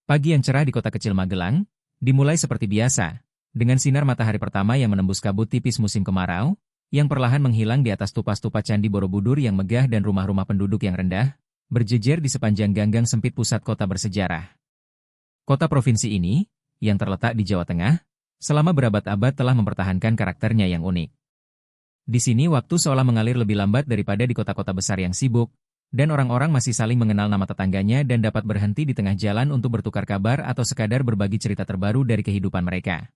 Pagi yang cerah di kota kecil Magelang, dimulai seperti biasa, dengan sinar matahari pertama yang menembus kabut tipis musim kemarau, yang perlahan menghilang di atas tupas-tupas Candi Borobudur yang megah dan rumah-rumah penduduk yang rendah, berjejer di sepanjang ganggang sempit pusat kota bersejarah. Kota provinsi ini, yang terletak di Jawa Tengah, selama berabad-abad telah mempertahankan karakternya yang unik. Di sini waktu seolah mengalir lebih lambat daripada di kota-kota besar yang sibuk, dan orang-orang masih saling mengenal nama tetangganya dan dapat berhenti di tengah jalan untuk bertukar kabar atau sekadar berbagi cerita terbaru dari kehidupan mereka.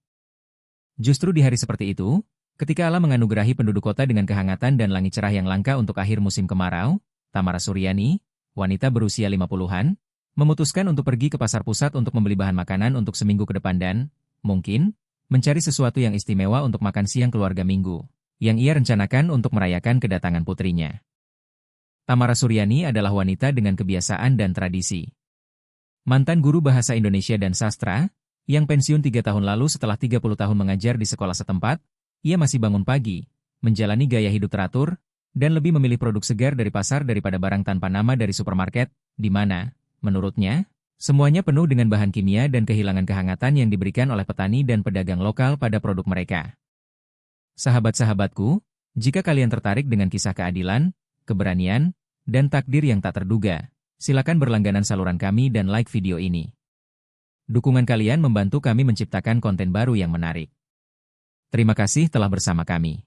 Justru di hari seperti itu, ketika Allah menganugerahi penduduk kota dengan kehangatan dan langit cerah yang langka untuk akhir musim kemarau, Tamara Suryani, wanita berusia 50-an, memutuskan untuk pergi ke pasar pusat untuk membeli bahan makanan untuk seminggu ke depan dan, mungkin, mencari sesuatu yang istimewa untuk makan siang keluarga minggu, yang ia rencanakan untuk merayakan kedatangan putrinya. Tamara Suryani adalah wanita dengan kebiasaan dan tradisi. Mantan guru bahasa Indonesia dan sastra, yang pensiun 3 tahun lalu setelah 30 tahun mengajar di sekolah setempat, ia masih bangun pagi, menjalani gaya hidup teratur, dan lebih memilih produk segar dari pasar daripada barang tanpa nama dari supermarket, di mana, menurutnya, semuanya penuh dengan bahan kimia dan kehilangan kehangatan yang diberikan oleh petani dan pedagang lokal pada produk mereka. Sahabat-sahabatku, jika kalian tertarik dengan kisah keadilan, keberanian, dan takdir yang tak terduga, silakan berlangganan saluran kami dan like video ini. Dukungan kalian membantu kami menciptakan konten baru yang menarik. Terima kasih telah bersama kami.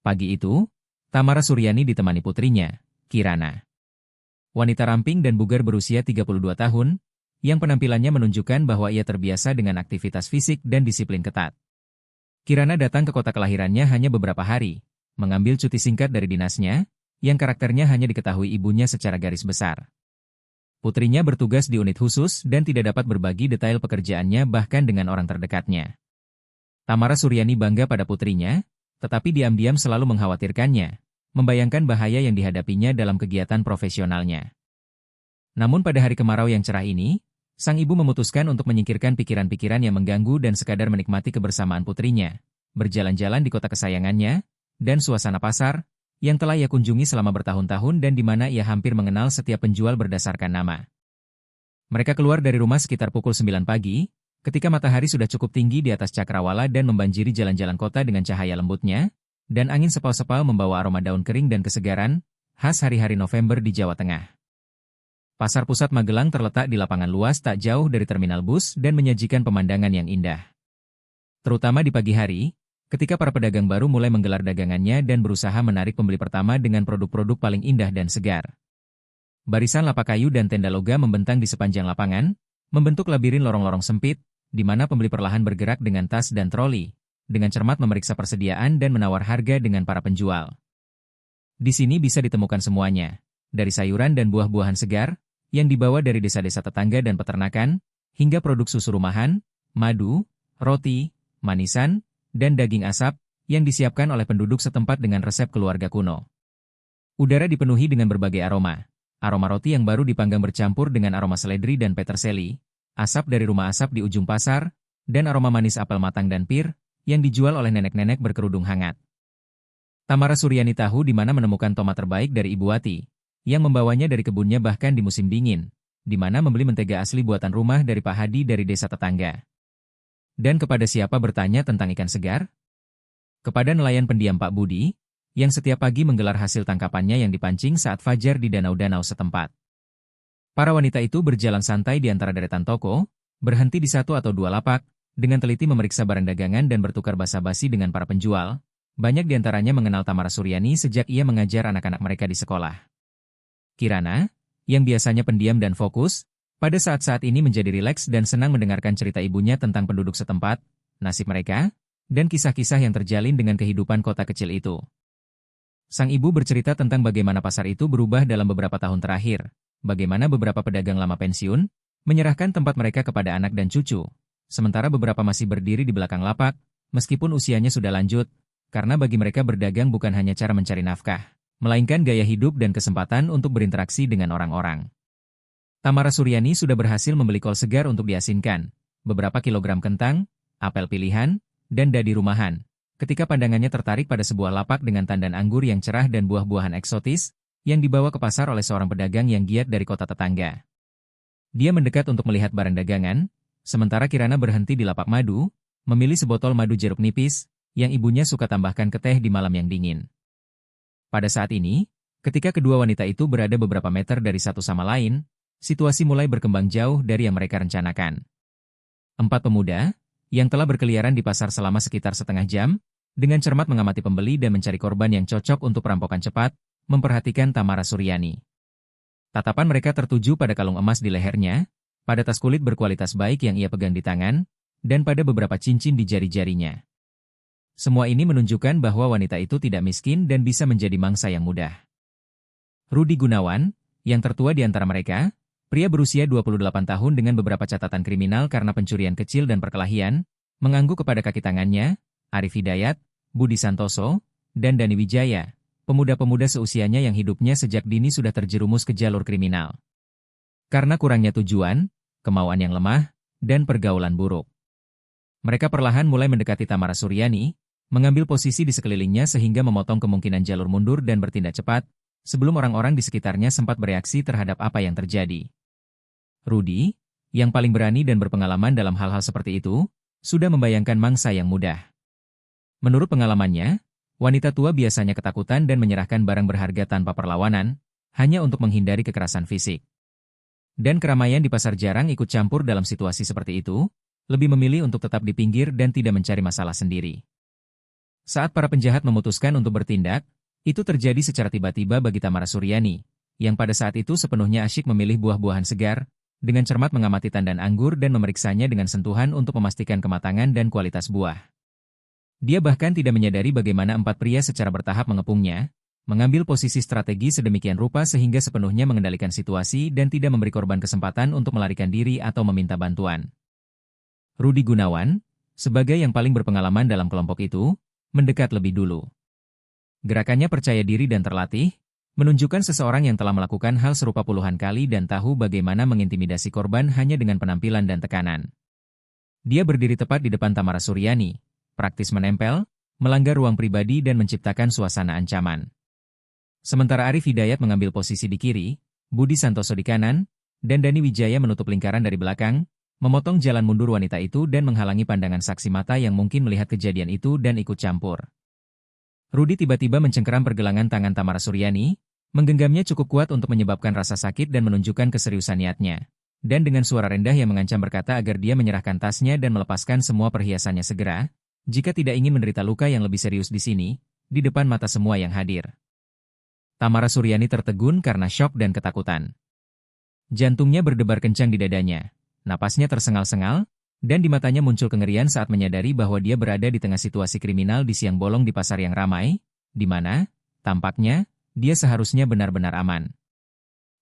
Pagi itu, Tamara Suryani ditemani putrinya, Kirana. Wanita ramping dan bugar berusia 32 tahun, yang penampilannya menunjukkan bahwa ia terbiasa dengan aktivitas fisik dan disiplin ketat. Kirana datang ke kota kelahirannya hanya beberapa hari, mengambil cuti singkat dari dinasnya, yang karakternya hanya diketahui ibunya secara garis besar. Putrinya bertugas di unit khusus dan tidak dapat berbagi detail pekerjaannya bahkan dengan orang terdekatnya. Tamara Suryani bangga pada putrinya, tetapi diam-diam selalu mengkhawatirkannya, membayangkan bahaya yang dihadapinya dalam kegiatan profesionalnya. Namun pada hari kemarau yang cerah ini, sang ibu memutuskan untuk menyingkirkan pikiran-pikiran yang mengganggu dan sekadar menikmati kebersamaan putrinya, berjalan-jalan di kota kesayangannya, dan suasana pasar, yang telah ia kunjungi selama bertahun-tahun dan di mana ia hampir mengenal setiap penjual berdasarkan nama. Mereka keluar dari rumah sekitar pukul 9 pagi, ketika matahari sudah cukup tinggi di atas cakrawala dan membanjiri jalan-jalan kota dengan cahaya lembutnya, dan angin sepau-sepau membawa aroma daun kering dan kesegaran, khas hari-hari November di Jawa Tengah. Pasar Pusat Magelang terletak di lapangan luas tak jauh dari terminal bus dan menyajikan pemandangan yang indah. Terutama di pagi hari, ketika para pedagang baru mulai menggelar dagangannya dan berusaha menarik pembeli pertama dengan produk-produk paling indah dan segar. Barisan lapak kayu dan tenda logam membentang di sepanjang lapangan, membentuk labirin lorong-lorong sempit, di mana pembeli perlahan bergerak dengan tas dan troli, dengan cermat memeriksa persediaan dan menawar harga dengan para penjual. Di sini bisa ditemukan semuanya, dari sayuran dan buah-buahan segar, yang dibawa dari desa-desa tetangga dan peternakan, hingga produk susu rumahan, madu, roti, manisan, dan daging asap, yang disiapkan oleh penduduk setempat dengan resep keluarga kuno. Udara dipenuhi dengan berbagai aroma. Aroma roti yang baru dipanggang bercampur dengan aroma seledri dan peterseli, asap dari rumah asap di ujung pasar, dan aroma manis apel matang dan pir, yang dijual oleh nenek-nenek berkerudung hangat. Tamara Suryani tahu di mana menemukan tomat terbaik dari Ibu Wati, yang membawanya dari kebunnya bahkan di musim dingin, di mana membeli mentega asli buatan rumah dari Pak Hadi dari desa tetangga. Dan kepada siapa bertanya tentang ikan segar? Kepada nelayan pendiam Pak Budi, yang setiap pagi menggelar hasil tangkapannya yang dipancing saat fajar di danau-danau setempat. Para wanita itu berjalan santai di antara deretan toko, berhenti di satu atau dua lapak, dengan teliti memeriksa barang dagangan dan bertukar basa-basi dengan para penjual. Banyak di antaranya mengenal Tamara Suryani sejak ia mengajar anak-anak mereka di sekolah. Kirana, yang biasanya pendiam dan fokus, pada saat-saat ini menjadi rileks dan senang mendengarkan cerita ibunya tentang penduduk setempat, nasib mereka, dan kisah-kisah yang terjalin dengan kehidupan kota kecil itu. Sang ibu bercerita tentang bagaimana pasar itu berubah dalam beberapa tahun terakhir, bagaimana beberapa pedagang lama pensiun, menyerahkan tempat mereka kepada anak dan cucu, sementara beberapa masih berdiri di belakang lapak, meskipun usianya sudah lanjut, karena bagi mereka berdagang bukan hanya cara mencari nafkah, melainkan gaya hidup dan kesempatan untuk berinteraksi dengan orang-orang. Tamara Suryani sudah berhasil membeli kol segar untuk diasinkan, beberapa kilogram kentang, apel pilihan, dan dadi rumahan, ketika pandangannya tertarik pada sebuah lapak dengan tandan anggur yang cerah dan buah-buahan eksotis, yang dibawa ke pasar oleh seorang pedagang yang giat dari kota tetangga. Dia mendekat untuk melihat barang dagangan, sementara Kirana berhenti di lapak madu, memilih sebotol madu jeruk nipis, yang ibunya suka tambahkan ke teh di malam yang dingin. Pada saat ini, ketika kedua wanita itu berada beberapa meter dari satu sama lain, situasi mulai berkembang jauh dari yang mereka rencanakan. Empat pemuda, yang telah berkeliaran di pasar selama sekitar setengah jam, dengan cermat mengamati pembeli dan mencari korban yang cocok untuk perampokan cepat, memperhatikan Tamara Suryani. Tatapan mereka tertuju pada kalung emas di lehernya, pada tas kulit berkualitas baik yang ia pegang di tangan, dan pada beberapa cincin di jari-jarinya. Semua ini menunjukkan bahwa wanita itu tidak miskin dan bisa menjadi mangsa yang mudah. Rudi Gunawan, yang tertua di antara mereka, pria berusia 28 tahun dengan beberapa catatan kriminal karena pencurian kecil dan perkelahian, mengangguk kepada kaki tangannya, Arif Hidayat, Budi Santoso, dan Dani Wijaya, pemuda-pemuda seusianya yang hidupnya sejak dini sudah terjerumus ke jalur kriminal. Karena kurangnya tujuan, kemauan yang lemah, dan pergaulan buruk. Mereka perlahan mulai mendekati Tamara Suryani, mengambil posisi di sekelilingnya sehingga memotong kemungkinan jalur mundur dan bertindak cepat, sebelum orang-orang di sekitarnya sempat bereaksi terhadap apa yang terjadi. Rudi, yang paling berani dan berpengalaman dalam hal-hal seperti itu, sudah membayangkan mangsa yang mudah. Menurut pengalamannya, wanita tua biasanya ketakutan dan menyerahkan barang berharga tanpa perlawanan, hanya untuk menghindari kekerasan fisik. Dan keramaian di pasar jarang ikut campur dalam situasi seperti itu, lebih memilih untuk tetap di pinggir dan tidak mencari masalah sendiri. Saat para penjahat memutuskan untuk bertindak, itu terjadi secara tiba-tiba bagi Tamara Suryani, yang pada saat itu sepenuhnya asyik memilih buah-buahan segar, dengan cermat mengamati tandan anggur dan memeriksanya dengan sentuhan untuk memastikan kematangan dan kualitas buah. Dia bahkan tidak menyadari bagaimana empat pria secara bertahap mengepungnya, mengambil posisi strategi sedemikian rupa sehingga sepenuhnya mengendalikan situasi dan tidak memberi korban kesempatan untuk melarikan diri atau meminta bantuan. Rudi Gunawan, sebagai yang paling berpengalaman dalam kelompok itu, mendekat lebih dulu. Gerakannya percaya diri dan terlatih, menunjukkan seseorang yang telah melakukan hal serupa puluhan kali dan tahu bagaimana mengintimidasi korban hanya dengan penampilan dan tekanan. Dia berdiri tepat di depan Tamara Suryani, praktis menempel, melanggar ruang pribadi dan menciptakan suasana ancaman. Sementara Arif Hidayat mengambil posisi di kiri, Budi Santoso di kanan, dan Dani Wijaya menutup lingkaran dari belakang, memotong jalan mundur wanita itu dan menghalangi pandangan saksi mata yang mungkin melihat kejadian itu dan ikut campur. Rudi tiba-tiba mencengkeram pergelangan tangan Tamara Suryani, menggenggamnya cukup kuat untuk menyebabkan rasa sakit dan menunjukkan keseriusan niatnya. Dan dengan suara rendah yang mengancam berkata agar dia menyerahkan tasnya dan melepaskan semua perhiasannya segera, jika tidak ingin menderita luka yang lebih serius di sini, di depan mata semua yang hadir. Tamara Suryani tertegun karena syok dan ketakutan. Jantungnya berdebar kencang di dadanya, napasnya tersengal-sengal, dan di matanya muncul kengerian saat menyadari bahwa dia berada di tengah situasi kriminal di siang bolong di pasar yang ramai, di mana, tampaknya, dia seharusnya benar-benar aman.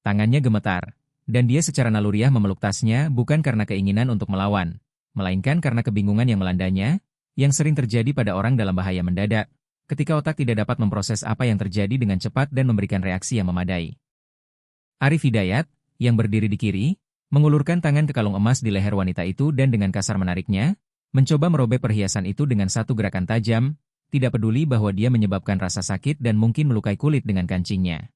Tangannya gemetar, dan dia secara naluriah memeluk tasnya bukan karena keinginan untuk melawan, melainkan karena kebingungan yang melandanya, yang sering terjadi pada orang dalam bahaya mendadak, ketika otak tidak dapat memproses apa yang terjadi dengan cepat dan memberikan reaksi yang memadai. Arif Hidayat, yang berdiri di kiri, mengulurkan tangan ke kalung emas di leher wanita itu dan dengan kasar menariknya, mencoba merobek perhiasan itu dengan satu gerakan tajam, tidak peduli bahwa dia menyebabkan rasa sakit dan mungkin melukai kulit dengan kancingnya.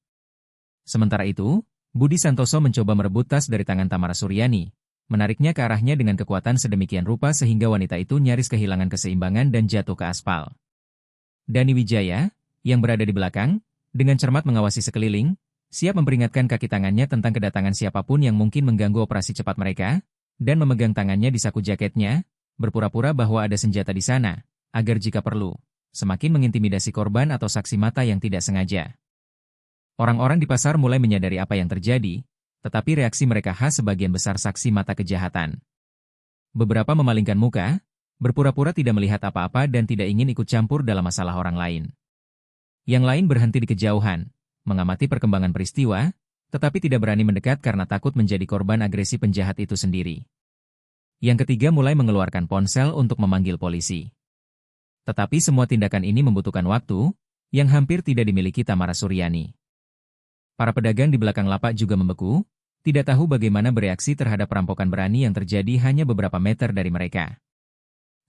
Sementara itu, Budi Santoso mencoba merebut tas dari tangan Tamara Suryani, menariknya ke arahnya dengan kekuatan sedemikian rupa sehingga wanita itu nyaris kehilangan keseimbangan dan jatuh ke aspal. Dani Wijaya, yang berada di belakang, dengan cermat mengawasi sekeliling, siap memperingatkan kaki tangannya tentang kedatangan siapapun yang mungkin mengganggu operasi cepat mereka, dan memegang tangannya di saku jaketnya, berpura-pura bahwa ada senjata di sana, agar jika perlu, semakin mengintimidasi korban atau saksi mata yang tidak sengaja. Orang-orang di pasar mulai menyadari apa yang terjadi, tetapi reaksi mereka khas sebagian besar saksi mata kejahatan. Beberapa memalingkan muka, berpura-pura tidak melihat apa-apa dan tidak ingin ikut campur dalam masalah orang lain. Yang lain berhenti di kejauhan, mengamati perkembangan peristiwa, tetapi tidak berani mendekat karena takut menjadi korban agresi penjahat itu sendiri. Yang ketiga mulai mengeluarkan ponsel untuk memanggil polisi. Tetapi semua tindakan ini membutuhkan waktu, yang hampir tidak dimiliki Tamara Suryani. Para pedagang di belakang lapak juga membeku, tidak tahu bagaimana bereaksi terhadap perampokan berani yang terjadi hanya beberapa meter dari mereka.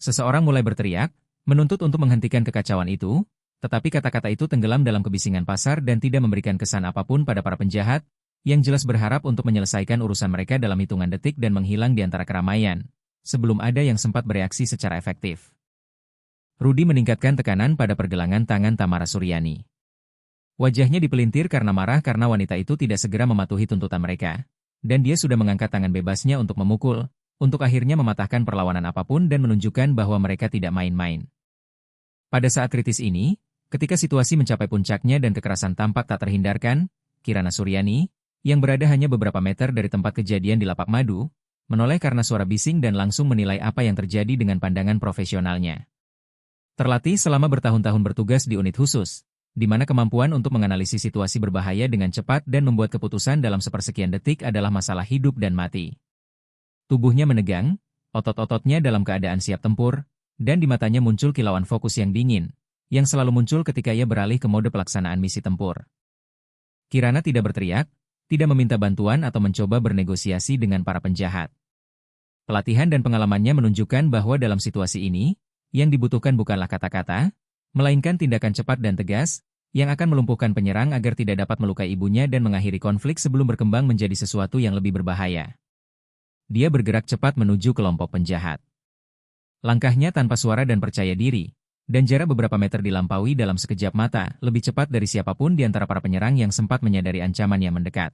Seseorang mulai berteriak, menuntut untuk menghentikan kekacauan itu, tetapi kata-kata itu tenggelam dalam kebisingan pasar dan tidak memberikan kesan apapun pada para penjahat, yang jelas berharap untuk menyelesaikan urusan mereka dalam hitungan detik dan menghilang di antara keramaian, sebelum ada yang sempat bereaksi secara efektif. Rudy meningkatkan tekanan pada pergelangan tangan Tamara Suryani. Wajahnya dipelintir karena marah karena wanita itu tidak segera mematuhi tuntutan mereka, dan dia sudah mengangkat tangan bebasnya untuk memukul, untuk akhirnya mematahkan perlawanan apapun dan menunjukkan bahwa mereka tidak main-main. Pada saat kritis ini, ketika situasi mencapai puncaknya dan kekerasan tampak tak terhindarkan, Kirana Suryani, yang berada hanya beberapa meter dari tempat kejadian di lapak madu, menoleh karena suara bising dan langsung menilai apa yang terjadi dengan pandangan profesionalnya. Terlatih selama bertahun-tahun bertugas di unit khusus, di mana kemampuan untuk menganalisis situasi berbahaya dengan cepat dan membuat keputusan dalam sepersekian detik adalah masalah hidup dan mati. Tubuhnya menegang, otot-ototnya dalam keadaan siap tempur, dan di matanya muncul kilauan fokus yang dingin, yang selalu muncul ketika ia beralih ke mode pelaksanaan misi tempur. Kirana tidak berteriak, tidak meminta bantuan atau mencoba bernegosiasi dengan para penjahat. Pelatihan dan pengalamannya menunjukkan bahwa dalam situasi ini, yang dibutuhkan bukanlah kata-kata, melainkan tindakan cepat dan tegas, yang akan melumpuhkan penyerang agar tidak dapat melukai ibunya dan mengakhiri konflik sebelum berkembang menjadi sesuatu yang lebih berbahaya. Dia bergerak cepat menuju kelompok penjahat. Langkahnya tanpa suara dan percaya diri, dan jarak beberapa meter dilampaui dalam sekejap mata, lebih cepat dari siapapun di antara para penyerang yang sempat menyadari ancaman yang mendekat.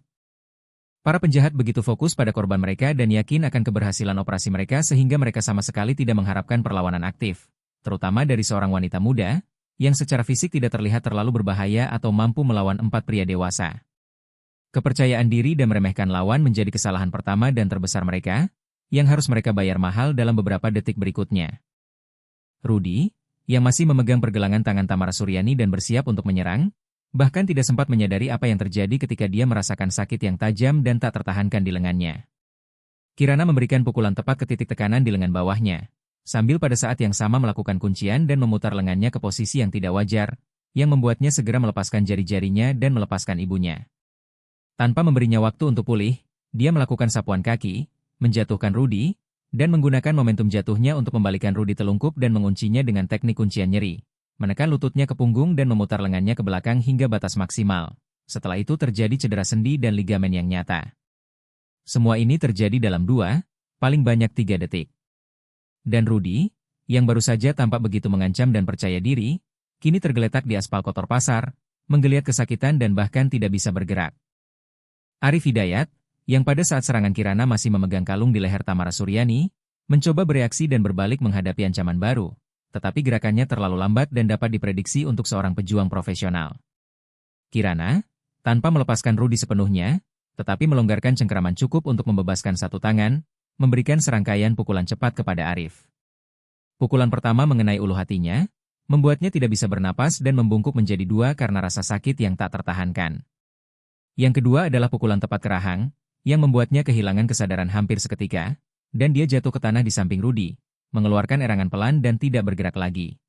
Para penjahat begitu fokus pada korban mereka dan yakin akan keberhasilan operasi mereka sehingga mereka sama sekali tidak mengharapkan perlawanan aktif, terutama dari seorang wanita muda, yang secara fisik tidak terlihat terlalu berbahaya atau mampu melawan 4 pria dewasa. Kepercayaan diri dan meremehkan lawan menjadi kesalahan pertama dan terbesar mereka, yang harus mereka bayar mahal dalam beberapa detik berikutnya. Rudy, yang masih memegang pergelangan tangan Tamara Suryani dan bersiap untuk menyerang, bahkan tidak sempat menyadari apa yang terjadi ketika dia merasakan sakit yang tajam dan tak tertahankan di lengannya. Kirana memberikan pukulan tepat ke titik tekanan di lengan bawahnya, sambil pada saat yang sama melakukan kuncian dan memutar lengannya ke posisi yang tidak wajar, yang membuatnya segera melepaskan jari-jarinya dan melepaskan ibunya. Tanpa memberinya waktu untuk pulih, dia melakukan sapuan kaki, menjatuhkan Rudy, dan menggunakan momentum jatuhnya untuk membalikan Rudy telungkup dan menguncinya dengan teknik kuncian nyeri. Menekan lututnya ke punggung dan memutar lengannya ke belakang hingga batas maksimal. Setelah itu terjadi cedera sendi dan ligamen yang nyata. Semua ini terjadi dalam 2, paling banyak 3 detik. Dan Rudy, yang baru saja tampak begitu mengancam dan percaya diri, kini tergeletak di aspal kotor pasar, menggeliat kesakitan dan bahkan tidak bisa bergerak. Arif Hidayat, yang pada saat serangan Kirana masih memegang kalung di leher Tamara Suryani, mencoba bereaksi dan berbalik menghadapi ancaman baru. Tetapi gerakannya terlalu lambat dan dapat diprediksi untuk seorang pejuang profesional. Kirana, tanpa melepaskan Rudy sepenuhnya, tetapi melonggarkan cengkeraman cukup untuk membebaskan satu tangan, memberikan serangkaian pukulan cepat kepada Arif. Pukulan pertama mengenai ulu hatinya, membuatnya tidak bisa bernapas dan membungkuk menjadi 2 karena rasa sakit yang tak tertahankan. Yang kedua adalah pukulan tepat ke rahang, yang membuatnya kehilangan kesadaran hampir seketika, dan dia jatuh ke tanah di samping Rudy, mengeluarkan erangan pelan dan tidak bergerak lagi.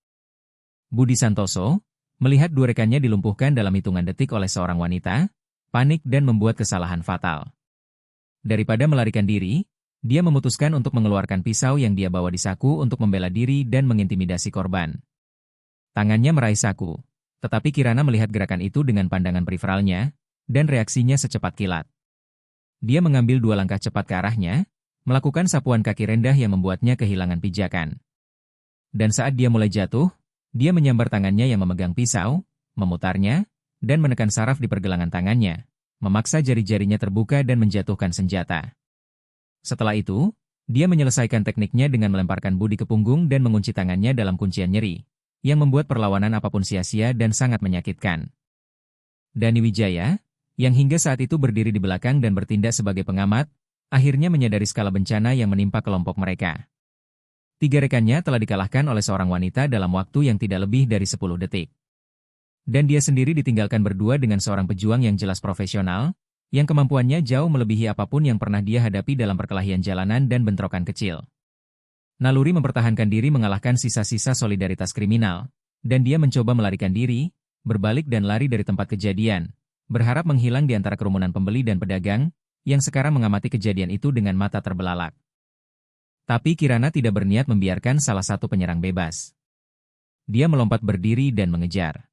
Budi Santoso, melihat 2 rekannya dilumpuhkan dalam hitungan detik oleh seorang wanita, panik dan membuat kesalahan fatal. Daripada melarikan diri, dia memutuskan untuk mengeluarkan pisau yang dia bawa di saku untuk membela diri dan mengintimidasi korban. Tangannya meraih saku, tetapi Kirana melihat gerakan itu dengan pandangan periferalnya, dan reaksinya secepat kilat. Dia mengambil 2 langkah cepat ke arahnya, melakukan sapuan kaki rendah yang membuatnya kehilangan pijakan. Dan saat dia mulai jatuh, dia menyambar tangannya yang memegang pisau, memutarnya, dan menekan saraf di pergelangan tangannya, memaksa jari-jarinya terbuka dan menjatuhkan senjata. Setelah itu, dia menyelesaikan tekniknya dengan melemparkan Budi ke punggung dan mengunci tangannya dalam kuncian nyeri, yang membuat perlawanan apapun sia-sia dan sangat menyakitkan. Dani Wijaya, yang hingga saat itu berdiri di belakang dan bertindak sebagai pengamat, akhirnya menyadari skala bencana yang menimpa kelompok mereka. 3 rekannya telah dikalahkan oleh seorang wanita dalam waktu yang tidak lebih dari 10 detik. Dan dia sendiri ditinggalkan berdua dengan seorang pejuang yang jelas profesional, yang kemampuannya jauh melebihi apapun yang pernah dia hadapi dalam perkelahian jalanan dan bentrokan kecil. Naluri mempertahankan diri mengalahkan sisa-sisa solidaritas kriminal, dan dia mencoba melarikan diri, berbalik dan lari dari tempat kejadian, berharap menghilang di antara kerumunan pembeli dan pedagang, yang sekarang mengamati kejadian itu dengan mata terbelalak. Tapi Kirana tidak berniat membiarkan salah satu penyerang bebas. Dia melompat berdiri dan mengejar.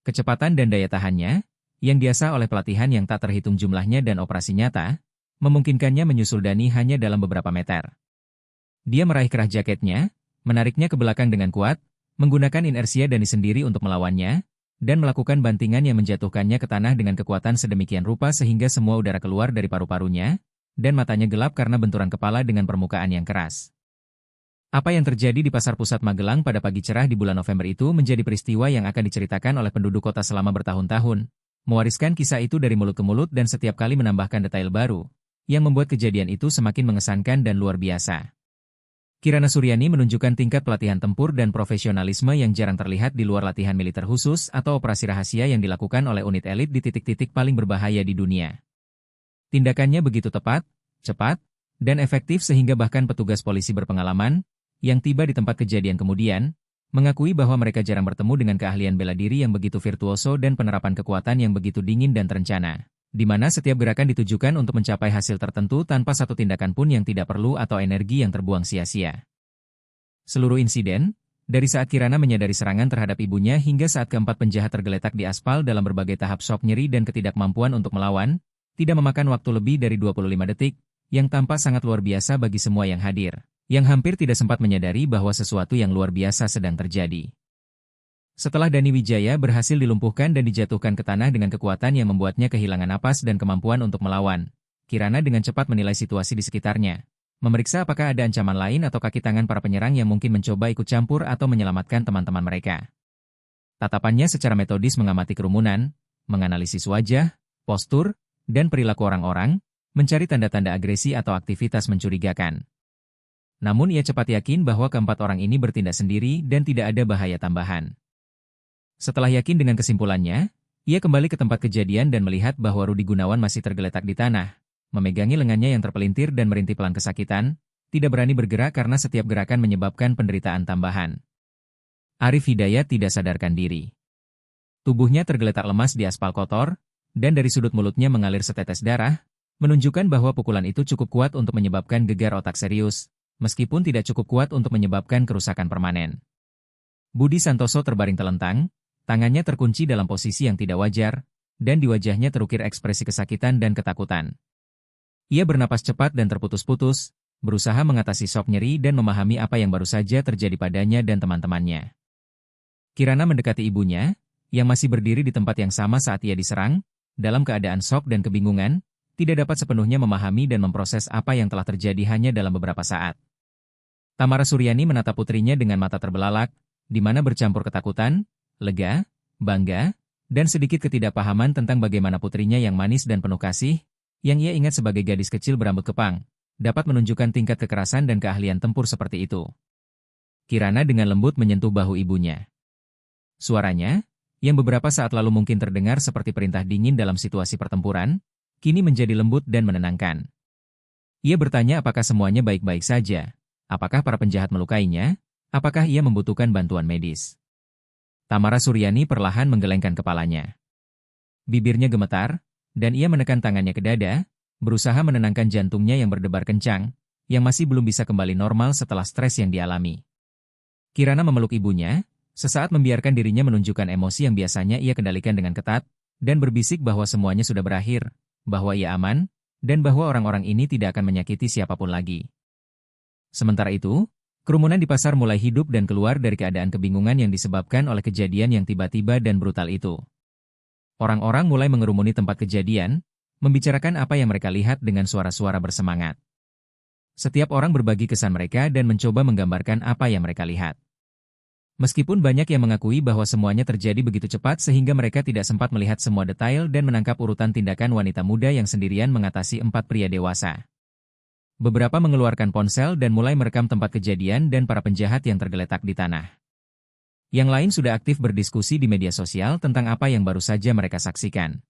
Kecepatan dan daya tahannya, yang diasah oleh pelatihan yang tak terhitung jumlahnya dan operasi nyata, memungkinkannya menyusul Dani hanya dalam beberapa meter. Dia meraih kerah jaketnya, menariknya ke belakang dengan kuat, menggunakan inersia Dani sendiri untuk melawannya, dan melakukan bantingan yang menjatuhkannya ke tanah dengan kekuatan sedemikian rupa sehingga semua udara keluar dari paru-parunya, dan matanya gelap karena benturan kepala dengan permukaan yang keras. Apa yang terjadi di Pasar Pusat Magelang pada pagi cerah di bulan November itu menjadi peristiwa yang akan diceritakan oleh penduduk kota selama bertahun-tahun, mewariskan kisah itu dari mulut ke mulut dan setiap kali menambahkan detail baru, yang membuat kejadian itu semakin mengesankan dan luar biasa. Kirana Suryani menunjukkan tingkat pelatihan tempur dan profesionalisme yang jarang terlihat di luar latihan militer khusus atau operasi rahasia yang dilakukan oleh unit elit di titik-titik paling berbahaya di dunia. Tindakannya begitu tepat, cepat, dan efektif sehingga bahkan petugas polisi berpengalaman, yang tiba di tempat kejadian kemudian, mengakui bahwa mereka jarang bertemu dengan keahlian bela diri yang begitu virtuoso dan penerapan kekuatan yang begitu dingin dan terencana, di mana setiap gerakan ditujukan untuk mencapai hasil tertentu tanpa satu tindakan pun yang tidak perlu atau energi yang terbuang sia-sia. Seluruh insiden, dari saat Kirana menyadari serangan terhadap ibunya hingga saat keempat penjahat tergeletak di aspal dalam berbagai tahap shock nyeri dan ketidakmampuan untuk melawan, tidak memakan waktu lebih dari 25 detik, yang tampak sangat luar biasa bagi semua yang hadir, yang hampir tidak sempat menyadari bahwa sesuatu yang luar biasa sedang terjadi. Setelah Dani Wijaya berhasil dilumpuhkan dan dijatuhkan ke tanah dengan kekuatan yang membuatnya kehilangan napas dan kemampuan untuk melawan, Kirana dengan cepat menilai situasi di sekitarnya, memeriksa apakah ada ancaman lain atau kaki tangan para penyerang yang mungkin mencoba ikut campur atau menyelamatkan teman-teman mereka. Tatapannya secara metodis mengamati kerumunan, menganalisis wajah, postur, dan perilaku orang-orang, mencari tanda-tanda agresi atau aktivitas mencurigakan. Namun ia cepat yakin bahwa keempat orang ini bertindak sendiri dan tidak ada bahaya tambahan. Setelah yakin dengan kesimpulannya, ia kembali ke tempat kejadian dan melihat bahwa Rudi Gunawan masih tergeletak di tanah, memegangi lengannya yang terpelintir dan merintih pelan kesakitan, tidak berani bergerak karena setiap gerakan menyebabkan penderitaan tambahan. Arif Hidayat tidak sadarkan diri. Tubuhnya tergeletak lemas di aspal kotor, dan dari sudut mulutnya mengalir setetes darah, menunjukkan bahwa pukulan itu cukup kuat untuk menyebabkan gegar otak serius, meskipun tidak cukup kuat untuk menyebabkan kerusakan permanen. Budi Santoso terbaring telentang, tangannya terkunci dalam posisi yang tidak wajar, dan di wajahnya terukir ekspresi kesakitan dan ketakutan. Ia bernapas cepat dan terputus-putus, berusaha mengatasi shock nyeri dan memahami apa yang baru saja terjadi padanya dan teman-temannya. Kirana mendekati ibunya, yang masih berdiri di tempat yang sama saat ia diserang, dalam keadaan shock dan kebingungan, tidak dapat sepenuhnya memahami dan memproses apa yang telah terjadi hanya dalam beberapa saat. Tamara Suryani menatap putrinya dengan mata terbelalak, di mana bercampur ketakutan, lega, bangga, dan sedikit ketidakpahaman tentang bagaimana putrinya yang manis dan penuh kasih, yang ia ingat sebagai gadis kecil berambut kepang, dapat menunjukkan tingkat kekerasan dan keahlian tempur seperti itu. Kirana dengan lembut menyentuh bahu ibunya. Suaranya, yang beberapa saat lalu mungkin terdengar seperti perintah dingin dalam situasi pertempuran, kini menjadi lembut dan menenangkan. Ia bertanya apakah semuanya baik-baik saja, apakah para penjahat melukainya, apakah ia membutuhkan bantuan medis. Tamara Suryani perlahan menggelengkan kepalanya. Bibirnya gemetar, dan ia menekan tangannya ke dada, berusaha menenangkan jantungnya yang berdebar kencang, yang masih belum bisa kembali normal setelah stres yang dialami. Kirana memeluk ibunya, sesaat membiarkan dirinya menunjukkan emosi yang biasanya ia kendalikan dengan ketat, dan berbisik bahwa semuanya sudah berakhir, bahwa ia aman, dan bahwa orang-orang ini tidak akan menyakiti siapapun lagi. Sementara itu, kerumunan di pasar mulai hidup dan keluar dari keadaan kebingungan yang disebabkan oleh kejadian yang tiba-tiba dan brutal itu. Orang-orang mulai mengerumuni tempat kejadian, membicarakan apa yang mereka lihat dengan suara-suara bersemangat. Setiap orang berbagi kesan mereka dan mencoba menggambarkan apa yang mereka lihat. Meskipun banyak yang mengakui bahwa semuanya terjadi begitu cepat sehingga mereka tidak sempat melihat semua detail dan menangkap urutan tindakan wanita muda yang sendirian mengatasi 4 pria dewasa. Beberapa mengeluarkan ponsel dan mulai merekam tempat kejadian dan para penjahat yang tergeletak di tanah. Yang lain sudah aktif berdiskusi di media sosial tentang apa yang baru saja mereka saksikan.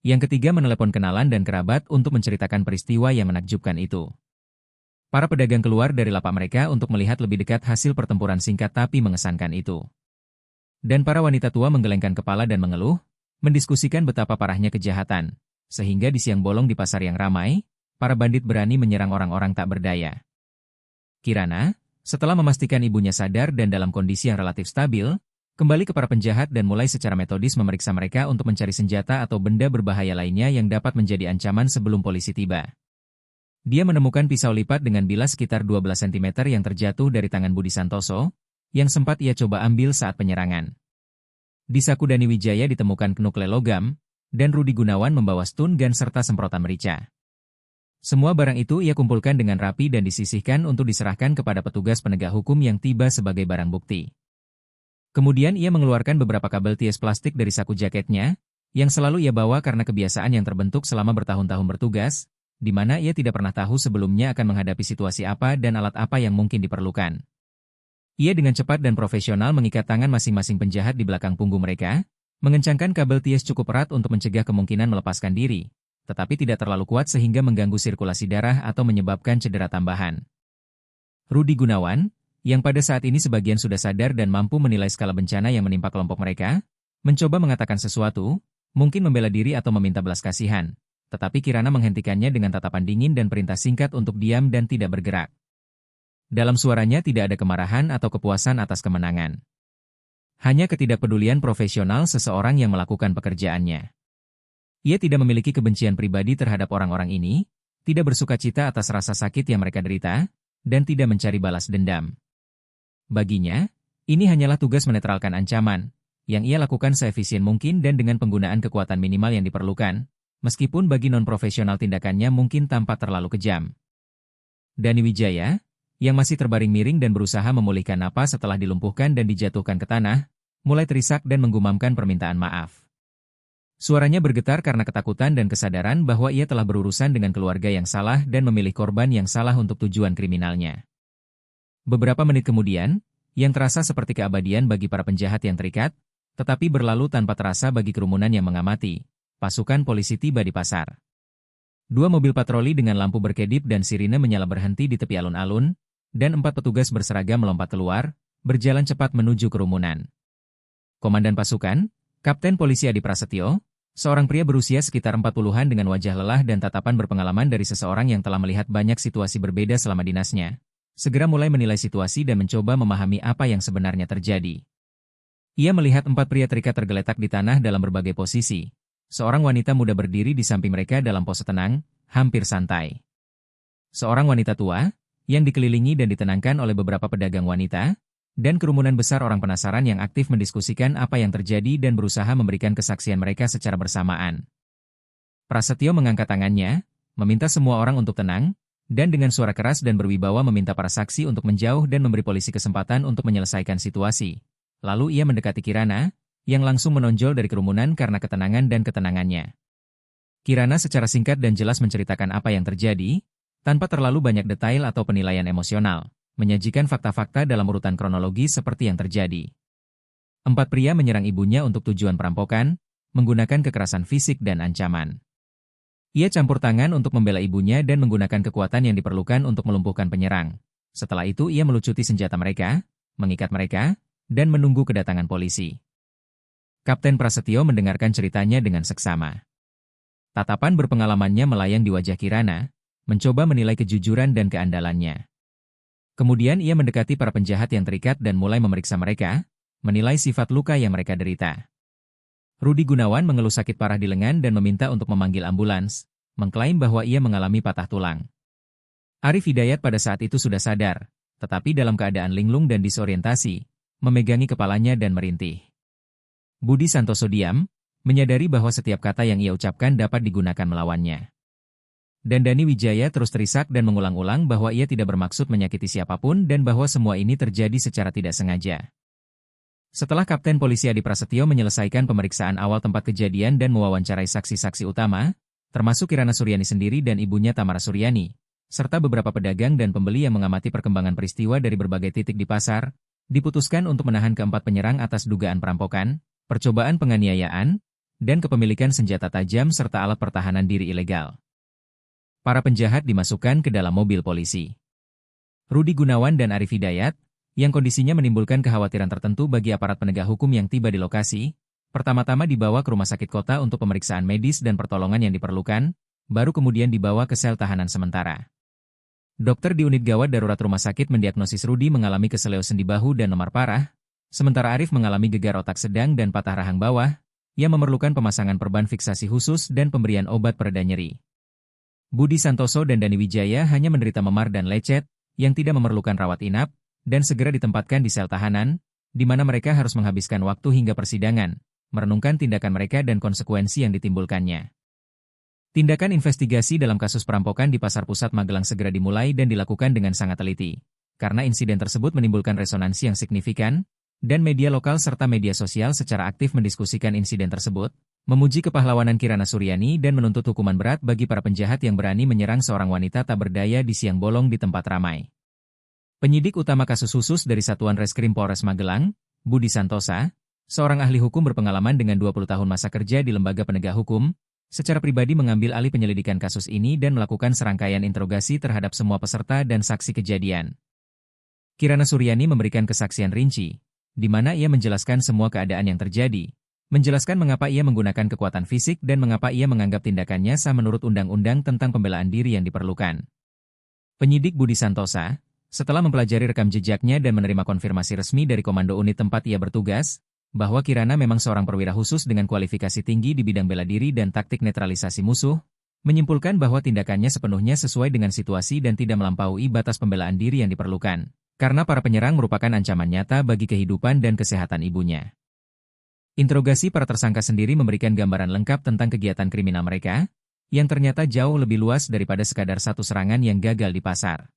Yang ketiga menelepon kenalan dan kerabat untuk menceritakan peristiwa yang menakjubkan itu. Para pedagang keluar dari lapak mereka untuk melihat lebih dekat hasil pertempuran singkat tapi mengesankan itu. Dan para wanita tua menggelengkan kepala dan mengeluh, mendiskusikan betapa parahnya kejahatan, sehingga di siang bolong di pasar yang ramai, para bandit berani menyerang orang-orang tak berdaya. Kirana, setelah memastikan ibunya sadar dan dalam kondisi yang relatif stabil, Kembali ke para penjahat dan mulai secara metodis memeriksa mereka untuk mencari senjata atau benda berbahaya lainnya yang dapat menjadi ancaman sebelum polisi tiba. Dia menemukan pisau lipat dengan bilas sekitar 12 cm yang terjatuh dari tangan Budi Santoso, yang sempat ia coba ambil saat penyerangan. Di saku Dani Wijaya ditemukan knukle logam, dan Rudi Gunawan membawa stun gun serta semprotan merica. Semua barang itu ia kumpulkan dengan rapi dan disisihkan untuk diserahkan kepada petugas penegak hukum yang tiba sebagai barang bukti. Kemudian ia mengeluarkan beberapa kabel ties plastik dari saku jaketnya, yang selalu ia bawa karena kebiasaan yang terbentuk selama bertahun-tahun bertugas, di mana ia tidak pernah tahu sebelumnya akan menghadapi situasi apa dan alat apa yang mungkin diperlukan. Ia dengan cepat dan profesional mengikat tangan masing-masing penjahat di belakang punggung mereka, mengencangkan kabel ties cukup erat untuk mencegah kemungkinan melepaskan diri, tetapi tidak terlalu kuat sehingga mengganggu sirkulasi darah atau menyebabkan cedera tambahan. Rudi Gunawan, yang pada saat ini sebagian sudah sadar dan mampu menilai skala bencana yang menimpa kelompok mereka, mencoba mengatakan sesuatu, mungkin membela diri atau meminta belas kasihan, tetapi Kirana menghentikannya dengan tatapan dingin dan perintah singkat untuk diam dan tidak bergerak. Dalam suaranya tidak ada kemarahan atau kepuasan atas kemenangan. Hanya ketidakpedulian profesional seseorang yang melakukan pekerjaannya. Ia tidak memiliki kebencian pribadi terhadap orang-orang ini, tidak bersukacita atas rasa sakit yang mereka derita, dan tidak mencari balas dendam. Baginya, ini hanyalah tugas menetralkan ancaman, yang ia lakukan seefisien mungkin dan dengan penggunaan kekuatan minimal yang diperlukan, meskipun bagi non-profesional tindakannya mungkin tampak terlalu kejam. Dani Wijaya, yang masih terbaring miring dan berusaha memulihkan napas setelah dilumpuhkan dan dijatuhkan ke tanah, mulai terisak dan menggumamkan permintaan maaf. Suaranya bergetar karena ketakutan dan kesadaran bahwa ia telah berurusan dengan keluarga yang salah dan memilih korban yang salah untuk tujuan kriminalnya. Beberapa menit kemudian, yang terasa seperti keabadian bagi para penjahat yang terikat, tetapi berlalu tanpa terasa bagi kerumunan yang mengamati, pasukan polisi tiba di pasar. 2 mobil patroli dengan lampu berkedip dan sirine menyala berhenti di tepi alun-alun, dan 4 petugas berseragam melompat keluar, berjalan cepat menuju kerumunan. Komandan pasukan, Kapten Polisi Adi Prasetyo, seorang pria berusia sekitar 40-an dengan wajah lelah dan tatapan berpengalaman dari seseorang yang telah melihat banyak situasi berbeda selama dinasnya, segera mulai menilai situasi dan mencoba memahami apa yang sebenarnya terjadi. Ia melihat 4 pria terikat tergeletak di tanah dalam berbagai posisi. Seorang wanita muda berdiri di samping mereka dalam pose tenang, hampir santai. Seorang wanita tua, yang dikelilingi dan ditenangkan oleh beberapa pedagang wanita, dan kerumunan besar orang penasaran yang aktif mendiskusikan apa yang terjadi dan berusaha memberikan kesaksian mereka secara bersamaan. Prasetyo mengangkat tangannya, meminta semua orang untuk tenang, dan dengan suara keras dan berwibawa meminta para saksi untuk menjauh dan memberi polisi kesempatan untuk menyelesaikan situasi. Lalu ia mendekati Kirana, yang langsung menonjol dari kerumunan karena ketenangan dan ketenangannya. Kirana secara singkat dan jelas menceritakan apa yang terjadi, tanpa terlalu banyak detail atau penilaian emosional, menyajikan fakta-fakta dalam urutan kronologi seperti yang terjadi. 4 pria menyerang ibunya untuk tujuan perampokan, menggunakan kekerasan fisik dan ancaman. Ia campur tangan untuk membela ibunya dan menggunakan kekuatan yang diperlukan untuk melumpuhkan penyerang. Setelah itu ia melucuti senjata mereka, mengikat mereka, dan menunggu kedatangan polisi. Kapten Prasetyo mendengarkan ceritanya dengan seksama. Tatapan berpengalamannya melayang di wajah Kirana, mencoba menilai kejujuran dan keandalannya. Kemudian ia mendekati para penjahat yang terikat dan mulai memeriksa mereka, menilai sifat luka yang mereka derita. Rudi Gunawan mengeluh sakit parah di lengan dan meminta untuk memanggil ambulans, mengklaim bahwa ia mengalami patah tulang. Arif Hidayat pada saat itu sudah sadar, tetapi dalam keadaan linglung dan disorientasi, memegangi kepalanya dan merintih. Budi Santoso diam, menyadari bahwa setiap kata yang ia ucapkan dapat digunakan melawannya. Dan Dani Wijaya terus terisak dan mengulang-ulang bahwa ia tidak bermaksud menyakiti siapapun dan bahwa semua ini terjadi secara tidak sengaja. Setelah Kapten Polisi Adi Prasetyo menyelesaikan pemeriksaan awal tempat kejadian dan mewawancarai saksi-saksi utama, termasuk Kirana Suryani sendiri dan ibunya Tamara Suryani, serta beberapa pedagang dan pembeli yang mengamati perkembangan peristiwa dari berbagai titik di pasar, diputuskan untuk menahan keempat penyerang atas dugaan perampokan, percobaan penganiayaan, dan kepemilikan senjata tajam serta alat pertahanan diri ilegal. Para penjahat dimasukkan ke dalam mobil polisi. Rudi Gunawan dan Arif Hidayat, yang kondisinya menimbulkan kekhawatiran tertentu bagi aparat penegak hukum yang tiba di lokasi, pertama-tama dibawa ke rumah sakit kota untuk pemeriksaan medis dan pertolongan yang diperlukan, baru kemudian dibawa ke sel tahanan sementara. Dokter di unit gawat darurat rumah sakit mendiagnosis Rudi mengalami keseleo sendi bahu dan memar parah, Sementara Arif mengalami gegar otak sedang dan patah rahang bawah, yang memerlukan pemasangan perban fiksasi khusus dan pemberian obat pereda nyeri. Budi Santoso dan Dani Wijaya hanya menderita memar dan lecet, yang tidak memerlukan rawat inap, dan segera ditempatkan di sel tahanan, di mana mereka harus menghabiskan waktu hingga persidangan, merenungkan tindakan mereka dan konsekuensi yang ditimbulkannya. Tindakan investigasi dalam kasus perampokan di Pasar Pusat Magelang segera dimulai dan dilakukan dengan sangat teliti, karena insiden tersebut menimbulkan resonansi yang signifikan, dan media lokal serta media sosial secara aktif mendiskusikan insiden tersebut, memuji kepahlawanan Kirana Suryani dan menuntut hukuman berat bagi para penjahat yang berani menyerang seorang wanita tak berdaya di siang bolong di tempat ramai. Penyidik utama kasus khusus dari Satuan Reskrim Polres Magelang, Budi Santosa, seorang ahli hukum berpengalaman dengan 20 tahun masa kerja di lembaga penegak hukum, secara pribadi mengambil alih penyelidikan kasus ini dan melakukan serangkaian interogasi terhadap semua peserta dan saksi kejadian. Kirana Suryani memberikan kesaksian rinci, di mana ia menjelaskan semua keadaan yang terjadi, menjelaskan mengapa ia menggunakan kekuatan fisik dan mengapa ia menganggap tindakannya sah menurut undang-undang tentang pembelaan diri yang diperlukan. Penyidik Budi Santosa, setelah mempelajari rekam jejaknya dan menerima konfirmasi resmi dari Komando Unit tempat ia bertugas, bahwa Kirana memang seorang perwira khusus dengan kualifikasi tinggi di bidang bela diri dan taktik netralisasi musuh, menyimpulkan bahwa tindakannya sepenuhnya sesuai dengan situasi dan tidak melampaui batas pembelaan diri yang diperlukan, karena para penyerang merupakan ancaman nyata bagi kehidupan dan kesehatan ibunya. Interogasi para tersangka sendiri memberikan gambaran lengkap tentang kegiatan kriminal mereka, yang ternyata jauh lebih luas daripada sekadar satu serangan yang gagal di pasar.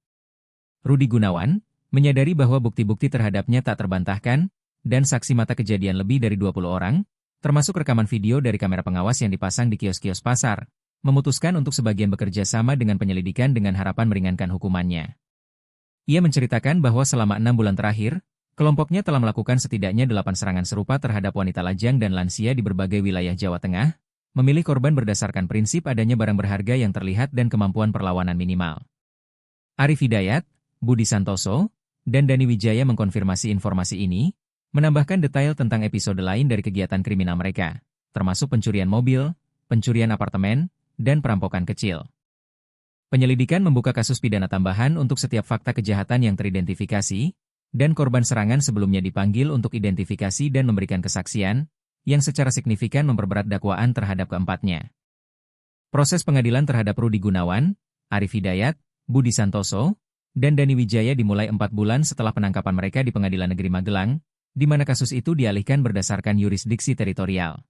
Rudi Gunawan, menyadari bahwa bukti-bukti terhadapnya tak terbantahkan, dan saksi mata kejadian lebih dari 20 orang, termasuk rekaman video dari kamera pengawas yang dipasang di kios-kios pasar, memutuskan untuk sebagian bekerja sama dengan penyelidikan dengan harapan meringankan hukumannya. Ia menceritakan bahwa selama 6 bulan terakhir, kelompoknya telah melakukan setidaknya 8 serangan serupa terhadap wanita lajang dan lansia di berbagai wilayah Jawa Tengah, memilih korban berdasarkan prinsip adanya barang berharga yang terlihat dan kemampuan perlawanan minimal. Arif Hidayat, Budi Santoso, dan Dani Wijaya mengkonfirmasi informasi ini, menambahkan detail tentang episode lain dari kegiatan kriminal mereka, termasuk pencurian mobil, pencurian apartemen, dan perampokan kecil. Penyelidikan membuka kasus pidana tambahan untuk setiap fakta kejahatan yang teridentifikasi, dan korban serangan sebelumnya dipanggil untuk identifikasi dan memberikan kesaksian, yang secara signifikan memperberat dakwaan terhadap keempatnya. Proses pengadilan terhadap Rudi Gunawan, Arif Hidayat, Budi Santoso, dan Dani Wijaya dimulai 4 bulan setelah penangkapan mereka di Pengadilan Negeri Magelang, di mana kasus itu dialihkan berdasarkan yurisdiksi teritorial.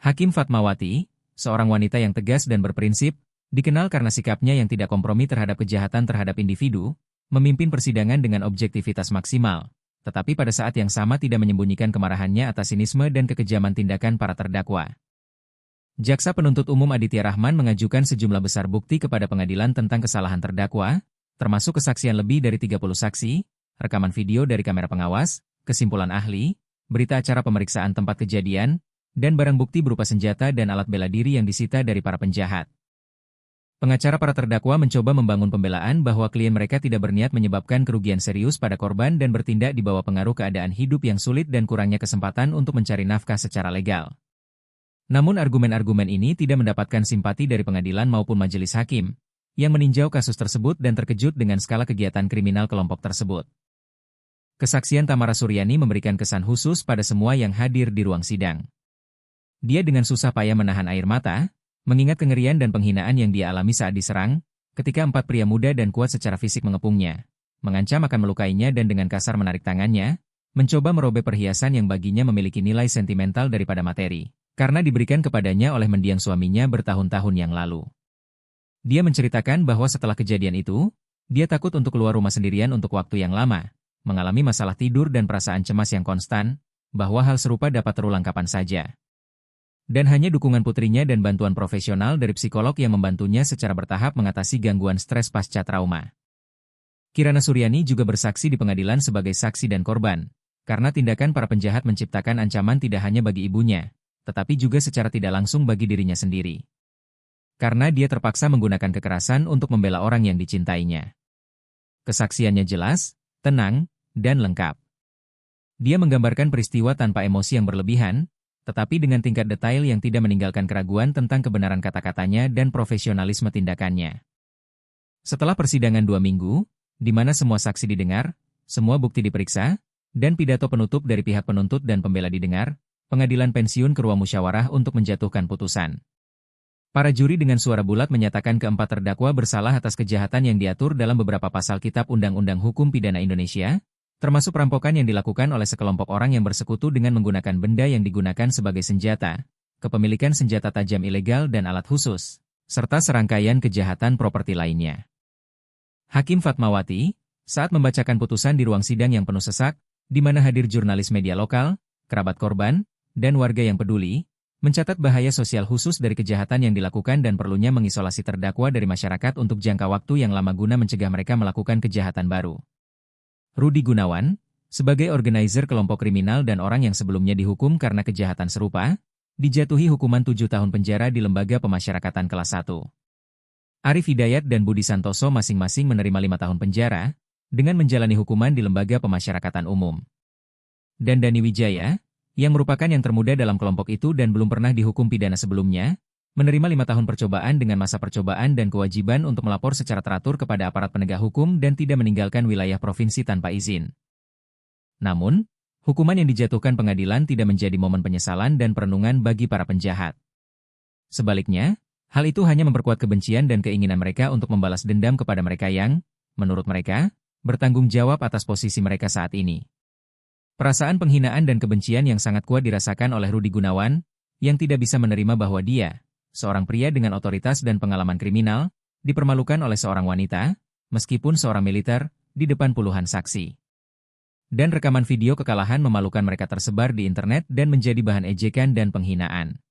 Hakim Fatmawati, seorang wanita yang tegas dan berprinsip, dikenal karena sikapnya yang tidak kompromi terhadap kejahatan terhadap individu, memimpin persidangan dengan objektivitas maksimal, tetapi pada saat yang sama tidak menyembunyikan kemarahannya atas sinisme dan kekejaman tindakan para terdakwa. Jaksa Penuntut Umum Aditya Rahman mengajukan sejumlah besar bukti kepada pengadilan tentang kesalahan terdakwa, termasuk kesaksian lebih dari 30 saksi, rekaman video dari kamera pengawas, kesimpulan ahli, berita acara pemeriksaan tempat kejadian, dan barang bukti berupa senjata dan alat bela diri yang disita dari para penjahat. Pengacara para terdakwa mencoba membangun pembelaan bahwa klien mereka tidak berniat menyebabkan kerugian serius pada korban dan bertindak di bawah pengaruh keadaan hidup yang sulit dan kurangnya kesempatan untuk mencari nafkah secara legal. Namun argumen-argumen ini tidak mendapatkan simpati dari pengadilan maupun majelis hakim, yang meninjau kasus tersebut dan terkejut dengan skala kegiatan kriminal kelompok tersebut. Kesaksian Tamara Suryani memberikan kesan khusus pada semua yang hadir di ruang sidang. Dia dengan susah payah menahan air mata, mengingat kengerian dan penghinaan yang dia alami saat diserang, ketika 4 pria muda dan kuat secara fisik mengepungnya, mengancam akan melukainya dan dengan kasar menarik tangannya, mencoba merobek perhiasan yang baginya memiliki nilai sentimental daripada materi, karena diberikan kepadanya oleh mendiang suaminya bertahun-tahun yang lalu. Dia menceritakan bahwa setelah kejadian itu, dia takut untuk keluar rumah sendirian untuk waktu yang lama, mengalami masalah tidur dan perasaan cemas yang konstan, bahwa hal serupa dapat terulang kapan saja. Dan hanya dukungan putrinya dan bantuan profesional dari psikolog yang membantunya secara bertahap mengatasi gangguan stres pasca trauma. Kirana Suryani juga bersaksi di pengadilan sebagai saksi dan korban, karena tindakan para penjahat menciptakan ancaman tidak hanya bagi ibunya, tetapi juga secara tidak langsung bagi dirinya sendiri. Karena dia terpaksa menggunakan kekerasan untuk membela orang yang dicintainya. Kesaksiannya jelas, tenang, dan lengkap. Dia menggambarkan peristiwa tanpa emosi yang berlebihan, tetapi dengan tingkat detail yang tidak meninggalkan keraguan tentang kebenaran kata-katanya dan profesionalisme tindakannya. Setelah persidangan 2 minggu, di mana semua saksi didengar, semua bukti diperiksa, dan pidato penutup dari pihak penuntut dan pembela didengar, pengadilan pensiun ke ruang musyawarah untuk menjatuhkan putusan. Para juri dengan suara bulat menyatakan keempat terdakwa bersalah atas kejahatan yang diatur dalam beberapa pasal Kitab Undang-Undang Hukum Pidana Indonesia, termasuk perampokan yang dilakukan oleh sekelompok orang yang bersekutu dengan menggunakan benda yang digunakan sebagai senjata, kepemilikan senjata tajam ilegal dan alat khusus, serta serangkaian kejahatan properti lainnya. Hakim Fatmawati, saat membacakan putusan di ruang sidang yang penuh sesak, di mana hadir jurnalis media lokal, kerabat korban, dan warga yang peduli, mencatat bahaya sosial khusus dari kejahatan yang dilakukan dan perlunya mengisolasi terdakwa dari masyarakat untuk jangka waktu yang lama guna mencegah mereka melakukan kejahatan baru. Rudi Gunawan, sebagai organizer kelompok kriminal dan orang yang sebelumnya dihukum karena kejahatan serupa, dijatuhi hukuman 7 tahun penjara di Lembaga Pemasyarakatan Kelas 1. Arif Hidayat dan Budi Santoso masing-masing menerima 5 tahun penjara, dengan menjalani hukuman di Lembaga Pemasyarakatan Umum. Dan Dani Wijaya, yang merupakan yang termuda dalam kelompok itu dan belum pernah dihukum pidana sebelumnya, menerima 5 tahun percobaan dengan masa percobaan dan kewajiban untuk melapor secara teratur kepada aparat penegak hukum dan tidak meninggalkan wilayah provinsi tanpa izin. Namun, hukuman yang dijatuhkan pengadilan tidak menjadi momen penyesalan dan perenungan bagi para penjahat. Sebaliknya, hal itu hanya memperkuat kebencian dan keinginan mereka untuk membalas dendam kepada mereka yang, menurut mereka, bertanggung jawab atas posisi mereka saat ini. Perasaan penghinaan dan kebencian yang sangat kuat dirasakan oleh Rudi Gunawan, yang tidak bisa menerima bahwa dia, seorang pria dengan otoritas dan pengalaman kriminal, dipermalukan oleh seorang wanita, meskipun seorang militer, di depan puluhan saksi. Dan rekaman video kekalahan memalukan mereka tersebar di internet dan menjadi bahan ejekan dan penghinaan.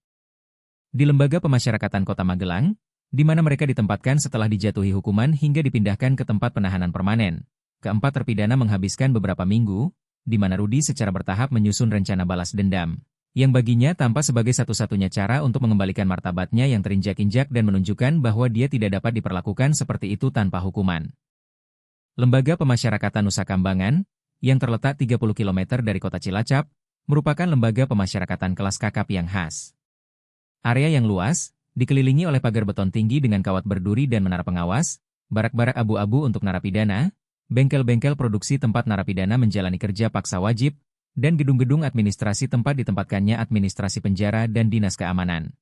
Di Lembaga Pemasyarakatan Kota Magelang, di mana mereka ditempatkan setelah dijatuhi hukuman hingga dipindahkan ke tempat penahanan permanen, keempat terpidana menghabiskan beberapa minggu, di mana Rudi secara bertahap menyusun rencana balas dendam, yang baginya tampak sebagai satu-satunya cara untuk mengembalikan martabatnya yang terinjak-injak dan menunjukkan bahwa dia tidak dapat diperlakukan seperti itu tanpa hukuman. Lembaga Pemasyarakatan Nusa Kambangan, yang terletak 30 km dari kota Cilacap, merupakan lembaga pemasyarakatan kelas kakap yang khas. Area yang luas, dikelilingi oleh pagar beton tinggi dengan kawat berduri dan menara pengawas, barak-barak abu-abu untuk narapidana, bengkel-bengkel produksi tempat narapidana menjalani kerja paksa wajib, dan gedung-gedung administrasi tempat ditempatkannya administrasi penjara dan dinas keamanan.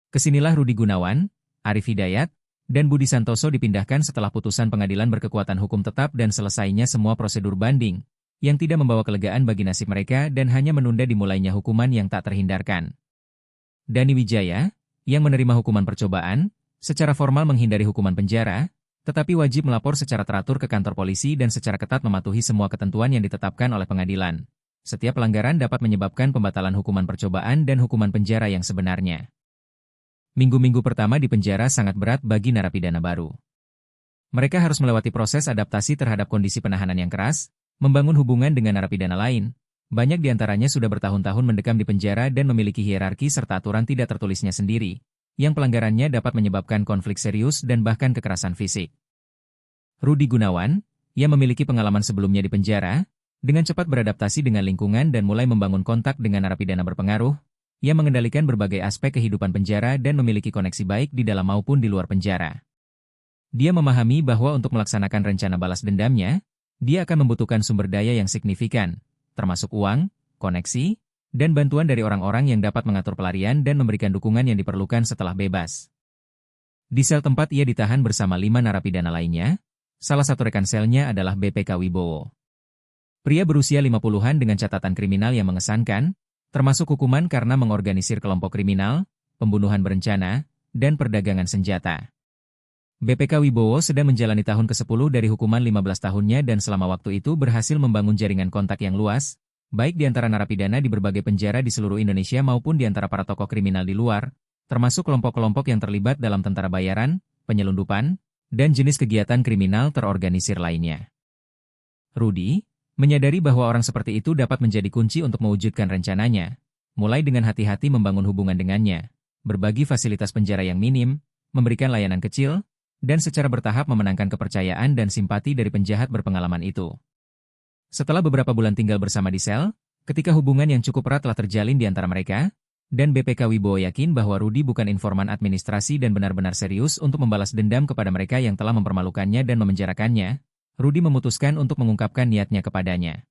Kesinilah Rudi Gunawan, Arif Hidayat, dan Budi Santoso dipindahkan setelah putusan pengadilan berkekuatan hukum tetap dan selesainya semua prosedur banding, yang tidak membawa kelegaan bagi nasib mereka dan hanya menunda dimulainya hukuman yang tak terhindarkan. Dani Wijaya, yang menerima hukuman percobaan, secara formal menghindari hukuman penjara, tetapi wajib melapor secara teratur ke kantor polisi dan secara ketat mematuhi semua ketentuan yang ditetapkan oleh pengadilan. Setiap pelanggaran dapat menyebabkan pembatalan hukuman percobaan dan hukuman penjara yang sebenarnya. Minggu-minggu pertama di penjara sangat berat bagi narapidana baru. Mereka harus melewati proses adaptasi terhadap kondisi penahanan yang keras, membangun hubungan dengan narapidana lain. Banyak di antaranya sudah bertahun-tahun mendekam di penjara dan memiliki hierarki serta aturan tidak tertulisnya sendiri, yang pelanggarannya dapat menyebabkan konflik serius dan bahkan kekerasan fisik. Rudi Gunawan, yang memiliki pengalaman sebelumnya di penjara, dengan cepat beradaptasi dengan lingkungan dan mulai membangun kontak dengan narapidana berpengaruh, yang mengendalikan berbagai aspek kehidupan penjara dan memiliki koneksi baik di dalam maupun di luar penjara. Dia memahami bahwa untuk melaksanakan rencana balas dendamnya, dia akan membutuhkan sumber daya yang signifikan, termasuk uang, koneksi, dan bantuan dari orang-orang yang dapat mengatur pelarian dan memberikan dukungan yang diperlukan setelah bebas. Di sel tempat ia ditahan bersama 5 narapidana lainnya, salah satu rekan selnya adalah BPK Wibowo. Pria berusia 50-an dengan catatan kriminal yang mengesankan, termasuk hukuman karena mengorganisir kelompok kriminal, pembunuhan berencana, dan perdagangan senjata. BPK Wibowo sedang menjalani tahun ke-10 dari hukuman 15 tahunnya dan selama waktu itu berhasil membangun jaringan kontak yang luas, baik di antara narapidana di berbagai penjara di seluruh Indonesia maupun di antara para tokoh kriminal di luar, termasuk kelompok-kelompok yang terlibat dalam tentara bayaran, penyelundupan, dan jenis kegiatan kriminal terorganisir lainnya. Rudi menyadari bahwa orang seperti itu dapat menjadi kunci untuk mewujudkan rencananya, mulai dengan hati-hati membangun hubungan dengannya, berbagi fasilitas penjara yang minim, memberikan layanan kecil, dan secara bertahap memenangkan kepercayaan dan simpati dari penjahat berpengalaman itu. Setelah beberapa bulan tinggal bersama di sel, ketika hubungan yang cukup erat telah terjalin di antara mereka, dan BPK Wibowo yakin bahwa Rudi bukan informan administrasi dan benar-benar serius untuk membalas dendam kepada mereka yang telah mempermalukannya dan memenjarakannya, Rudi memutuskan untuk mengungkapkan niatnya kepadanya.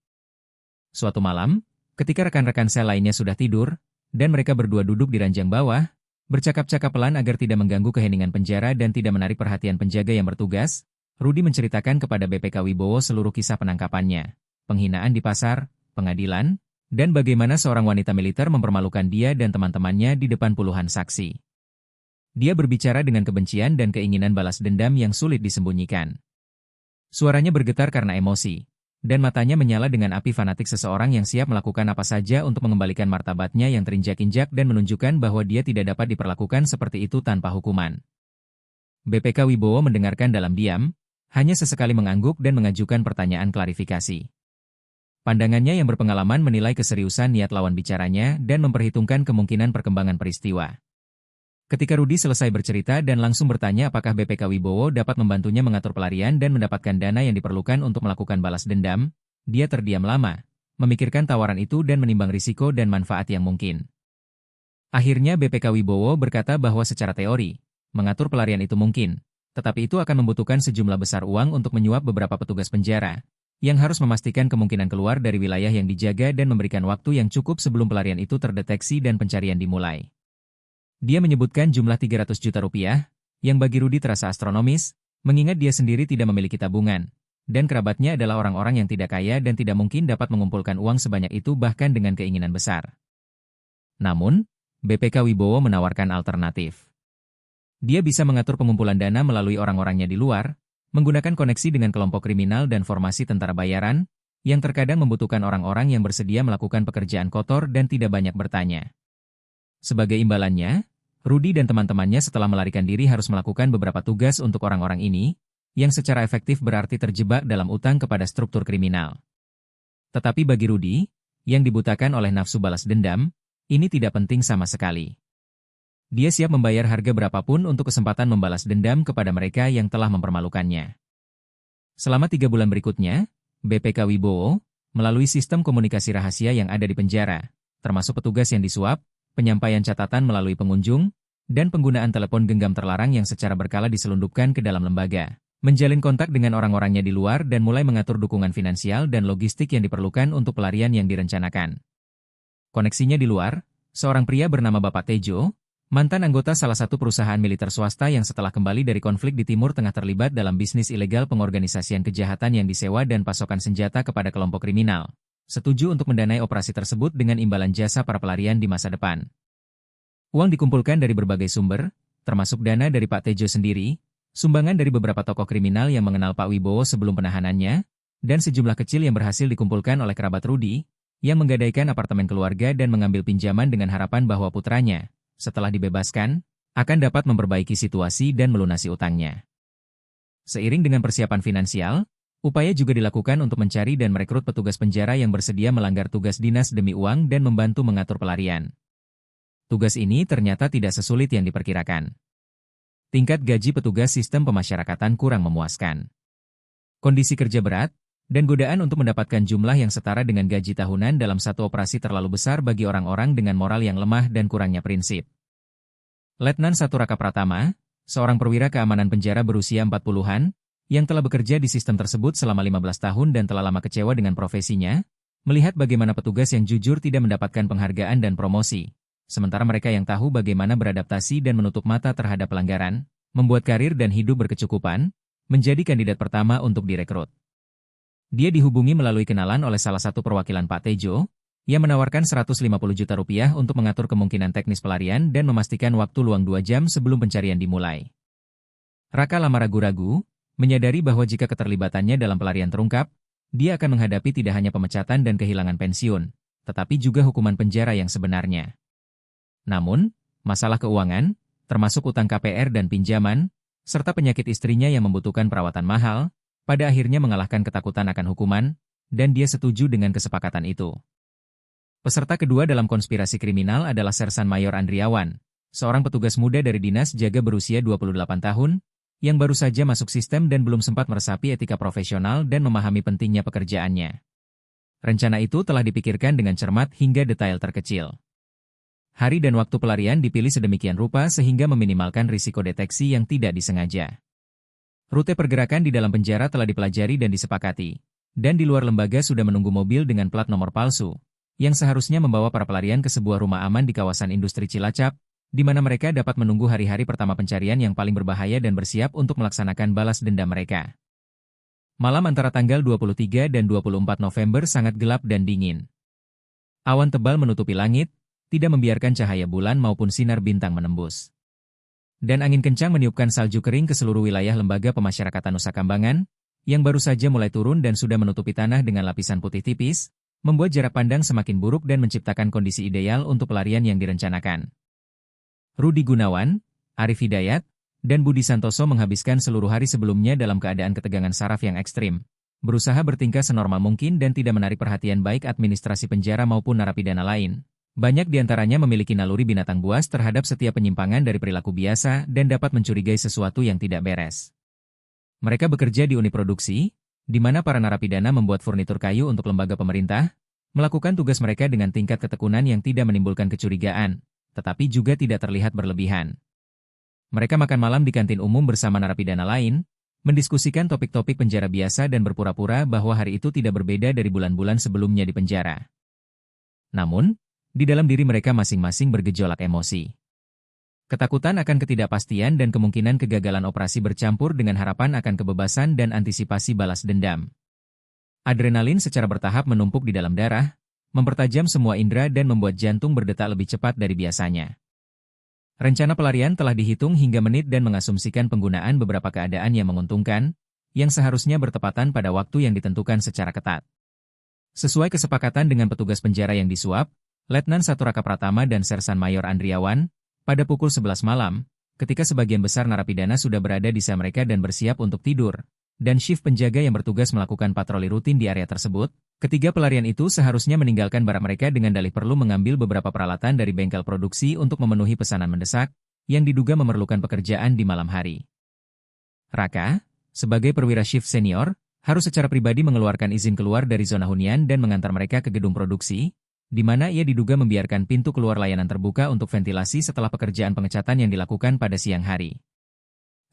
Suatu malam, ketika rekan-rekan sel lainnya sudah tidur, dan mereka berdua duduk di ranjang bawah, bercakap-cakap pelan agar tidak mengganggu keheningan penjara dan tidak menarik perhatian penjaga yang bertugas, Rudi menceritakan kepada BPK Wibowo seluruh kisah penangkapannya, penghinaan di pasar, pengadilan, dan bagaimana seorang wanita militer mempermalukan dia dan teman-temannya di depan puluhan saksi. Dia berbicara dengan kebencian dan keinginan balas dendam yang sulit disembunyikan. Suaranya bergetar karena emosi, dan matanya menyala dengan api fanatik seseorang yang siap melakukan apa saja untuk mengembalikan martabatnya yang terinjak-injak dan menunjukkan bahwa dia tidak dapat diperlakukan seperti itu tanpa hukuman. BPK Wibowo mendengarkan dalam diam, hanya sesekali mengangguk dan mengajukan pertanyaan klarifikasi. Pandangannya yang berpengalaman menilai keseriusan niat lawan bicaranya dan memperhitungkan kemungkinan perkembangan peristiwa. Ketika Rudi selesai bercerita dan langsung bertanya apakah BPK Wibowo dapat membantunya mengatur pelarian dan mendapatkan dana yang diperlukan untuk melakukan balas dendam, dia terdiam lama, memikirkan tawaran itu dan menimbang risiko dan manfaat yang mungkin. Akhirnya BPK Wibowo berkata bahwa secara teori, mengatur pelarian itu mungkin, tetapi itu akan membutuhkan sejumlah besar uang untuk menyuap beberapa petugas penjara, yang harus memastikan kemungkinan keluar dari wilayah yang dijaga dan memberikan waktu yang cukup sebelum pelarian itu terdeteksi dan pencarian dimulai. Dia menyebutkan jumlah 300 juta rupiah, yang bagi Rudi terasa astronomis, mengingat dia sendiri tidak memiliki tabungan, dan kerabatnya adalah orang-orang yang tidak kaya dan tidak mungkin dapat mengumpulkan uang sebanyak itu bahkan dengan keinginan besar. Namun, BPK Wibowo menawarkan alternatif. Dia bisa mengatur pengumpulan dana melalui orang-orangnya di luar, menggunakan koneksi dengan kelompok kriminal dan formasi tentara bayaran, yang terkadang membutuhkan orang-orang yang bersedia melakukan pekerjaan kotor dan tidak banyak bertanya. Sebagai imbalannya, Rudi dan teman-temannya setelah melarikan diri harus melakukan beberapa tugas untuk orang-orang ini, yang secara efektif berarti terjebak dalam utang kepada struktur kriminal. Tetapi bagi Rudi, yang dibutakan oleh nafsu balas dendam, ini tidak penting sama sekali. Dia siap membayar harga berapapun untuk kesempatan membalas dendam kepada mereka yang telah mempermalukannya. Selama 3 bulan berikutnya, BPK Wibowo, melalui sistem komunikasi rahasia yang ada di penjara, termasuk petugas yang disuap, penyampaian catatan melalui pengunjung, dan penggunaan telepon genggam terlarang yang secara berkala diselundupkan ke dalam lembaga, menjalin kontak dengan orang-orangnya di luar dan mulai mengatur dukungan finansial dan logistik yang diperlukan untuk pelarian yang direncanakan. Koneksinya di luar, seorang pria bernama Bapak Tejo, mantan anggota salah satu perusahaan militer swasta yang setelah kembali dari konflik di Timur Tengah terlibat dalam bisnis ilegal pengorganisasian kejahatan yang disewa dan pasokan senjata kepada kelompok kriminal, setuju untuk mendanai operasi tersebut dengan imbalan jasa para pelarian di masa depan. Uang dikumpulkan dari berbagai sumber, termasuk dana dari Pak Tejo sendiri, sumbangan dari beberapa tokoh kriminal yang mengenal Pak Wibowo sebelum penahanannya, dan sejumlah kecil yang berhasil dikumpulkan oleh kerabat Rudi, yang menggadaikan apartemen keluarga dan mengambil pinjaman dengan harapan bahwa putranya, setelah dibebaskan, akan dapat memperbaiki situasi dan melunasi utangnya. Seiring dengan persiapan finansial, upaya juga dilakukan untuk mencari dan merekrut petugas penjara yang bersedia melanggar tugas dinas demi uang dan membantu mengatur pelarian. Tugas ini ternyata tidak sesulit yang diperkirakan. Tingkat gaji petugas sistem pemasyarakatan kurang memuaskan. Kondisi kerja berat, dan godaan untuk mendapatkan jumlah yang setara dengan gaji tahunan dalam satu operasi terlalu besar bagi orang-orang dengan moral yang lemah dan kurangnya prinsip. Letnan Satu Raka Pratama, seorang perwira keamanan penjara berusia 40-an, yang telah bekerja di sistem tersebut selama 15 tahun dan telah lama kecewa dengan profesinya, melihat bagaimana petugas yang jujur tidak mendapatkan penghargaan dan promosi, sementara mereka yang tahu bagaimana beradaptasi dan menutup mata terhadap pelanggaran, membuat karir dan hidup berkecukupan, menjadi kandidat pertama untuk direkrut. Dia dihubungi melalui kenalan oleh salah satu perwakilan Pak Tejo, yang menawarkan 150 juta rupiah untuk mengatur kemungkinan teknis pelarian dan memastikan waktu luang 2 jam sebelum pencarian dimulai. Raka lama ragu-ragu, menyadari bahwa jika keterlibatannya dalam pelarian terungkap, dia akan menghadapi tidak hanya pemecatan dan kehilangan pensiun, tetapi juga hukuman penjara yang sebenarnya. Namun, masalah keuangan, termasuk utang KPR dan pinjaman, serta penyakit istrinya yang membutuhkan perawatan mahal, pada akhirnya mengalahkan ketakutan akan hukuman, dan dia setuju dengan kesepakatan itu. Peserta kedua dalam konspirasi kriminal adalah Sersan Mayor Andriawan, seorang petugas muda dari Dinas Jaga berusia 28 tahun, yang baru saja masuk sistem dan belum sempat meresapi etika profesional dan memahami pentingnya pekerjaannya. Rencana itu telah dipikirkan dengan cermat hingga detail terkecil. Hari dan waktu pelarian dipilih sedemikian rupa sehingga meminimalkan risiko deteksi yang tidak disengaja. Rute pergerakan di dalam penjara telah dipelajari dan disepakati, Dan di luar lembaga sudah menunggu mobil dengan plat nomor palsu, yang seharusnya membawa para pelarian ke sebuah rumah aman di kawasan industri Cilacap, di mana mereka dapat menunggu hari-hari pertama pencarian yang paling berbahaya dan bersiap untuk melaksanakan balas dendam mereka. Malam antara tanggal 23 dan 24 November sangat gelap dan dingin. Awan tebal menutupi langit, tidak membiarkan cahaya bulan maupun sinar bintang menembus. Dan angin kencang meniupkan salju kering ke seluruh wilayah lembaga pemasyarakatan Nusa Kambangan, yang baru saja mulai turun dan sudah menutupi tanah dengan lapisan putih tipis, membuat jarak pandang semakin buruk dan menciptakan kondisi ideal untuk pelarian yang direncanakan. Rudi Gunawan, Arif Hidayat, dan Budi Santoso menghabiskan seluruh hari sebelumnya dalam keadaan ketegangan saraf yang ekstrim, berusaha bertingkah senormal mungkin dan tidak menarik perhatian baik administrasi penjara maupun narapidana lain. Banyak di antaranya memiliki naluri binatang buas terhadap setiap penyimpangan dari perilaku biasa dan dapat mencurigai sesuatu yang tidak beres. Mereka bekerja di unit produksi, di mana para narapidana membuat furnitur kayu untuk lembaga pemerintah, melakukan tugas mereka dengan tingkat ketekunan yang tidak menimbulkan kecurigaan, tetapi juga tidak terlihat berlebihan. Mereka makan malam di kantin umum bersama narapidana lain, mendiskusikan topik-topik penjara biasa dan berpura-pura bahwa hari itu tidak berbeda dari bulan-bulan sebelumnya di penjara. Namun, di dalam diri mereka masing-masing bergejolak emosi. Ketakutan akan ketidakpastian dan kemungkinan kegagalan operasi bercampur dengan harapan akan kebebasan dan antisipasi balas dendam. Adrenalin secara bertahap menumpuk di dalam darah, mempertajam semua indera dan membuat jantung berdetak lebih cepat dari biasanya. Rencana pelarian telah dihitung hingga menit dan mengasumsikan penggunaan beberapa keadaan yang menguntungkan, yang seharusnya bertepatan pada waktu yang ditentukan secara ketat. Sesuai kesepakatan dengan petugas penjara yang disuap, Letnan 1 Raka Pratama dan Sersan Mayor Andriawan, pada pukul 11 malam, ketika sebagian besar narapidana sudah berada di sel mereka dan bersiap untuk tidur, dan shift penjaga yang bertugas melakukan patroli rutin di area tersebut, ketiga pelarian itu seharusnya meninggalkan barak mereka dengan dalih perlu mengambil beberapa peralatan dari bengkel produksi untuk memenuhi pesanan mendesak, yang diduga memerlukan pekerjaan di malam hari. Raka, sebagai perwira shift senior, harus secara pribadi mengeluarkan izin keluar dari zona hunian dan mengantar mereka ke gedung produksi, di mana ia diduga membiarkan pintu keluar layanan terbuka untuk ventilasi setelah pekerjaan pengecatan yang dilakukan pada siang hari.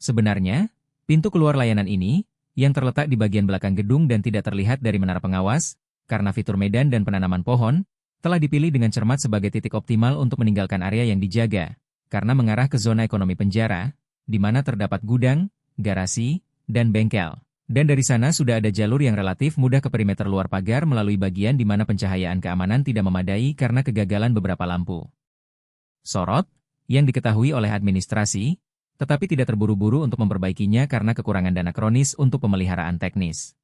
Sebenarnya, pintu keluar layanan ini, yang terletak di bagian belakang gedung dan tidak terlihat dari menara pengawas, karena fitur medan dan penanaman pohon, telah dipilih dengan cermat sebagai titik optimal untuk meninggalkan area yang dijaga, karena mengarah ke zona ekonomi penjara, di mana terdapat gudang, garasi, dan bengkel. Dan dari sana sudah ada jalur yang relatif mudah ke perimeter luar pagar melalui bagian di mana pencahayaan keamanan tidak memadai karena kegagalan beberapa lampu sorot, yang diketahui oleh administrasi, tetapi tidak terburu-buru untuk memperbaikinya karena kekurangan dana kronis untuk pemeliharaan teknis.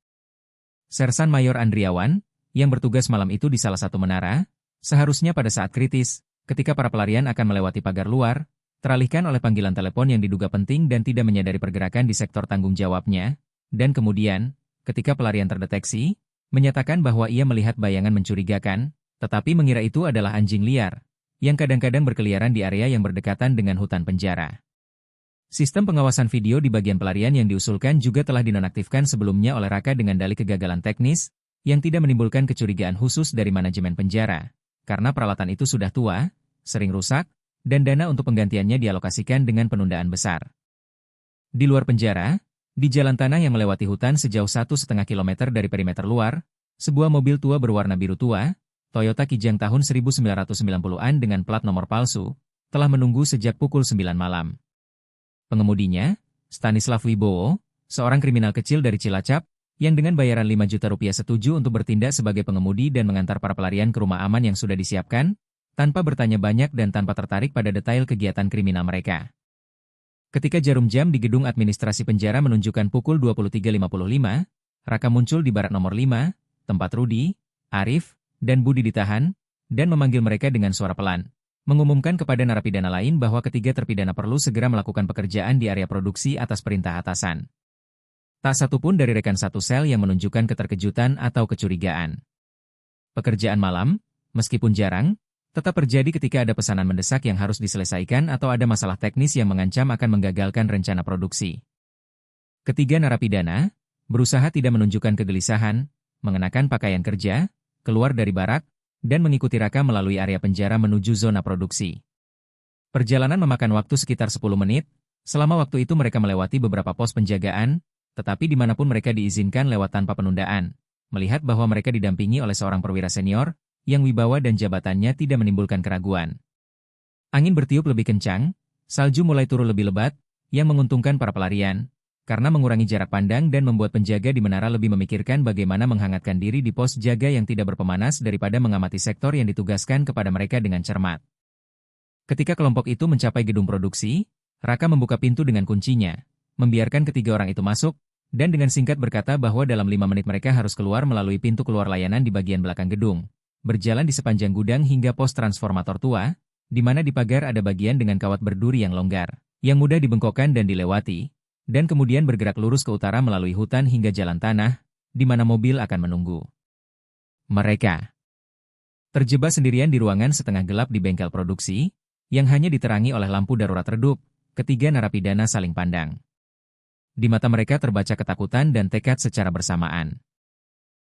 Sersan Mayor Andriawan, yang bertugas malam itu di salah satu menara, seharusnya pada saat kritis, ketika para pelarian akan melewati pagar luar, teralihkan oleh panggilan telepon yang diduga penting dan tidak menyadari pergerakan di sektor tanggung jawabnya, dan kemudian, ketika pelarian terdeteksi, menyatakan bahwa ia melihat bayangan mencurigakan, tetapi mengira itu adalah anjing liar, yang kadang-kadang berkeliaran di area yang berdekatan dengan hutan penjara. Sistem pengawasan video di bagian pelarian yang diusulkan juga telah dinonaktifkan sebelumnya oleh Raka dengan dalih kegagalan teknis, yang tidak menimbulkan kecurigaan khusus dari manajemen penjara, karena peralatan itu sudah tua, sering rusak, dan dana untuk penggantiannya dialokasikan dengan penundaan besar. Di luar penjara, di jalan tanah yang melewati hutan sejauh 1,5 km dari perimeter luar, sebuah mobil tua berwarna biru tua, Toyota Kijang tahun 1990-an dengan plat nomor palsu, telah menunggu sejak pukul 9 malam. Pengemudinya, Stanislav Wibowo, seorang kriminal kecil dari Cilacap, yang dengan bayaran 5 juta rupiah setuju untuk bertindak sebagai pengemudi dan mengantar para pelarian ke rumah aman yang sudah disiapkan, tanpa bertanya banyak dan tanpa tertarik pada detail kegiatan kriminal mereka. Ketika jarum jam di gedung administrasi penjara menunjukkan pukul 23.55, Raka muncul di barak nomor 5, tempat Rudi, Arif, dan Budi ditahan, dan memanggil mereka dengan suara pelan, mengumumkan kepada narapidana lain bahwa ketiga terpidana perlu segera melakukan pekerjaan di area produksi atas perintah atasan. Tak satu pun dari rekan satu sel yang menunjukkan keterkejutan atau kecurigaan. Pekerjaan malam, meskipun jarang, tetap terjadi ketika ada pesanan mendesak yang harus diselesaikan atau ada masalah teknis yang mengancam akan menggagalkan rencana produksi. Ketiga narapidana berusaha tidak menunjukkan kegelisahan, mengenakan pakaian kerja, keluar dari barak, dan mengikuti Raka melalui area penjara menuju zona produksi. Perjalanan memakan waktu sekitar 10 menit, selama waktu itu mereka melewati beberapa pos penjagaan, tetapi dimanapun mereka diizinkan lewat tanpa penundaan, melihat bahwa mereka didampingi oleh seorang perwira senior, yang wibawa dan jabatannya tidak menimbulkan keraguan. Angin bertiup lebih kencang, salju mulai turun lebih lebat, yang menguntungkan para pelarian, karena mengurangi jarak pandang dan membuat penjaga di menara lebih memikirkan bagaimana menghangatkan diri di pos jaga yang tidak berpemanas daripada mengamati sektor yang ditugaskan kepada mereka dengan cermat. Ketika kelompok itu mencapai gedung produksi, Raka membuka pintu dengan kuncinya, membiarkan ketiga orang itu masuk, dan dengan singkat berkata bahwa dalam 5 menit mereka harus keluar melalui pintu keluar layanan di bagian belakang gedung, berjalan di sepanjang gudang hingga pos transformator tua, di mana di pagar ada bagian dengan kawat berduri yang longgar, yang mudah dibengkokkan dan dilewati, dan kemudian bergerak lurus ke utara melalui hutan hingga jalan tanah, di mana mobil akan menunggu. Mereka terjebak sendirian di ruangan setengah gelap di bengkel produksi, yang hanya diterangi oleh lampu darurat redup. Ketiga narapidana saling pandang. Di mata mereka terbaca ketakutan dan tekad secara bersamaan.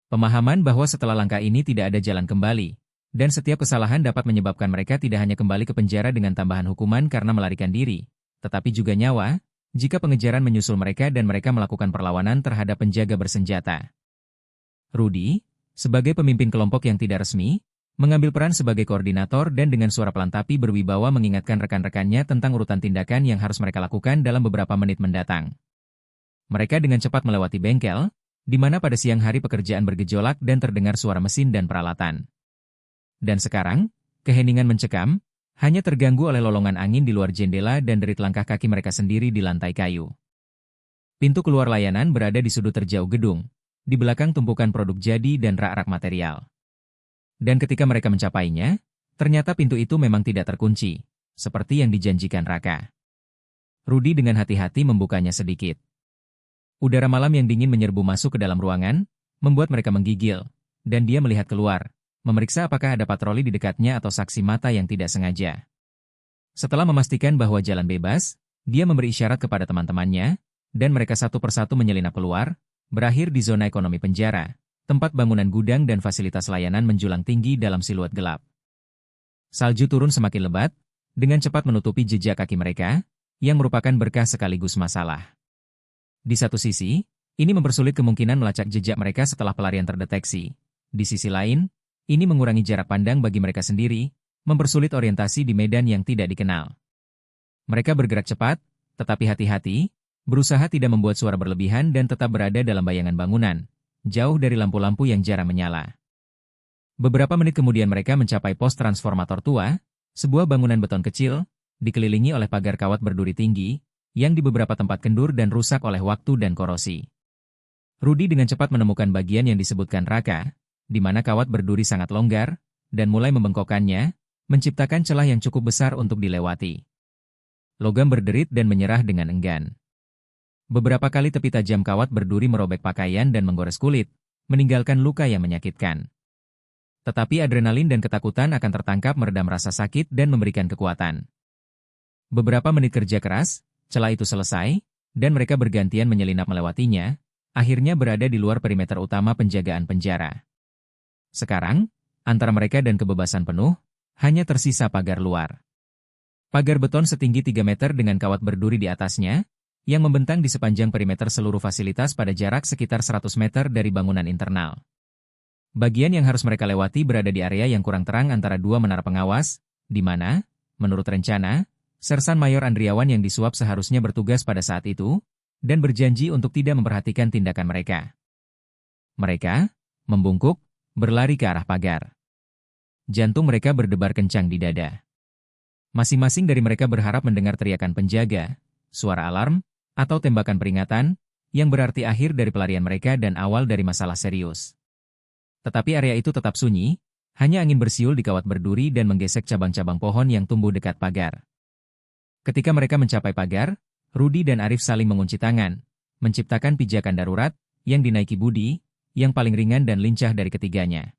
Pemahaman bahwa setelah langkah ini tidak ada jalan kembali, dan setiap kesalahan dapat menyebabkan mereka tidak hanya kembali ke penjara dengan tambahan hukuman karena melarikan diri, tetapi juga nyawa, jika pengejaran menyusul mereka dan mereka melakukan perlawanan terhadap penjaga bersenjata. Rudy, sebagai pemimpin kelompok yang tidak resmi, mengambil peran sebagai koordinator dan dengan suara pelan tapi berwibawa mengingatkan rekan-rekannya tentang urutan tindakan yang harus mereka lakukan dalam beberapa menit mendatang. Mereka dengan cepat melewati bengkel, di mana pada siang hari pekerjaan bergejolak dan terdengar suara mesin dan peralatan. Dan sekarang, keheningan mencekam, hanya terganggu oleh lolongan angin di luar jendela dan derit langkah kaki mereka sendiri di lantai kayu. Pintu keluar layanan berada di sudut terjauh gedung, di belakang tumpukan produk jadi dan rak-rak material. Dan ketika mereka mencapainya, ternyata pintu itu memang tidak terkunci, seperti yang dijanjikan Raka. Rudy dengan hati-hati membukanya sedikit. Udara malam yang dingin menyerbu masuk ke dalam ruangan, membuat mereka menggigil, dan dia melihat keluar, memeriksa apakah ada patroli di dekatnya atau saksi mata yang tidak sengaja. Setelah memastikan bahwa jalan bebas, dia memberi isyarat kepada teman-temannya, dan mereka satu persatu menyelinap keluar, berakhir di zona ekonomi penjara. Tempat bangunan gudang dan fasilitas layanan menjulang tinggi dalam siluet gelap. Salju turun semakin lebat, dengan cepat menutupi jejak kaki mereka, yang merupakan berkah sekaligus masalah. Di satu sisi, ini mempersulit kemungkinan melacak jejak mereka setelah pelarian terdeteksi. Di sisi lain, ini mengurangi jarak pandang bagi mereka sendiri, mempersulit orientasi di medan yang tidak dikenal. Mereka bergerak cepat, tetapi hati-hati, berusaha tidak membuat suara berlebihan dan tetap berada dalam bayangan bangunan, jauh dari lampu-lampu yang jarang menyala. Beberapa menit kemudian mereka mencapai pos transformator tua, sebuah bangunan beton kecil, dikelilingi oleh pagar kawat berduri tinggi, yang di beberapa tempat kendur dan rusak oleh waktu dan korosi. Rudy dengan cepat menemukan bagian yang disebutkan Raka, di mana kawat berduri sangat longgar, dan mulai membengkokkannya, menciptakan celah yang cukup besar untuk dilewati. Logam berderit dan menyerah dengan enggan. Beberapa kali tepi tajam kawat berduri merobek pakaian dan menggores kulit, meninggalkan luka yang menyakitkan. Tetapi adrenalin dan ketakutan akan tertangkap meredam rasa sakit dan memberikan kekuatan. Beberapa menit kerja keras, celah itu selesai, dan mereka bergantian menyelinap melewatinya, akhirnya berada di luar perimeter utama penjagaan penjara. Sekarang, antara mereka dan kebebasan penuh, hanya tersisa pagar luar. Pagar beton setinggi 3 meter dengan kawat berduri di atasnya, yang membentang di sepanjang perimeter seluruh fasilitas pada jarak sekitar 100 meter dari bangunan internal. Bagian yang harus mereka lewati berada di area yang kurang terang antara dua menara pengawas, di mana, menurut rencana, Sersan Mayor Andriawan yang disuap seharusnya bertugas pada saat itu, dan berjanji untuk tidak memperhatikan tindakan mereka. Mereka, membungkuk, berlari ke arah pagar. Jantung mereka berdebar kencang di dada. Masing-masing dari mereka berharap mendengar teriakan penjaga, suara alarm, atau tembakan peringatan, yang berarti akhir dari pelarian mereka dan awal dari masalah serius. Tetapi area itu tetap sunyi, hanya angin bersiul di kawat berduri dan menggesek cabang-cabang pohon yang tumbuh dekat pagar. Ketika mereka mencapai pagar, Rudy dan Arif saling mengunci tangan, menciptakan pijakan darurat, yang dinaiki Budi, yang paling ringan dan lincah dari ketiganya.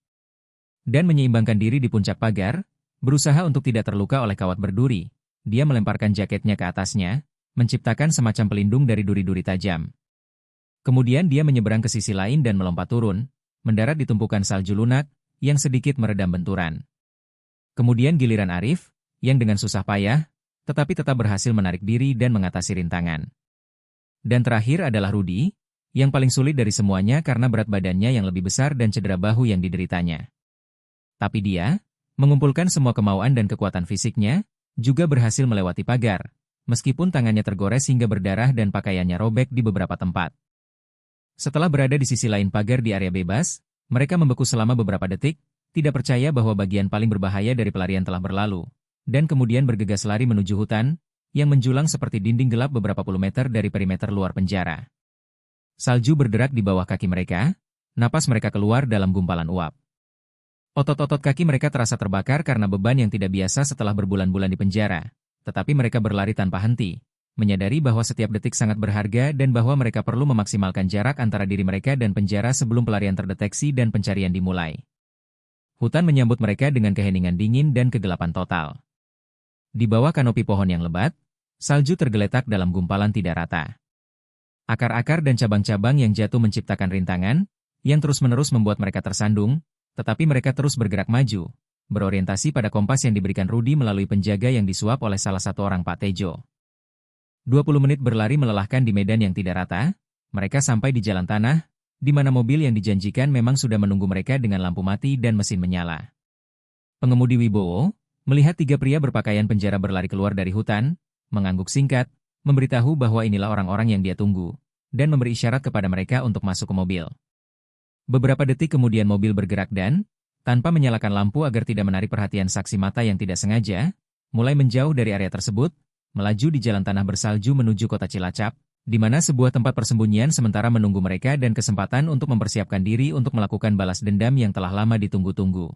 Dan menyeimbangkan diri di puncak pagar, berusaha untuk tidak terluka oleh kawat berduri, dia melemparkan jaketnya ke atasnya, menciptakan semacam pelindung dari duri-duri tajam. Kemudian dia menyeberang ke sisi lain dan melompat turun, mendarat di tumpukan salju lunak, yang sedikit meredam benturan. Kemudian giliran Arif, yang dengan susah payah, tetapi tetap berhasil menarik diri dan mengatasi rintangan. Dan terakhir adalah Rudy, yang paling sulit dari semuanya karena berat badannya yang lebih besar dan cedera bahu yang dideritanya. Tapi dia, mengumpulkan semua kemauan dan kekuatan fisiknya, juga berhasil melewati pagar, meskipun tangannya tergores hingga berdarah dan pakaiannya robek di beberapa tempat. Setelah berada di sisi lain pagar di area bebas, mereka membeku selama beberapa detik, tidak percaya bahwa bagian paling berbahaya dari pelarian telah berlalu, dan kemudian bergegas lari menuju hutan, yang menjulang seperti dinding gelap beberapa puluh meter dari perimeter luar penjara. Salju berderak di bawah kaki mereka, napas mereka keluar dalam gumpalan uap. Otot-otot kaki mereka terasa terbakar karena beban yang tidak biasa setelah berbulan-bulan di penjara, tetapi mereka berlari tanpa henti, menyadari bahwa setiap detik sangat berharga dan bahwa mereka perlu memaksimalkan jarak antara diri mereka dan penjara sebelum pelarian terdeteksi dan pencarian dimulai. Hutan menyambut mereka dengan keheningan dingin dan kegelapan total. Di bawah kanopi pohon yang lebat, salju tergeletak dalam gumpalan tidak rata. Akar-akar dan cabang-cabang yang jatuh menciptakan rintangan, yang terus-menerus membuat mereka tersandung, tetapi mereka terus bergerak maju, berorientasi pada kompas yang diberikan Rudy melalui penjaga yang disuap oleh salah satu orang Pak Tejo. 20 menit berlari melelahkan di medan yang tidak rata, mereka sampai di jalan tanah, di mana mobil yang dijanjikan memang sudah menunggu mereka dengan lampu mati dan mesin menyala. Pengemudi Wibowo, melihat 3 pria berpakaian penjara berlari keluar dari hutan, mengangguk singkat, memberitahu bahwa inilah orang-orang yang dia tunggu, dan memberi isyarat kepada mereka untuk masuk ke mobil. Beberapa detik kemudian mobil bergerak dan, tanpa menyalakan lampu agar tidak menarik perhatian saksi mata yang tidak sengaja, mulai menjauh dari area tersebut, melaju di jalan tanah bersalju menuju kota Cilacap, di mana sebuah tempat persembunyian sementara menunggu mereka dan kesempatan untuk mempersiapkan diri untuk melakukan balas dendam yang telah lama ditunggu-tunggu.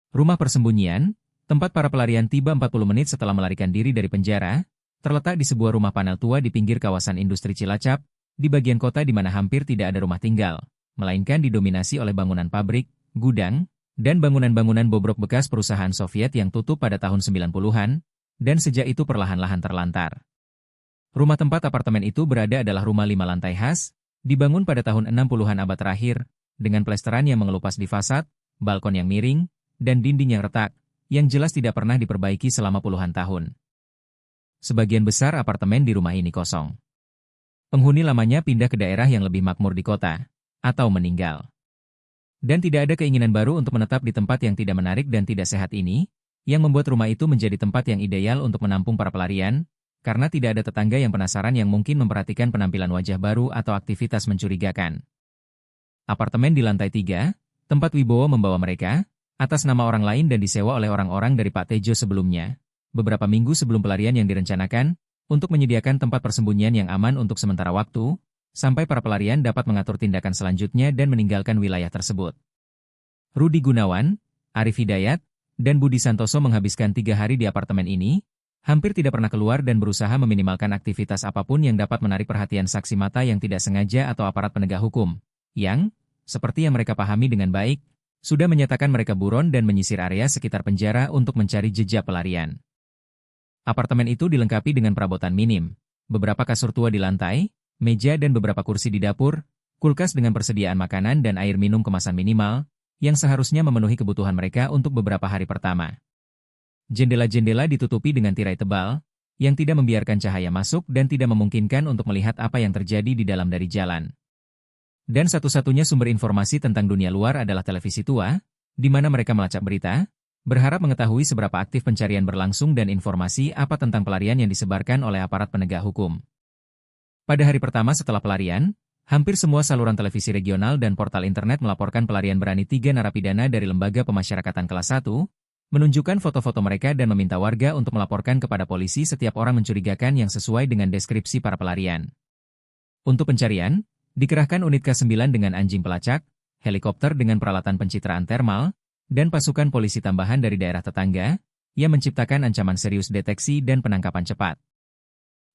Rumah persembunyian, tempat para pelarian tiba 40 menit setelah melarikan diri dari penjara, terletak di sebuah rumah panel tua di pinggir kawasan industri Cilacap, di bagian kota di mana hampir tidak ada rumah tinggal, melainkan didominasi oleh bangunan pabrik, gudang, dan bangunan-bangunan bobrok bekas perusahaan Soviet yang tutup pada tahun 90-an, dan sejak itu perlahan-lahan terlantar. Rumah tempat apartemen itu berada adalah rumah 5 lantai khas, dibangun pada tahun 60-an abad terakhir, dengan plesteran yang mengelupas di fasad, balkon yang miring, dan dinding yang retak, yang jelas tidak pernah diperbaiki selama puluhan tahun. Sebagian besar apartemen di rumah ini kosong. Penghuni lamanya pindah ke daerah yang lebih makmur di kota, atau meninggal. Dan tidak ada keinginan baru untuk menetap di tempat yang tidak menarik dan tidak sehat ini, yang membuat rumah itu menjadi tempat yang ideal untuk menampung para pelarian, karena tidak ada tetangga yang penasaran yang mungkin memperhatikan penampilan wajah baru atau aktivitas mencurigakan. Apartemen di lantai 3, tempat Wibowo membawa mereka, atas nama orang lain dan disewa oleh orang-orang dari Pak Tejo sebelumnya, beberapa minggu sebelum pelarian yang direncanakan, untuk menyediakan tempat persembunyian yang aman untuk sementara waktu, sampai para pelarian dapat mengatur tindakan selanjutnya dan meninggalkan wilayah tersebut. Rudy Gunawan, Arif Hidayat, dan Budi Santoso menghabiskan 3 hari di apartemen ini, hampir tidak pernah keluar dan berusaha meminimalkan aktivitas apapun yang dapat menarik perhatian saksi mata yang tidak sengaja atau aparat penegak hukum, yang, seperti yang mereka pahami dengan baik, sudah menyatakan mereka buron dan menyisir area sekitar penjara untuk mencari jejak pelarian. Apartemen itu dilengkapi dengan perabotan minim, beberapa kasur tua di lantai, meja dan beberapa kursi di dapur, kulkas dengan persediaan makanan dan air minum kemasan minimal, yang seharusnya memenuhi kebutuhan mereka untuk beberapa hari pertama. Jendela-jendela ditutupi dengan tirai tebal, yang tidak membiarkan cahaya masuk dan tidak memungkinkan untuk melihat apa yang terjadi di dalam dari jalan. Dan satu-satunya sumber informasi tentang dunia luar adalah televisi tua, di mana mereka melacak berita, berharap mengetahui seberapa aktif pencarian berlangsung dan informasi apa tentang pelarian yang disebarkan oleh aparat penegak hukum. Pada hari pertama setelah pelarian, hampir semua saluran televisi regional dan portal internet melaporkan pelarian berani 3 narapidana dari Lembaga Pemasyarakatan Kelas 1, menunjukkan foto-foto mereka dan meminta warga untuk melaporkan kepada polisi setiap orang mencurigakan yang sesuai dengan deskripsi para pelarian. Untuk pencarian, dikerahkan unit K9 dengan anjing pelacak, helikopter dengan peralatan pencitraan termal, dan pasukan polisi tambahan dari daerah tetangga, yang menciptakan ancaman serius deteksi dan penangkapan cepat.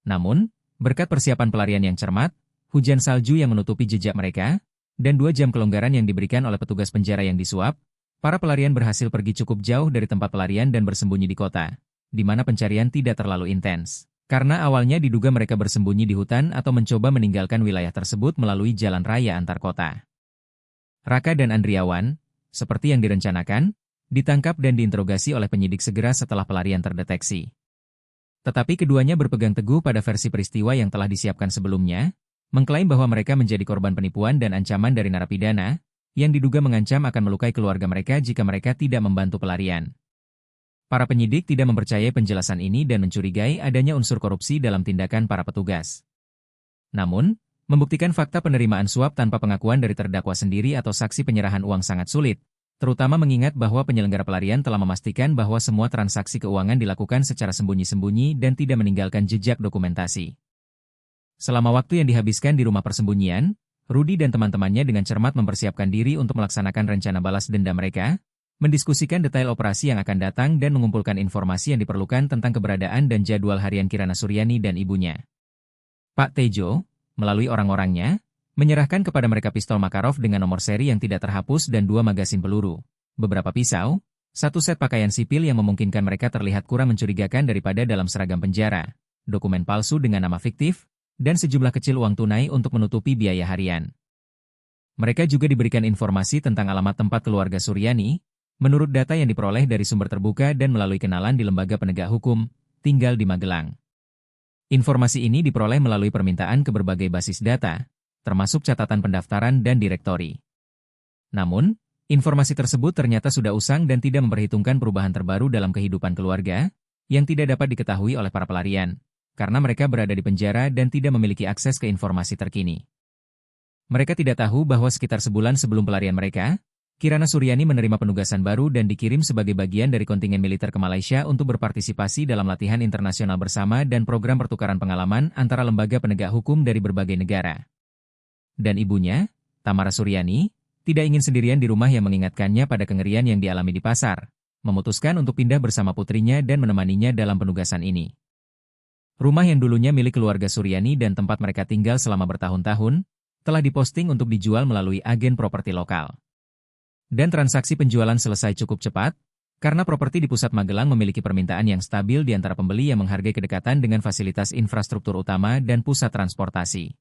Namun, berkat persiapan pelarian yang cermat, hujan salju yang menutupi jejak mereka, dan 2 jam kelonggaran yang diberikan oleh petugas penjara yang disuap, para pelarian berhasil pergi cukup jauh dari tempat pelarian dan bersembunyi di kota, di mana pencarian tidak terlalu intens. Karena awalnya diduga mereka bersembunyi di hutan atau mencoba meninggalkan wilayah tersebut melalui jalan raya antar kota. Raka dan Andriawan, seperti yang direncanakan, ditangkap dan diinterogasi oleh penyidik segera setelah pelarian terdeteksi. Tetapi keduanya berpegang teguh pada versi peristiwa yang telah disiapkan sebelumnya, mengklaim bahwa mereka menjadi korban penipuan dan ancaman dari narapidana, yang diduga mengancam akan melukai keluarga mereka jika mereka tidak membantu pelarian. Para penyidik tidak mempercayai penjelasan ini dan mencurigai adanya unsur korupsi dalam tindakan para petugas. Namun, membuktikan fakta penerimaan suap tanpa pengakuan dari terdakwa sendiri atau saksi penyerahan uang sangat sulit, terutama mengingat bahwa penyelenggara pelarian telah memastikan bahwa semua transaksi keuangan dilakukan secara sembunyi-sembunyi dan tidak meninggalkan jejak dokumentasi. Selama waktu yang dihabiskan di rumah persembunyian, Rudy dan teman-temannya dengan cermat mempersiapkan diri untuk melaksanakan rencana balas dendam mereka, mendiskusikan detail operasi yang akan datang dan mengumpulkan informasi yang diperlukan tentang keberadaan dan jadwal harian Kirana Suryani dan ibunya. Pak Tejo, melalui orang-orangnya, menyerahkan kepada mereka pistol Makarov dengan nomor seri yang tidak terhapus dan 2 magasin peluru, beberapa pisau, 1 set pakaian sipil yang memungkinkan mereka terlihat kurang mencurigakan daripada dalam seragam penjara, dokumen palsu dengan nama fiktif, dan sejumlah kecil uang tunai untuk menutupi biaya harian. Mereka juga diberikan informasi tentang alamat tempat keluarga Suryani, menurut data yang diperoleh dari sumber terbuka dan melalui kenalan di lembaga penegak hukum, tinggal di Magelang. Informasi ini diperoleh melalui permintaan ke berbagai basis data, termasuk catatan pendaftaran dan direktori. Namun, informasi tersebut ternyata sudah usang dan tidak memperhitungkan perubahan terbaru dalam kehidupan keluarga, yang tidak dapat diketahui oleh para pelarian, karena mereka berada di penjara dan tidak memiliki akses ke informasi terkini. Mereka tidak tahu bahwa sekitar sebulan sebelum pelarian mereka, Kirana Suryani menerima penugasan baru dan dikirim sebagai bagian dari kontingen militer ke Malaysia untuk berpartisipasi dalam latihan internasional bersama dan program pertukaran pengalaman antara lembaga penegak hukum dari berbagai negara. Dan ibunya, Tamara Suryani, tidak ingin sendirian di rumah yang mengingatkannya pada kengerian yang dialami di pasar, memutuskan untuk pindah bersama putrinya dan menemaninya dalam penugasan ini. Rumah yang dulunya milik keluarga Suryani dan tempat mereka tinggal selama bertahun-tahun, telah diposting untuk dijual melalui agen properti lokal. Dan transaksi penjualan selesai cukup cepat, karena properti di pusat Magelang memiliki permintaan yang stabil di antara pembeli yang menghargai kedekatan dengan fasilitas infrastruktur utama dan pusat transportasi.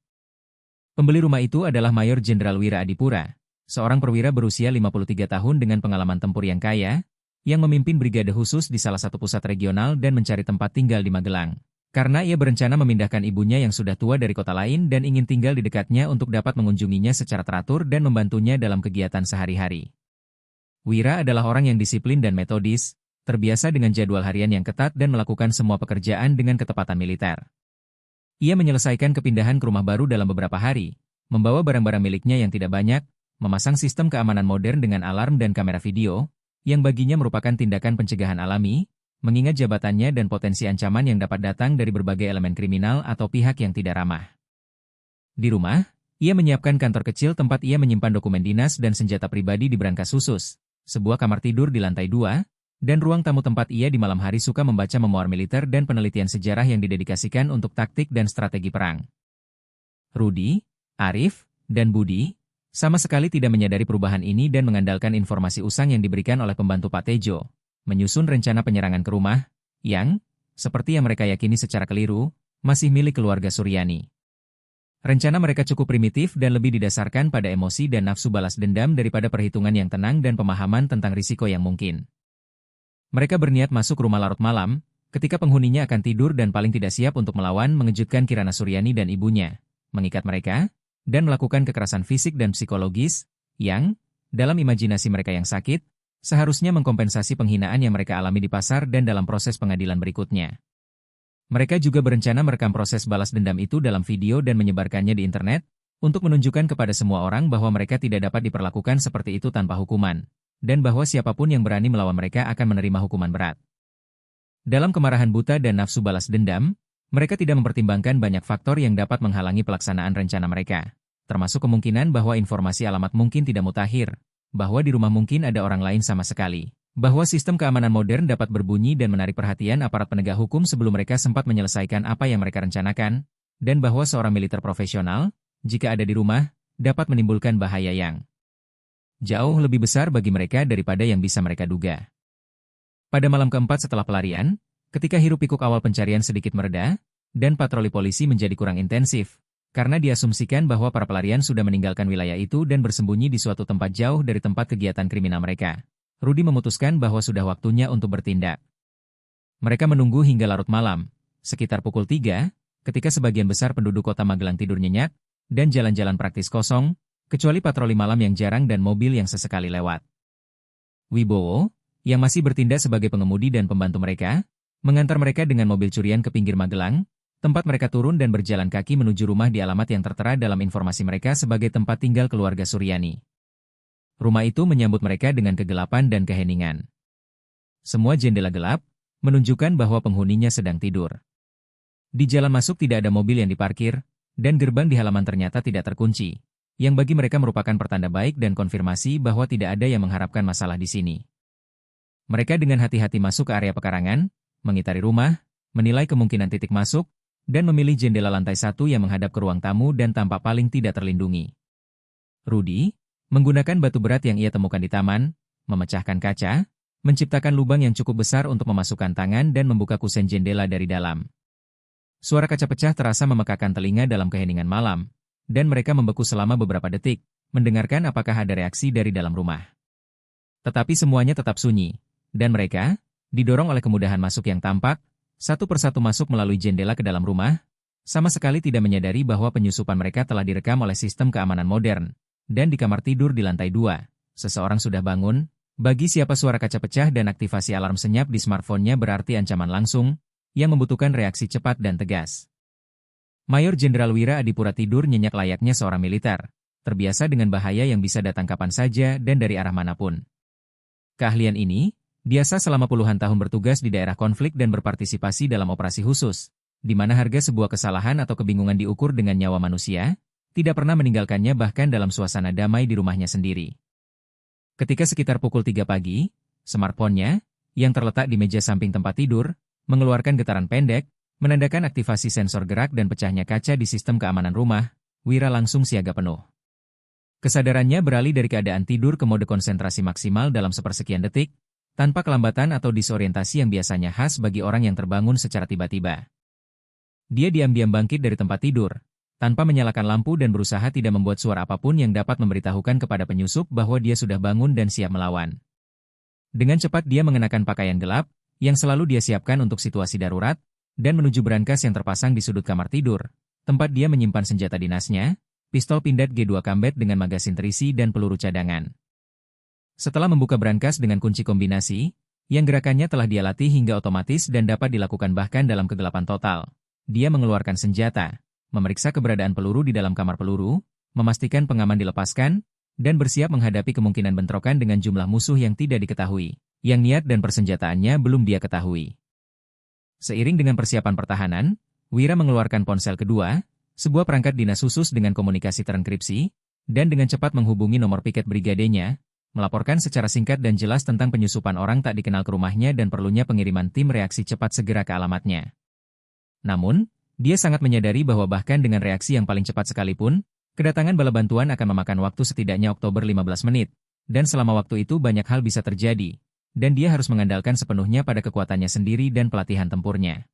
Pembeli rumah itu adalah Mayor Jenderal Wira Adipura, seorang perwira berusia 53 tahun dengan pengalaman tempur yang kaya, yang memimpin brigade khusus di salah satu pusat regional dan mencari tempat tinggal di Magelang. Karena ia berencana memindahkan ibunya yang sudah tua dari kota lain dan ingin tinggal di dekatnya untuk dapat mengunjunginya secara teratur dan membantunya dalam kegiatan sehari-hari. Wira adalah orang yang disiplin dan metodis, terbiasa dengan jadwal harian yang ketat dan melakukan semua pekerjaan dengan ketepatan militer. Ia menyelesaikan kepindahan ke rumah baru dalam beberapa hari, membawa barang-barang miliknya yang tidak banyak, memasang sistem keamanan modern dengan alarm dan kamera video, yang baginya merupakan tindakan pencegahan alami, mengingat jabatannya dan potensi ancaman yang dapat datang dari berbagai elemen kriminal atau pihak yang tidak ramah. Di rumah, ia menyiapkan kantor kecil tempat ia menyimpan dokumen dinas dan senjata pribadi di brankas khusus, sebuah kamar tidur di lantai 2, dan ruang tamu tempat ia di malam hari suka membaca memoir militer dan penelitian sejarah yang didedikasikan untuk taktik dan strategi perang. Rudy, Arif, dan Budi sama sekali tidak menyadari perubahan ini dan mengandalkan informasi usang yang diberikan oleh pembantu Pak Tejo, menyusun rencana penyerangan ke rumah, yang, seperti yang mereka yakini secara keliru, masih milik keluarga Suryani. Rencana mereka cukup primitif dan lebih didasarkan pada emosi dan nafsu balas dendam daripada perhitungan yang tenang dan pemahaman tentang risiko yang mungkin. Mereka berniat masuk rumah larut malam, ketika penghuninya akan tidur dan paling tidak siap untuk melawan mengejutkan Kirana Suryani dan ibunya, mengikat mereka, dan melakukan kekerasan fisik dan psikologis, yang, dalam imajinasi mereka yang sakit, seharusnya mengkompensasi penghinaan yang mereka alami di pasar dan dalam proses pengadilan berikutnya. Mereka juga berencana merekam proses balas dendam itu dalam video dan menyebarkannya di internet, untuk menunjukkan kepada semua orang bahwa mereka tidak dapat diperlakukan seperti itu tanpa hukuman, dan bahwa siapapun yang berani melawan mereka akan menerima hukuman berat. Dalam kemarahan buta dan nafsu balas dendam, mereka tidak mempertimbangkan banyak faktor yang dapat menghalangi pelaksanaan rencana mereka, termasuk kemungkinan bahwa informasi alamat mungkin tidak mutakhir, bahwa di rumah mungkin ada orang lain sama sekali, bahwa sistem keamanan modern dapat berbunyi dan menarik perhatian aparat penegak hukum sebelum mereka sempat menyelesaikan apa yang mereka rencanakan, dan bahwa seorang militer profesional, jika ada di rumah, dapat menimbulkan bahaya yang jauh lebih besar bagi mereka daripada yang bisa mereka duga. Pada malam keempat setelah pelarian, ketika hiruk-pikuk awal pencarian sedikit mereda, dan patroli polisi menjadi kurang intensif, karena diasumsikan bahwa para pelarian sudah meninggalkan wilayah itu dan bersembunyi di suatu tempat jauh dari tempat kegiatan kriminal mereka, Rudy memutuskan bahwa sudah waktunya untuk bertindak. Mereka menunggu hingga larut malam, sekitar pukul 3, ketika sebagian besar penduduk kota Magelang tidur nyenyak, dan jalan-jalan praktis kosong, kecuali patroli malam yang jarang dan mobil yang sesekali lewat. Wibowo, yang masih bertindak sebagai pengemudi dan pembantu mereka, mengantar mereka dengan mobil curian ke pinggir Magelang, tempat mereka turun dan berjalan kaki menuju rumah di alamat yang tertera dalam informasi mereka sebagai tempat tinggal keluarga Suryani. Rumah itu menyambut mereka dengan kegelapan dan keheningan. Semua jendela gelap, menunjukkan bahwa penghuninya sedang tidur. Di jalan masuk tidak ada mobil yang diparkir, dan gerbang di halaman ternyata tidak terkunci, yang bagi mereka merupakan pertanda baik dan konfirmasi bahwa tidak ada yang mengharapkan masalah di sini. Mereka dengan hati-hati masuk ke area pekarangan, mengitari rumah, menilai kemungkinan titik masuk, dan memilih jendela lantai 1 yang menghadap ke ruang tamu dan tampak paling tidak terlindungi. Rudy, menggunakan batu berat yang ia temukan di taman, memecahkan kaca, menciptakan lubang yang cukup besar untuk memasukkan tangan dan membuka kusen jendela dari dalam. Suara kaca pecah terasa memekakan telinga dalam keheningan malam, dan mereka membeku selama beberapa detik, mendengarkan apakah ada reaksi dari dalam rumah. Tetapi semuanya tetap sunyi, dan mereka, didorong oleh kemudahan masuk yang tampak, satu persatu masuk melalui jendela ke dalam rumah, sama sekali tidak menyadari bahwa penyusupan mereka telah direkam oleh sistem keamanan modern, dan di kamar tidur di lantai 2, seseorang sudah bangun. Bagi siapa suara kaca pecah dan aktivasi alarm senyap di smartphone-nya berarti ancaman langsung, yang membutuhkan reaksi cepat dan tegas. Mayor Jenderal Wira Adipura tidur nyenyak layaknya seorang militer, terbiasa dengan bahaya yang bisa datang kapan saja dan dari arah manapun. Keahlian ini, biasa selama puluhan tahun bertugas di daerah konflik dan berpartisipasi dalam operasi khusus, di mana harga sebuah kesalahan atau kebingungan diukur dengan nyawa manusia, tidak pernah meninggalkannya bahkan dalam suasana damai di rumahnya sendiri. Ketika sekitar pukul 3 pagi, smartphone-nya, yang terletak di meja samping tempat tidur, mengeluarkan getaran pendek, menandakan aktivasi sensor gerak dan pecahnya kaca di sistem keamanan rumah. Wira langsung siaga penuh. Kesadarannya beralih dari keadaan tidur ke mode konsentrasi maksimal dalam sepersekian detik, tanpa kelambatan atau disorientasi yang biasanya khas bagi orang yang terbangun secara tiba-tiba. Dia diam-diam bangkit dari tempat tidur, tanpa menyalakan lampu dan berusaha tidak membuat suara apapun yang dapat memberitahukan kepada penyusup bahwa dia sudah bangun dan siap melawan. Dengan cepat dia mengenakan pakaian gelap, yang selalu dia siapkan untuk situasi darurat, dan menuju brankas yang terpasang di sudut kamar tidur, tempat dia menyimpan senjata dinasnya, pistol pindad G2 Combat dengan magasin terisi dan peluru cadangan. Setelah membuka brankas dengan kunci kombinasi, yang gerakannya telah dia latih hingga otomatis dan dapat dilakukan bahkan dalam kegelapan total, dia mengeluarkan senjata, memeriksa keberadaan peluru di dalam kamar peluru, memastikan pengaman dilepaskan, dan bersiap menghadapi kemungkinan bentrokan dengan jumlah musuh yang tidak diketahui, yang niat dan persenjataannya belum dia ketahui. Seiring dengan persiapan pertahanan, Wira mengeluarkan ponsel kedua, sebuah perangkat dinas khusus dengan komunikasi terenkripsi, dan dengan cepat menghubungi nomor piket brigadenya, melaporkan secara singkat dan jelas tentang penyusupan orang tak dikenal ke rumahnya dan perlunya pengiriman tim reaksi cepat segera ke alamatnya. Namun, dia sangat menyadari bahwa bahkan dengan reaksi yang paling cepat sekalipun, kedatangan bala bantuan akan memakan waktu setidaknya Oktober 15 menit, dan selama waktu itu banyak hal bisa terjadi, dan dia harus mengandalkan sepenuhnya pada kekuatannya sendiri dan pelatihan tempurnya.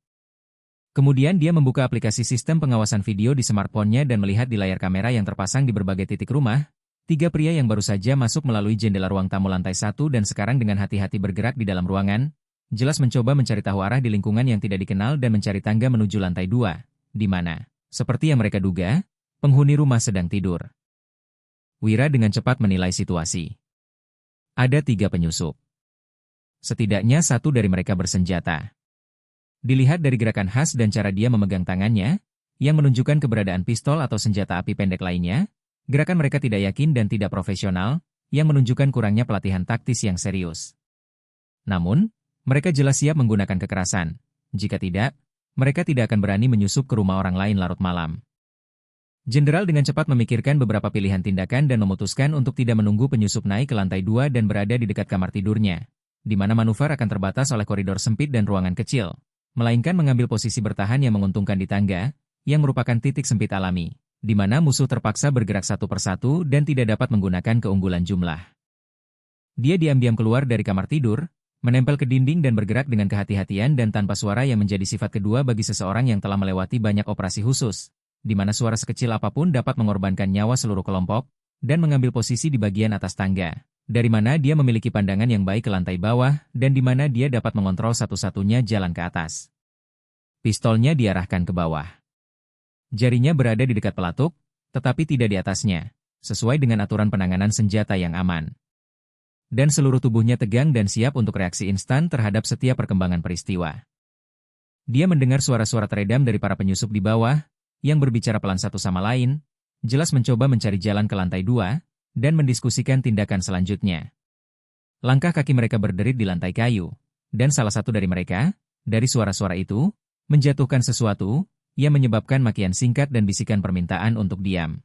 Kemudian dia membuka aplikasi sistem pengawasan video di smartphone-nya dan melihat di layar kamera yang terpasang di berbagai titik rumah, 3 pria yang baru saja masuk melalui jendela ruang tamu lantai 1 dan sekarang dengan hati-hati bergerak di dalam ruangan, jelas mencoba mencari tahu arah di lingkungan yang tidak dikenal dan mencari tangga menuju lantai 2, di mana, seperti yang mereka duga, penghuni rumah sedang tidur. Wira dengan cepat menilai situasi. Ada 3 penyusup. Setidaknya 1 dari mereka bersenjata. Dilihat dari gerakan khas dan cara dia memegang tangannya, yang menunjukkan keberadaan pistol atau senjata api pendek lainnya, gerakan mereka tidak yakin dan tidak profesional, yang menunjukkan kurangnya pelatihan taktis yang serius. Namun, mereka jelas siap menggunakan kekerasan. Jika tidak, mereka tidak akan berani menyusup ke rumah orang lain larut malam. Jenderal dengan cepat memikirkan beberapa pilihan tindakan dan memutuskan untuk tidak menunggu penyusup naik ke lantai 2 dan berada di dekat kamar tidurnya, di mana manuver akan terbatas oleh koridor sempit dan ruangan kecil, melainkan mengambil posisi bertahan yang menguntungkan di tangga, yang merupakan titik sempit alami, di mana musuh terpaksa bergerak satu persatu dan tidak dapat menggunakan keunggulan jumlah. Dia diam-diam keluar dari kamar tidur, menempel ke dinding dan bergerak dengan kehati-hatian dan tanpa suara yang menjadi sifat kedua bagi seseorang yang telah melewati banyak operasi khusus, di mana suara sekecil apapun dapat mengorbankan nyawa seluruh kelompok, dan mengambil posisi di bagian atas tangga, dari mana dia memiliki pandangan yang baik ke lantai bawah dan di mana dia dapat mengontrol satu-satunya jalan ke atas. Pistolnya diarahkan ke bawah. Jarinya berada di dekat pelatuk, tetapi tidak di atasnya, sesuai dengan aturan penanganan senjata yang aman. Dan seluruh tubuhnya tegang dan siap untuk reaksi instan terhadap setiap perkembangan peristiwa. Dia mendengar suara-suara teredam dari para penyusup di bawah, yang berbicara pelan satu sama lain, jelas mencoba mencari jalan ke lantai 2, dan mendiskusikan tindakan selanjutnya. Langkah kaki mereka berderit di lantai kayu, dan salah satu dari mereka, dari suara-suara itu, menjatuhkan sesuatu, yang menyebabkan makian singkat dan bisikan permintaan untuk diam.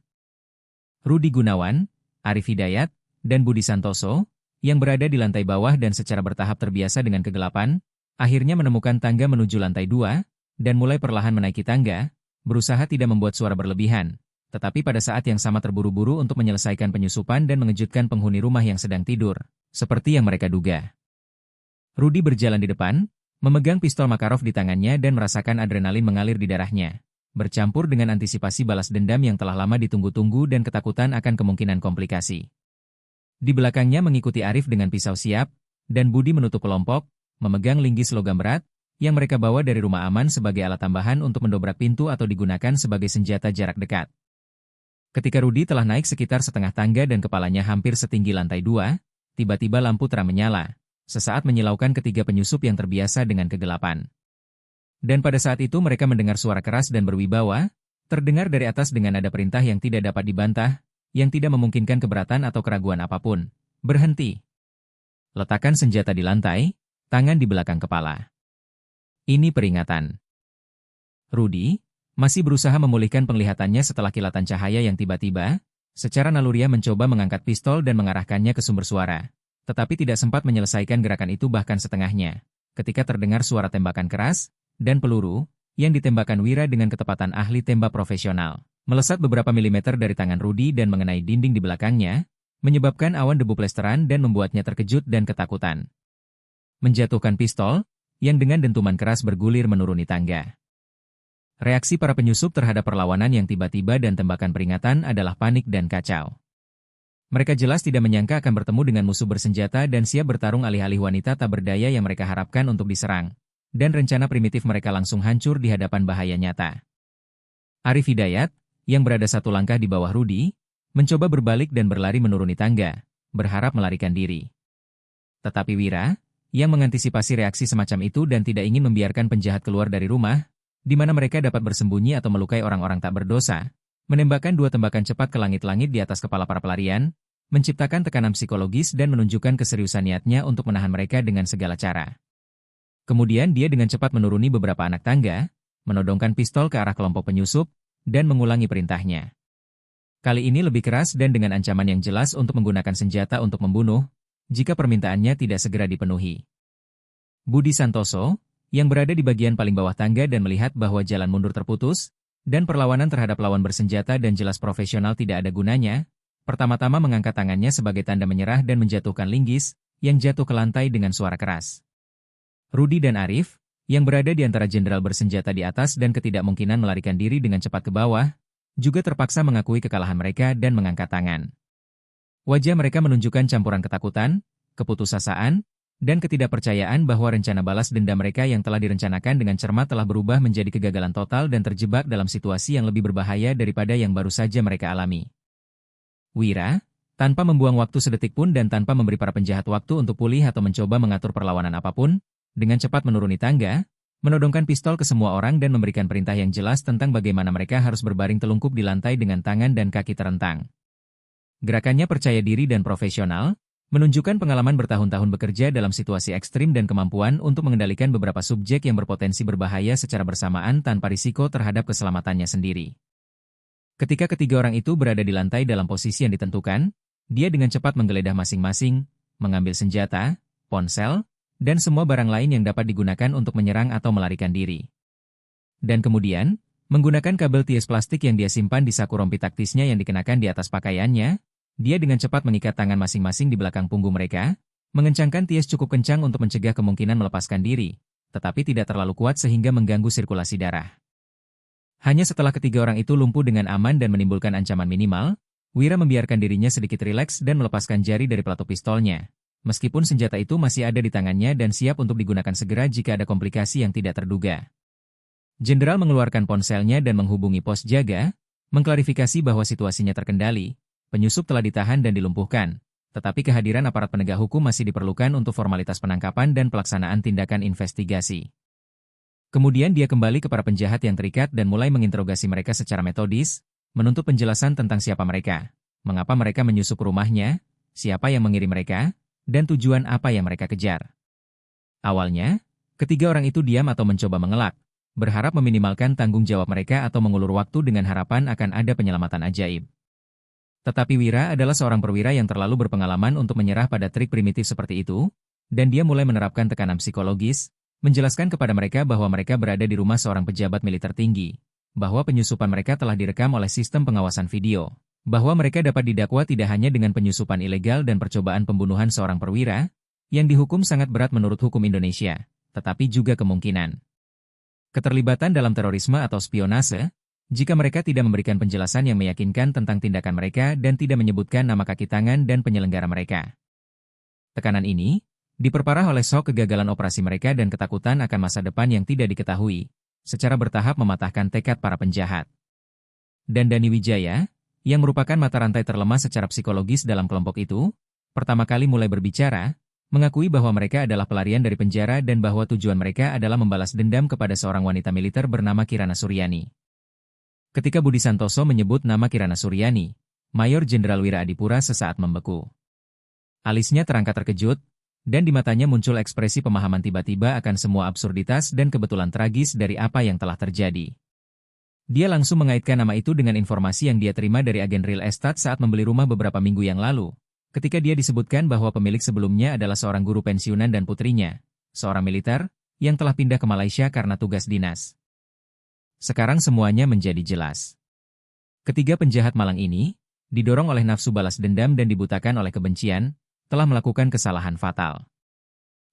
Rudi Gunawan, Arif Hidayat, dan Budi Santoso, yang berada di lantai bawah dan secara bertahap terbiasa dengan kegelapan, akhirnya menemukan tangga menuju lantai 2, dan mulai perlahan menaiki tangga, berusaha tidak membuat suara berlebihan, tetapi pada saat yang sama terburu-buru untuk menyelesaikan penyusupan dan mengejutkan penghuni rumah yang sedang tidur, seperti yang mereka duga. Rudi berjalan di depan, memegang pistol Makarov di tangannya dan merasakan adrenalin mengalir di darahnya, bercampur dengan antisipasi balas dendam yang telah lama ditunggu-tunggu dan ketakutan akan kemungkinan komplikasi. Di belakangnya mengikuti Arif dengan pisau siap, dan Budi menutup kelompok, memegang linggis logam berat, yang mereka bawa dari rumah aman sebagai alat tambahan untuk mendobrak pintu atau digunakan sebagai senjata jarak dekat. Ketika Rudi telah naik sekitar setengah tangga dan kepalanya hampir setinggi lantai 2, tiba-tiba lampu terang menyala, sesaat menyilaukan ketiga penyusup yang terbiasa dengan kegelapan. Dan pada saat itu mereka mendengar suara keras dan berwibawa, terdengar dari atas dengan nada perintah yang tidak dapat dibantah, yang tidak memungkinkan keberatan atau keraguan apapun. Berhenti. Letakkan senjata di lantai, tangan di belakang kepala. Ini peringatan. Rudi masih berusaha memulihkan penglihatannya setelah kilatan cahaya yang tiba-tiba, secara naluriah mencoba mengangkat pistol dan mengarahkannya ke sumber suara. Tetapi tidak sempat menyelesaikan gerakan itu bahkan setengahnya, ketika terdengar suara tembakan keras, dan peluru, yang ditembakkan Wira dengan ketepatan ahli tembak profesional, melesat beberapa milimeter dari tangan Rudi dan mengenai dinding di belakangnya, menyebabkan awan debu plesteran dan membuatnya terkejut dan ketakutan. Menjatuhkan pistol, yang dengan dentuman keras bergulir menuruni tangga. Reaksi para penyusup terhadap perlawanan yang tiba-tiba dan tembakan peringatan adalah panik dan kacau. Mereka jelas tidak menyangka akan bertemu dengan musuh bersenjata dan siap bertarung alih-alih wanita tak berdaya yang mereka harapkan untuk diserang, dan rencana primitif mereka langsung hancur di hadapan bahaya nyata. Arif Hidayat, yang berada satu langkah di bawah Rudi, mencoba berbalik dan berlari menuruni tangga, berharap melarikan diri. Tetapi Wira, yang mengantisipasi reaksi semacam itu dan tidak ingin membiarkan penjahat keluar dari rumah, di mana mereka dapat bersembunyi atau melukai orang-orang tak berdosa, menembakkan 2 tembakan cepat ke langit-langit di atas kepala para pelarian, menciptakan tekanan psikologis dan menunjukkan keseriusan niatnya untuk menahan mereka dengan segala cara. Kemudian dia dengan cepat menuruni beberapa anak tangga, menodongkan pistol ke arah kelompok penyusup, dan mengulangi perintahnya. Kali ini lebih keras dan dengan ancaman yang jelas untuk menggunakan senjata untuk membunuh, jika permintaannya tidak segera dipenuhi. Budi Santoso, yang berada di bagian paling bawah tangga dan melihat bahwa jalan mundur terputus, dan perlawanan terhadap lawan bersenjata dan jelas profesional tidak ada gunanya, pertama-tama mengangkat tangannya sebagai tanda menyerah dan menjatuhkan linggis, yang jatuh ke lantai dengan suara keras. Rudi dan Arif, yang berada di antara jenderal bersenjata di atas dan ketidakmungkinan melarikan diri dengan cepat ke bawah, juga terpaksa mengakui kekalahan mereka dan mengangkat tangan. Wajah mereka menunjukkan campuran ketakutan, keputusasaan, dan ketidakpercayaan bahwa rencana balas dendam mereka yang telah direncanakan dengan cermat telah berubah menjadi kegagalan total dan terjebak dalam situasi yang lebih berbahaya daripada yang baru saja mereka alami. Wira, tanpa membuang waktu sedetik pun dan tanpa memberi para penjahat waktu untuk pulih atau mencoba mengatur perlawanan apapun, dengan cepat menuruni tangga, menodongkan pistol ke semua orang dan memberikan perintah yang jelas tentang bagaimana mereka harus berbaring telungkup di lantai dengan tangan dan kaki terentang. Gerakannya percaya diri dan profesional, menunjukkan pengalaman bertahun-tahun bekerja dalam situasi ekstrim dan kemampuan untuk mengendalikan beberapa subjek yang berpotensi berbahaya secara bersamaan tanpa risiko terhadap keselamatannya sendiri. Ketika ketiga orang itu berada di lantai dalam posisi yang ditentukan, dia dengan cepat menggeledah masing-masing, mengambil senjata, ponsel, dan semua barang lain yang dapat digunakan untuk menyerang atau melarikan diri. Dan kemudian, menggunakan kabel tias plastik yang dia simpan di saku rompi taktisnya yang dikenakan di atas pakaiannya, dia dengan cepat mengikat tangan masing-masing di belakang punggung mereka, mengencangkan tias cukup kencang untuk mencegah kemungkinan melepaskan diri, tetapi tidak terlalu kuat sehingga mengganggu sirkulasi darah. Hanya setelah ketiga orang itu lumpuh dengan aman dan menimbulkan ancaman minimal, Wira membiarkan dirinya sedikit rileks dan melepaskan jari dari pelatu pistolnya, meskipun senjata itu masih ada di tangannya dan siap untuk digunakan segera jika ada komplikasi yang tidak terduga. Jenderal mengeluarkan ponselnya dan menghubungi pos jaga, mengklarifikasi bahwa situasinya terkendali, penyusup telah ditahan dan dilumpuhkan, tetapi kehadiran aparat penegak hukum masih diperlukan untuk formalitas penangkapan dan pelaksanaan tindakan investigasi. Kemudian dia kembali ke para penjahat yang terikat dan mulai menginterogasi mereka secara metodis, menuntut penjelasan tentang siapa mereka, mengapa mereka menyusup rumahnya, siapa yang mengirim mereka, dan tujuan apa yang mereka kejar. Awalnya, ketiga orang itu diam atau mencoba mengelak, berharap meminimalkan tanggung jawab mereka atau mengulur waktu dengan harapan akan ada penyelamatan ajaib. Tetapi Wira adalah seorang perwira yang terlalu berpengalaman untuk menyerah pada trik primitif seperti itu, dan dia mulai menerapkan tekanan psikologis, menjelaskan kepada mereka bahwa mereka berada di rumah seorang pejabat militer tinggi, bahwa penyusupan mereka telah direkam oleh sistem pengawasan video, bahwa mereka dapat didakwa tidak hanya dengan penyusupan ilegal dan percobaan pembunuhan seorang perwira, yang dihukum sangat berat menurut hukum Indonesia, tetapi juga kemungkinan keterlibatan dalam terorisme atau spionase, jika mereka tidak memberikan penjelasan yang meyakinkan tentang tindakan mereka dan tidak menyebutkan nama kaki tangan dan penyelenggara mereka. Tekanan ini diperparah oleh shock kegagalan operasi mereka dan ketakutan akan masa depan yang tidak diketahui, secara bertahap mematahkan tekad para penjahat. Dan Dani Wijaya, yang merupakan mata rantai terlemah secara psikologis dalam kelompok itu, pertama kali mulai berbicara, mengakui bahwa mereka adalah pelarian dari penjara dan bahwa tujuan mereka adalah membalas dendam kepada seorang wanita militer bernama Kirana Suryani. Ketika Budi Santoso menyebut nama Kirana Suryani, Mayor Jenderal Wira Adipura sesaat membeku. Alisnya terangkat terkejut, dan di matanya muncul ekspresi pemahaman tiba-tiba akan semua absurditas dan kebetulan tragis dari apa yang telah terjadi. Dia langsung mengaitkan nama itu dengan informasi yang dia terima dari agen real estate saat membeli rumah beberapa minggu yang lalu, ketika dia disebutkan bahwa pemilik sebelumnya adalah seorang guru pensiunan dan putrinya, seorang militer, yang telah pindah ke Malaysia karena tugas dinas. Sekarang semuanya menjadi jelas. Ketiga penjahat malang ini, didorong oleh nafsu balas dendam dan dibutakan oleh kebencian, telah melakukan kesalahan fatal.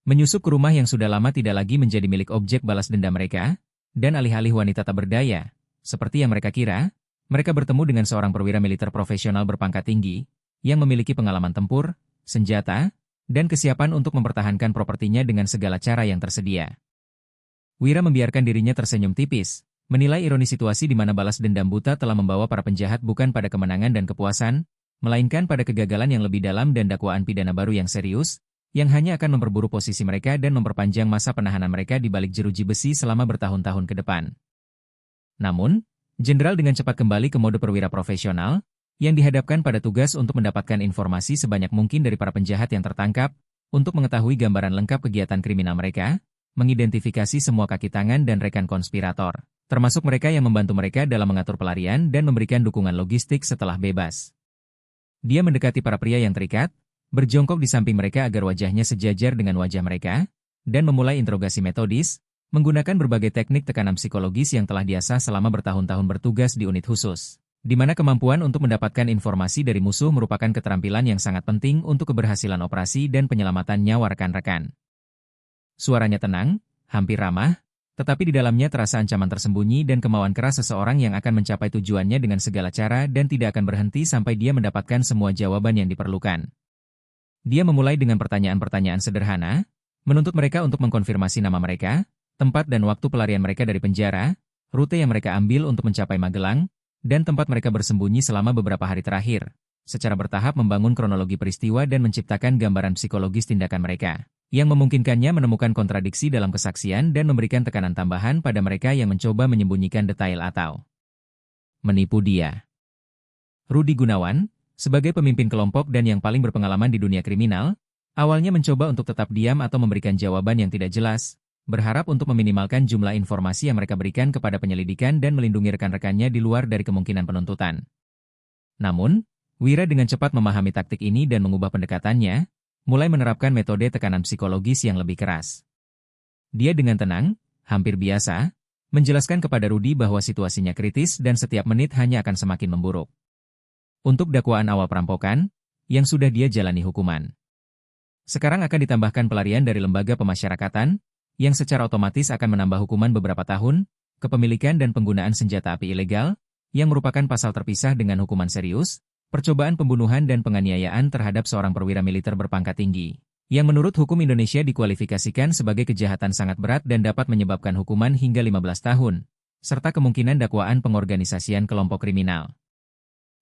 Menyusup ke rumah yang sudah lama tidak lagi menjadi milik objek balas dendam mereka, dan alih-alih wanita tak berdaya, seperti yang mereka kira, mereka bertemu dengan seorang perwira militer profesional berpangkat tinggi, yang memiliki pengalaman tempur, senjata, dan kesiapan untuk mempertahankan propertinya dengan segala cara yang tersedia. Wira membiarkan dirinya tersenyum tipis, menilai ironi situasi di mana balas dendam buta telah membawa para penjahat bukan pada kemenangan dan kepuasan, melainkan pada kegagalan yang lebih dalam dan dakwaan pidana baru yang serius, yang hanya akan memperburuk posisi mereka dan memperpanjang masa penahanan mereka di balik jeruji besi selama bertahun-tahun ke depan. Namun, Jenderal dengan cepat kembali ke mode perwira profesional, yang dihadapkan pada tugas untuk mendapatkan informasi sebanyak mungkin dari para penjahat yang tertangkap, untuk mengetahui gambaran lengkap kegiatan kriminal mereka, mengidentifikasi semua kaki tangan dan rekan konspirator, termasuk mereka yang membantu mereka dalam mengatur pelarian dan memberikan dukungan logistik setelah bebas. Dia mendekati para pria yang terikat, berjongkok di samping mereka agar wajahnya sejajar dengan wajah mereka, dan memulai interogasi metodis, menggunakan berbagai teknik tekanan psikologis yang telah diasah selama bertahun-tahun bertugas di unit khusus, di mana kemampuan untuk mendapatkan informasi dari musuh merupakan keterampilan yang sangat penting untuk keberhasilan operasi dan penyelamatan nyawa rekan-rekan. Suaranya tenang, hampir ramah, tetapi di dalamnya terasa ancaman tersembunyi dan kemauan keras seseorang yang akan mencapai tujuannya dengan segala cara dan tidak akan berhenti sampai dia mendapatkan semua jawaban yang diperlukan. Dia memulai dengan pertanyaan-pertanyaan sederhana, menuntut mereka untuk mengkonfirmasi nama mereka, tempat dan waktu pelarian mereka dari penjara, rute yang mereka ambil untuk mencapai Magelang, dan tempat mereka bersembunyi selama beberapa hari terakhir, secara bertahap membangun kronologi peristiwa dan menciptakan gambaran psikologis tindakan mereka, yang memungkinkannya menemukan kontradiksi dalam kesaksian dan memberikan tekanan tambahan pada mereka yang mencoba menyembunyikan detail atau menipu dia. Rudi Gunawan, sebagai pemimpin kelompok dan yang paling berpengalaman di dunia kriminal, awalnya mencoba untuk tetap diam atau memberikan jawaban yang tidak jelas, berharap untuk meminimalkan jumlah informasi yang mereka berikan kepada penyelidikan dan melindungi rekan-rekannya di luar dari kemungkinan penuntutan. Namun, Wira dengan cepat memahami taktik ini dan mengubah pendekatannya, mulai menerapkan metode tekanan psikologis yang lebih keras. Dia dengan tenang, hampir biasa, menjelaskan kepada Rudi bahwa situasinya kritis dan setiap menit hanya akan semakin memburuk. Untuk dakwaan awal perampokan, yang sudah dia jalani hukuman. Sekarang akan ditambahkan pelarian dari lembaga pemasyarakatan, yang secara otomatis akan menambah hukuman beberapa tahun, kepemilikan dan penggunaan senjata api ilegal, yang merupakan pasal terpisah dengan hukuman serius, percobaan pembunuhan dan penganiayaan terhadap seorang perwira militer berpangkat tinggi, yang menurut hukum Indonesia dikualifikasikan sebagai kejahatan sangat berat dan dapat menyebabkan hukuman hingga 15 tahun, serta kemungkinan dakwaan pengorganisasian kelompok kriminal.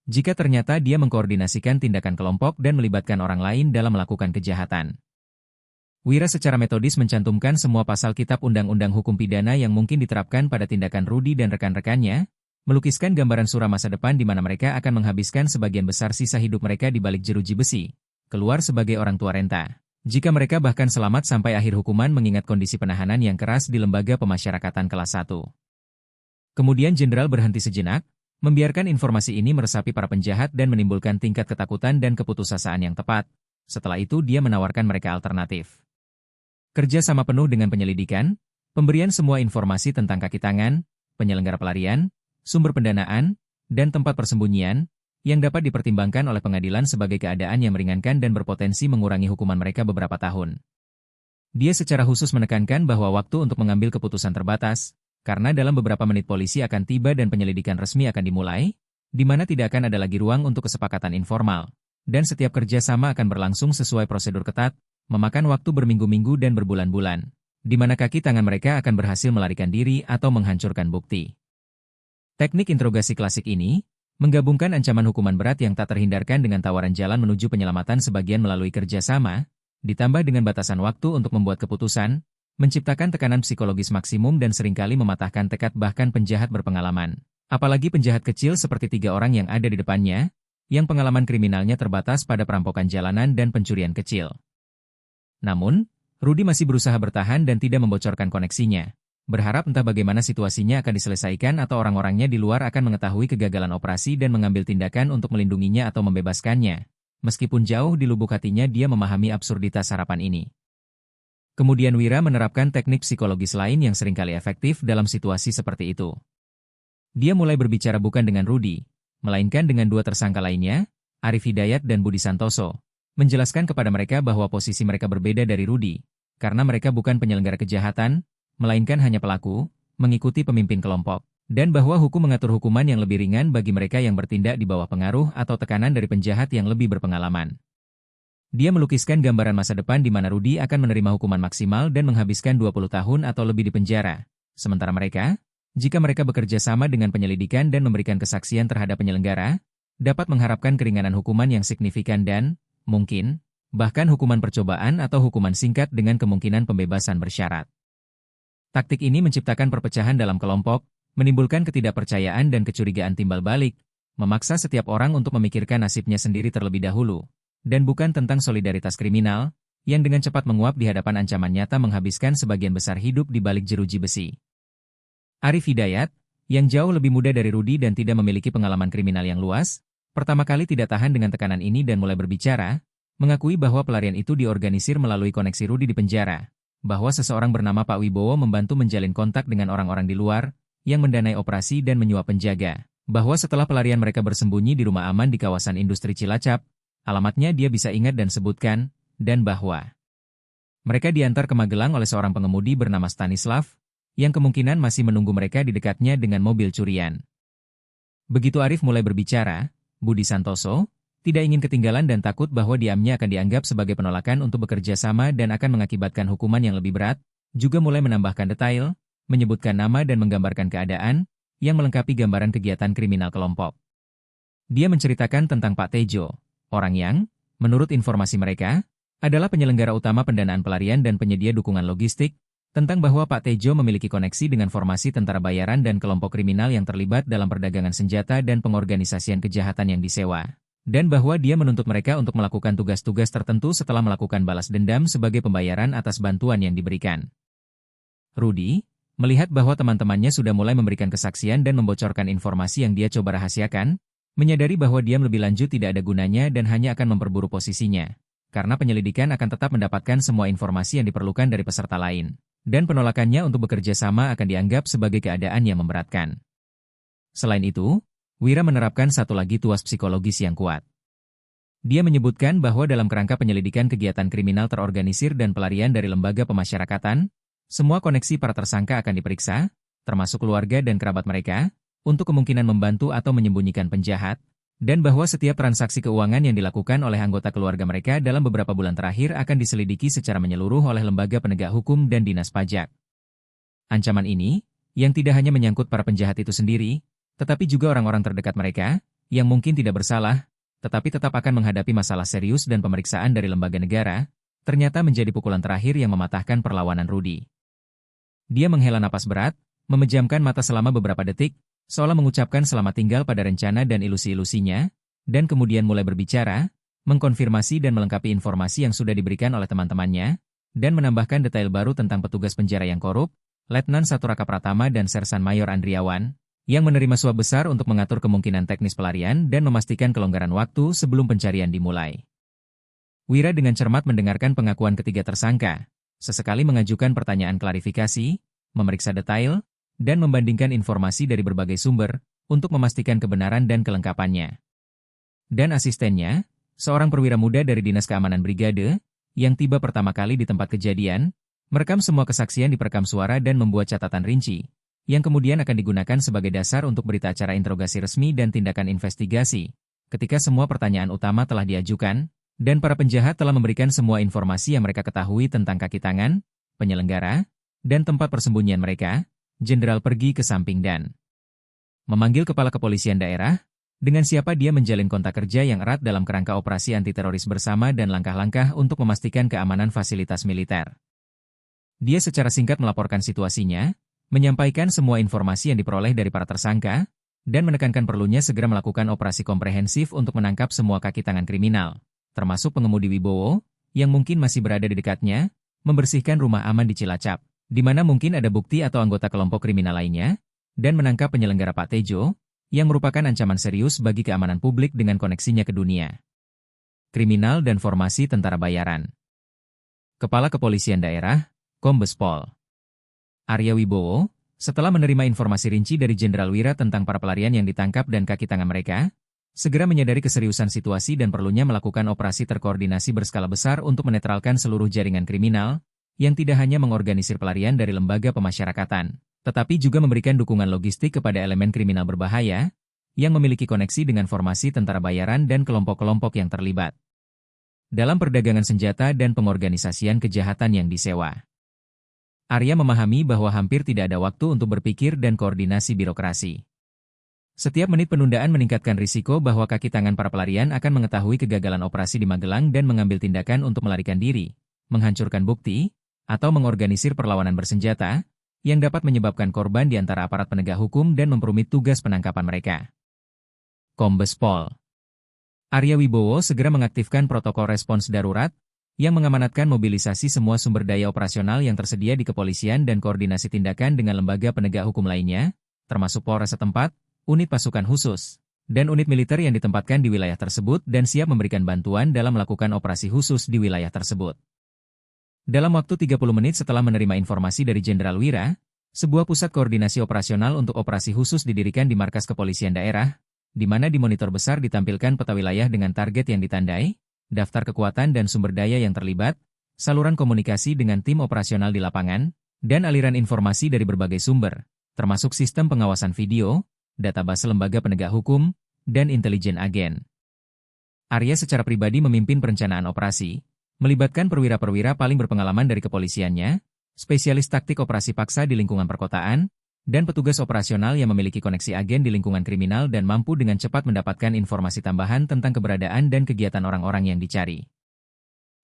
Jika ternyata dia mengkoordinasikan tindakan kelompok dan melibatkan orang lain dalam melakukan kejahatan. Wira secara metodis mencantumkan semua pasal kitab undang-undang hukum pidana yang mungkin diterapkan pada tindakan Rudy dan rekan-rekannya, melukiskan gambaran suram masa depan di mana mereka akan menghabiskan sebagian besar sisa hidup mereka di balik jeruji besi, keluar sebagai orang tua renta. Jika mereka bahkan selamat sampai akhir hukuman mengingat kondisi penahanan yang keras di lembaga pemasyarakatan kelas 1. Kemudian Jenderal berhenti sejenak, membiarkan informasi ini meresapi para penjahat dan menimbulkan tingkat ketakutan dan keputusasaan yang tepat. Setelah itu dia menawarkan mereka alternatif. Kerja sama penuh dengan penyelidikan, pemberian semua informasi tentang kaki tangan, penyelenggara pelarian, sumber pendanaan, dan tempat persembunyian, yang dapat dipertimbangkan oleh pengadilan sebagai keadaan yang meringankan dan berpotensi mengurangi hukuman mereka beberapa tahun. Dia secara khusus menekankan bahwa waktu untuk mengambil keputusan terbatas, karena dalam beberapa menit polisi akan tiba dan penyelidikan resmi akan dimulai, di mana tidak akan ada lagi ruang untuk kesepakatan informal, dan setiap kerja sama akan berlangsung sesuai prosedur ketat, memakan waktu berminggu-minggu dan berbulan-bulan, di mana kaki tangan mereka akan berhasil melarikan diri atau menghancurkan bukti. Teknik interogasi klasik ini menggabungkan ancaman hukuman berat yang tak terhindarkan dengan tawaran jalan menuju penyelamatan sebagian melalui kerja sama, ditambah dengan batasan waktu untuk membuat keputusan, menciptakan tekanan psikologis maksimum dan seringkali mematahkan tekad bahkan penjahat berpengalaman. Apalagi penjahat kecil seperti 3 orang yang ada di depannya, yang pengalaman kriminalnya terbatas pada perampokan jalanan dan pencurian kecil. Namun, Rudy masih berusaha bertahan dan tidak membocorkan koneksinya. Berharap entah bagaimana situasinya akan diselesaikan atau orang-orangnya di luar akan mengetahui kegagalan operasi dan mengambil tindakan untuk melindunginya atau membebaskannya. Meskipun jauh di lubuk hatinya dia memahami absurditas harapan ini. Kemudian Wira menerapkan teknik psikologis lain yang seringkali efektif dalam situasi seperti itu. Dia mulai berbicara bukan dengan Rudy, melainkan dengan 2 tersangka lainnya, Arif Hidayat dan Budi Santoso. Menjelaskan kepada mereka bahwa posisi mereka berbeda dari Rudy, karena mereka bukan penyelenggara kejahatan, melainkan hanya pelaku, mengikuti pemimpin kelompok, dan bahwa hukum mengatur hukuman yang lebih ringan bagi mereka yang bertindak di bawah pengaruh atau tekanan dari penjahat yang lebih berpengalaman. Dia melukiskan gambaran masa depan di mana Rudy akan menerima hukuman maksimal dan menghabiskan 20 tahun atau lebih di penjara, sementara mereka, jika mereka bekerja sama dengan penyelidikan dan memberikan kesaksian terhadap penyelenggara, dapat mengharapkan keringanan hukuman yang signifikan dan, mungkin, bahkan hukuman percobaan atau hukuman singkat dengan kemungkinan pembebasan bersyarat. Taktik ini menciptakan perpecahan dalam kelompok, menimbulkan ketidakpercayaan dan kecurigaan timbal balik, memaksa setiap orang untuk memikirkan nasibnya sendiri terlebih dahulu, dan bukan tentang solidaritas kriminal, yang dengan cepat menguap di hadapan ancaman nyata menghabiskan sebagian besar hidup di balik jeruji besi. Arif Hidayat, yang jauh lebih muda dari Rudy dan tidak memiliki pengalaman kriminal yang luas, pertama kali tidak tahan dengan tekanan ini dan mulai berbicara, mengakui bahwa pelarian itu diorganisir melalui koneksi Rudy di penjara, bahwa seseorang bernama Pak Wibowo membantu menjalin kontak dengan orang-orang di luar, yang mendanai operasi dan menyuap penjaga, bahwa setelah pelarian mereka bersembunyi di rumah aman di kawasan industri Cilacap, alamatnya dia bisa ingat dan sebutkan, dan bahwa mereka diantar ke Magelang oleh seorang pengemudi bernama Stanislav, yang kemungkinan masih menunggu mereka di dekatnya dengan mobil curian. Begitu Arif mulai berbicara, Budi Santoso tidak ingin ketinggalan dan takut bahwa diamnya akan dianggap sebagai penolakan untuk bekerja sama dan akan mengakibatkan hukuman yang lebih berat, juga mulai menambahkan detail, menyebutkan nama dan menggambarkan keadaan, yang melengkapi gambaran kegiatan kriminal kelompok. Dia menceritakan tentang Pak Tejo, orang yang, menurut informasi mereka, adalah penyelenggara utama pendanaan pelarian dan penyedia dukungan logistik, tentang bahwa Pak Tejo memiliki koneksi dengan formasi tentara bayaran dan kelompok kriminal yang terlibat dalam perdagangan senjata dan pengorganisasian kejahatan yang disewa, dan bahwa dia menuntut mereka untuk melakukan tugas-tugas tertentu setelah melakukan balas dendam sebagai pembayaran atas bantuan yang diberikan. Rudy, melihat bahwa teman-temannya sudah mulai memberikan kesaksian dan membocorkan informasi yang dia coba rahasiakan, menyadari bahwa diam lebih lanjut tidak ada gunanya dan hanya akan memperburuk posisinya, karena penyelidikan akan tetap mendapatkan semua informasi yang diperlukan dari peserta lain. Dan penolakannya untuk bekerja sama akan dianggap sebagai keadaan yang memberatkan. Selain itu, Wira menerapkan satu lagi tuas psikologis yang kuat. Dia menyebutkan bahwa dalam kerangka penyelidikan kegiatan kriminal terorganisir dan pelarian dari lembaga pemasyarakatan, semua koneksi para tersangka akan diperiksa, termasuk keluarga dan kerabat mereka, untuk kemungkinan membantu atau menyembunyikan penjahat, dan bahwa setiap transaksi keuangan yang dilakukan oleh anggota keluarga mereka dalam beberapa bulan terakhir akan diselidiki secara menyeluruh oleh lembaga penegak hukum dan dinas pajak. Ancaman ini, yang tidak hanya menyangkut para penjahat itu sendiri, tetapi juga orang-orang terdekat mereka, yang mungkin tidak bersalah, tetapi tetap akan menghadapi masalah serius dan pemeriksaan dari lembaga negara, ternyata menjadi pukulan terakhir yang mematahkan perlawanan Rudy. Dia menghela napas berat, memejamkan mata selama beberapa detik, seolah mengucapkan selamat tinggal pada rencana dan ilusi-ilusinya, dan kemudian mulai berbicara, mengkonfirmasi dan melengkapi informasi yang sudah diberikan oleh teman-temannya, dan menambahkan detail baru tentang petugas penjara yang korup, Letnan Saturaka Pratama dan Sersan Mayor Andriawan, yang menerima suap besar untuk mengatur kemungkinan teknis pelarian dan memastikan kelonggaran waktu sebelum pencarian dimulai. Wira dengan cermat mendengarkan pengakuan ketiga tersangka, sesekali mengajukan pertanyaan klarifikasi, memeriksa detail, dan membandingkan informasi dari berbagai sumber untuk memastikan kebenaran dan kelengkapannya. Dan asistennya, seorang perwira muda dari Dinas Keamanan Brigade, yang tiba pertama kali di tempat kejadian, merekam semua kesaksian di perekam suara dan membuat catatan rinci, yang kemudian akan digunakan sebagai dasar untuk berita acara interogasi resmi dan tindakan investigasi, ketika semua pertanyaan utama telah diajukan, dan para penjahat telah memberikan semua informasi yang mereka ketahui tentang kaki tangan, penyelenggara, dan tempat persembunyian mereka. Jenderal pergi ke samping dan memanggil kepala kepolisian daerah, dengan siapa dia menjalin kontak kerja yang erat dalam kerangka operasi anti-teroris bersama dan langkah-langkah untuk memastikan keamanan fasilitas militer. Dia secara singkat melaporkan situasinya, menyampaikan semua informasi yang diperoleh dari para tersangka, dan menekankan perlunya segera melakukan operasi komprehensif untuk menangkap semua kaki tangan kriminal, termasuk pengemudi Wibowo, yang mungkin masih berada di dekatnya, membersihkan rumah aman di Cilacap, di mana mungkin ada bukti atau anggota kelompok kriminal lainnya, dan menangkap penyelenggara Pak Tejo, yang merupakan ancaman serius bagi keamanan publik dengan koneksinya ke dunia kriminal dan formasi tentara bayaran. Kepala Kepolisian Daerah, Kombes Pol Arya Wibowo, setelah menerima informasi rinci dari Jenderal Wira tentang para pelarian yang ditangkap dan kaki tangan mereka, segera menyadari keseriusan situasi dan perlunya melakukan operasi terkoordinasi berskala besar untuk menetralkan seluruh jaringan kriminal, yang tidak hanya mengorganisir pelarian dari lembaga pemasyarakatan, tetapi juga memberikan dukungan logistik kepada elemen kriminal berbahaya, yang memiliki koneksi dengan formasi tentara bayaran dan kelompok-kelompok yang terlibat dalam perdagangan senjata dan pengorganisasian kejahatan yang disewa. Arya memahami bahwa hampir tidak ada waktu untuk berpikir dan koordinasi birokrasi. Setiap menit penundaan meningkatkan risiko bahwa kaki tangan para pelarian akan mengetahui kegagalan operasi di Magelang dan mengambil tindakan untuk melarikan diri, menghancurkan bukti, atau mengorganisir perlawanan bersenjata, yang dapat menyebabkan korban di antara aparat penegak hukum dan memperumit tugas penangkapan mereka. Kombes Pol Arya Wibowo segera mengaktifkan protokol respons darurat, yang mengamanatkan mobilisasi semua sumber daya operasional yang tersedia di kepolisian dan koordinasi tindakan dengan lembaga penegak hukum lainnya, termasuk Polres setempat, unit pasukan khusus, dan unit militer yang ditempatkan di wilayah tersebut dan siap memberikan bantuan dalam melakukan operasi khusus di wilayah tersebut. Dalam waktu 30 menit setelah menerima informasi dari Jenderal Wira, sebuah pusat koordinasi operasional untuk operasi khusus didirikan di markas kepolisian daerah, di mana di monitor besar ditampilkan peta wilayah dengan target yang ditandai, daftar kekuatan dan sumber daya yang terlibat, saluran komunikasi dengan tim operasional di lapangan, dan aliran informasi dari berbagai sumber, termasuk sistem pengawasan video, database lembaga penegak hukum, dan intelijen agen. Arya secara pribadi memimpin perencanaan operasi, melibatkan perwira-perwira paling berpengalaman dari kepolisiannya, spesialis taktik operasi paksa di lingkungan perkotaan, dan petugas operasional yang memiliki koneksi agen di lingkungan kriminal dan mampu dengan cepat mendapatkan informasi tambahan tentang keberadaan dan kegiatan orang-orang yang dicari.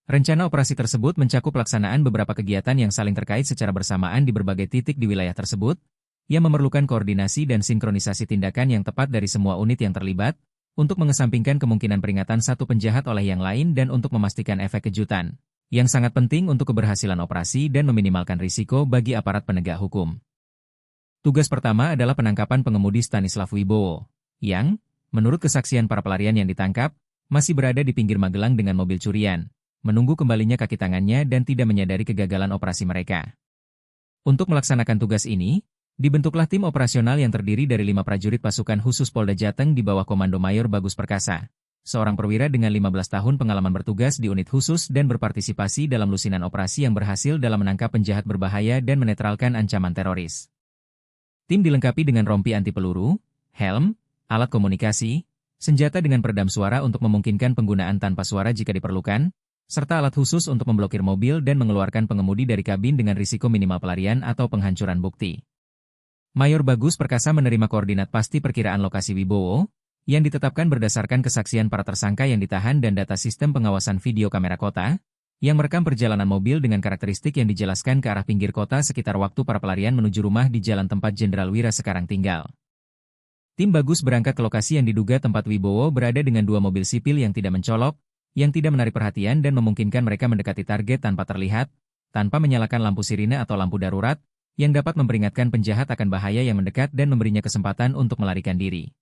Rencana operasi tersebut mencakup pelaksanaan beberapa kegiatan yang saling terkait secara bersamaan di berbagai titik di wilayah tersebut, yang memerlukan koordinasi dan sinkronisasi tindakan yang tepat dari semua unit yang terlibat, untuk mengesampingkan kemungkinan peringatan satu penjahat oleh yang lain dan untuk memastikan efek kejutan, yang sangat penting untuk keberhasilan operasi dan meminimalkan risiko bagi aparat penegak hukum. Tugas pertama adalah penangkapan pengemudi Stanislav Wibowo, yang, menurut kesaksian para pelarian yang ditangkap, masih berada di pinggir Magelang dengan mobil curian, menunggu kembalinya kaki tangannya dan tidak menyadari kegagalan operasi mereka. Untuk melaksanakan tugas ini, dibentuklah tim operasional yang terdiri dari 5 prajurit pasukan khusus Polda Jateng di bawah Komando Mayor Bagus Perkasa, seorang perwira dengan 15 tahun pengalaman bertugas di unit khusus dan berpartisipasi dalam lusinan operasi yang berhasil dalam menangkap penjahat berbahaya dan menetralkan ancaman teroris. Tim dilengkapi dengan rompi anti peluru, helm, alat komunikasi, senjata dengan peredam suara untuk memungkinkan penggunaan tanpa suara jika diperlukan, serta alat khusus untuk memblokir mobil dan mengeluarkan pengemudi dari kabin dengan risiko minimal pelarian atau penghancuran bukti. Mayor Bagus Perkasa menerima koordinat pasti perkiraan lokasi Wibowo, yang ditetapkan berdasarkan kesaksian para tersangka yang ditahan dan data sistem pengawasan video kamera kota, yang merekam perjalanan mobil dengan karakteristik yang dijelaskan ke arah pinggir kota sekitar waktu para pelarian menuju rumah di jalan tempat Jenderal Wira sekarang tinggal. Tim Bagus berangkat ke lokasi yang diduga tempat Wibowo berada dengan 2 mobil sipil yang tidak mencolok, yang tidak menarik perhatian dan memungkinkan mereka mendekati target tanpa terlihat, tanpa menyalakan lampu sirine atau lampu darurat, yang dapat memperingatkan penjahat akan bahaya yang mendekat dan memberinya kesempatan untuk melarikan diri.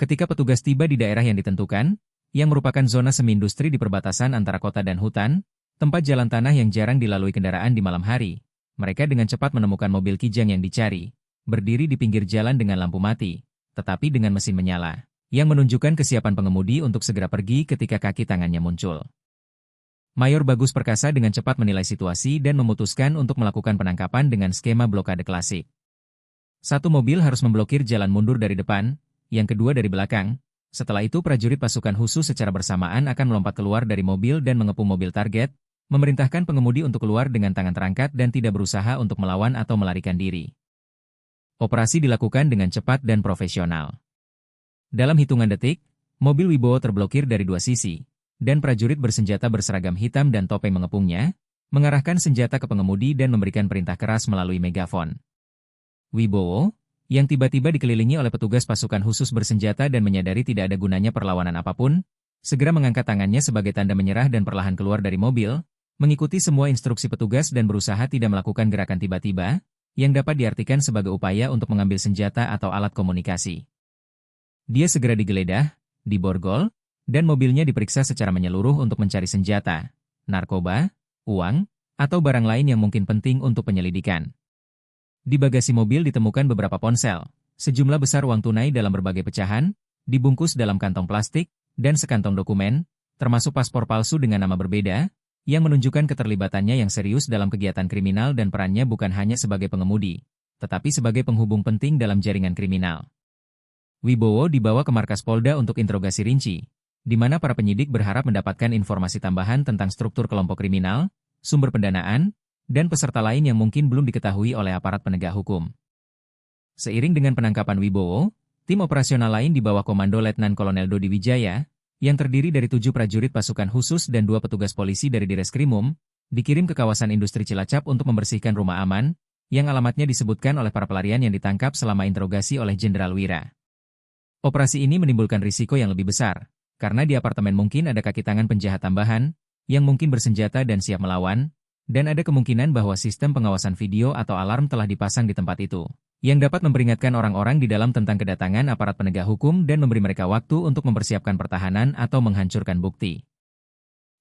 Ketika petugas tiba di daerah yang ditentukan, yang merupakan zona semi-industri di perbatasan antara kota dan hutan, tempat jalan tanah yang jarang dilalui kendaraan di malam hari, mereka dengan cepat menemukan mobil Kijang yang dicari, berdiri di pinggir jalan dengan lampu mati, tetapi dengan mesin menyala, yang menunjukkan kesiapan pengemudi untuk segera pergi ketika kaki tangannya muncul. Mayor Bagus Perkasa dengan cepat menilai situasi dan memutuskan untuk melakukan penangkapan dengan skema blokade klasik. Satu mobil harus memblokir jalan mundur dari depan, yang kedua dari belakang. Setelah itu prajurit pasukan khusus secara bersamaan akan melompat keluar dari mobil dan mengepung mobil target, memerintahkan pengemudi untuk keluar dengan tangan terangkat dan tidak berusaha untuk melawan atau melarikan diri. Operasi dilakukan dengan cepat dan profesional. Dalam hitungan detik, mobil Wibowo terblokir dari 2 sisi, dan prajurit bersenjata berseragam hitam dan topeng mengepungnya, mengarahkan senjata ke pengemudi dan memberikan perintah keras melalui megafon. Wibowo, yang tiba-tiba dikelilingi oleh petugas pasukan khusus bersenjata dan menyadari tidak ada gunanya perlawanan apapun, segera mengangkat tangannya sebagai tanda menyerah dan perlahan keluar dari mobil, mengikuti semua instruksi petugas dan berusaha tidak melakukan gerakan tiba-tiba, yang dapat diartikan sebagai upaya untuk mengambil senjata atau alat komunikasi. Dia segera digeledah, diborgol, dan mobilnya diperiksa secara menyeluruh untuk mencari senjata, narkoba, uang, atau barang lain yang mungkin penting untuk penyelidikan. Di bagasi mobil ditemukan beberapa ponsel, sejumlah besar uang tunai dalam berbagai pecahan, dibungkus dalam kantong plastik, dan sekantong dokumen, termasuk paspor palsu dengan nama berbeda, yang menunjukkan keterlibatannya yang serius dalam kegiatan kriminal dan perannya bukan hanya sebagai pengemudi, tetapi sebagai penghubung penting dalam jaringan kriminal. Wibowo dibawa ke markas Polda untuk interogasi rinci, di mana para penyidik berharap mendapatkan informasi tambahan tentang struktur kelompok kriminal, sumber pendanaan, dan peserta lain yang mungkin belum diketahui oleh aparat penegak hukum. Seiring dengan penangkapan Wibowo, tim operasional lain di bawah komando Letnan Kolonel Dodi Wijaya, yang terdiri dari 7 prajurit pasukan khusus dan 2 petugas polisi dari Direskrimum, dikirim ke kawasan industri Cilacap untuk membersihkan rumah aman, yang alamatnya disebutkan oleh para pelarian yang ditangkap selama interogasi oleh Jenderal Wira. Operasi ini menimbulkan risiko yang lebih besar, karena di apartemen mungkin ada kaki tangan penjahat tambahan, yang mungkin bersenjata dan siap melawan, dan ada kemungkinan bahwa sistem pengawasan video atau alarm telah dipasang di tempat itu, yang dapat memperingatkan orang-orang di dalam tentang kedatangan aparat penegak hukum dan memberi mereka waktu untuk mempersiapkan pertahanan atau menghancurkan bukti.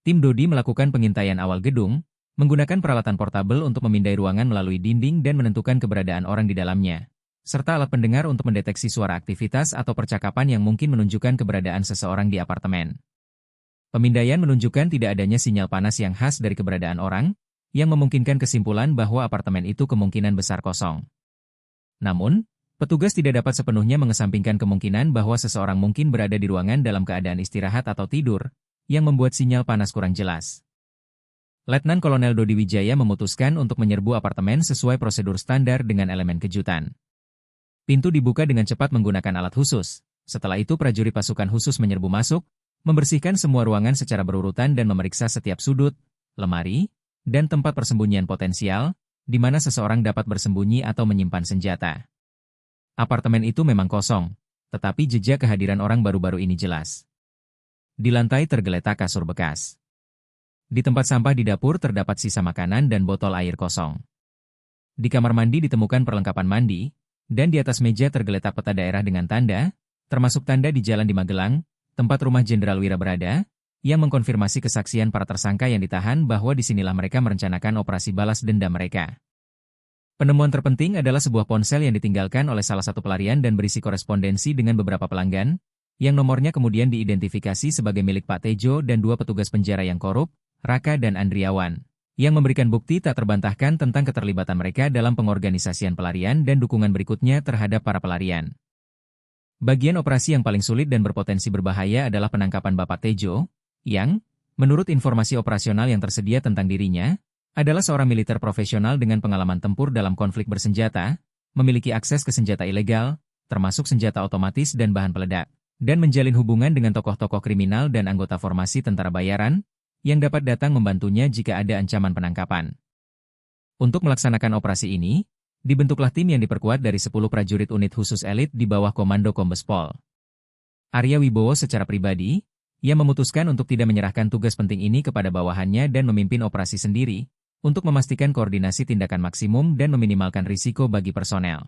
Tim Dodi melakukan pengintaian awal gedung, menggunakan peralatan portabel untuk memindai ruangan melalui dinding dan menentukan keberadaan orang di dalamnya, serta alat pendengar untuk mendeteksi suara aktivitas atau percakapan yang mungkin menunjukkan keberadaan seseorang di apartemen. Pemindaian menunjukkan tidak adanya sinyal panas yang khas dari keberadaan orang, yang memungkinkan kesimpulan bahwa apartemen itu kemungkinan besar kosong. Namun, petugas tidak dapat sepenuhnya mengesampingkan kemungkinan bahwa seseorang mungkin berada di ruangan dalam keadaan istirahat atau tidur, yang membuat sinyal panas kurang jelas. Letnan Kolonel Dodi Wijaya memutuskan untuk menyerbu apartemen sesuai prosedur standar dengan elemen kejutan. Pintu dibuka dengan cepat menggunakan alat khusus. Setelah itu prajurit pasukan khusus menyerbu masuk, membersihkan semua ruangan secara berurutan dan memeriksa setiap sudut, lemari, dan tempat persembunyian potensial, di mana seseorang dapat bersembunyi atau menyimpan senjata. Apartemen itu memang kosong, tetapi jejak kehadiran orang baru-baru ini jelas. Di lantai tergeletak kasur bekas. Di tempat sampah di dapur terdapat sisa makanan dan botol air kosong. Di kamar mandi ditemukan perlengkapan mandi, dan di atas meja tergeletak peta daerah dengan tanda, termasuk tanda di Jalan di Magelang, tempat rumah Jenderal Wira berada, yang mengkonfirmasi kesaksian para tersangka yang ditahan bahwa disinilah mereka merencanakan operasi balas dendam mereka. Penemuan terpenting adalah sebuah ponsel yang ditinggalkan oleh salah satu pelarian dan berisi korespondensi dengan beberapa pelanggan, yang nomornya kemudian diidentifikasi sebagai milik Pak Tejo dan 2 petugas penjara yang korup, Raka dan Andriawan, yang memberikan bukti tak terbantahkan tentang keterlibatan mereka dalam pengorganisasian pelarian dan dukungan berikutnya terhadap para pelarian. Bagian operasi yang paling sulit dan berpotensi berbahaya adalah penangkapan Bapak Tejo, yang, menurut informasi operasional yang tersedia tentang dirinya, adalah seorang militer profesional dengan pengalaman tempur dalam konflik bersenjata, memiliki akses ke senjata ilegal, termasuk senjata otomatis dan bahan peledak, dan menjalin hubungan dengan tokoh-tokoh kriminal dan anggota formasi tentara bayaran, yang dapat datang membantunya jika ada ancaman penangkapan. Untuk melaksanakan operasi ini, dibentuklah tim yang diperkuat dari 10 prajurit unit khusus elit di bawah komando Kombes Pol Arya Wibowo secara pribadi. Ia memutuskan untuk tidak menyerahkan tugas penting ini kepada bawahannya dan memimpin operasi sendiri, untuk memastikan koordinasi tindakan maksimum dan meminimalkan risiko bagi personel.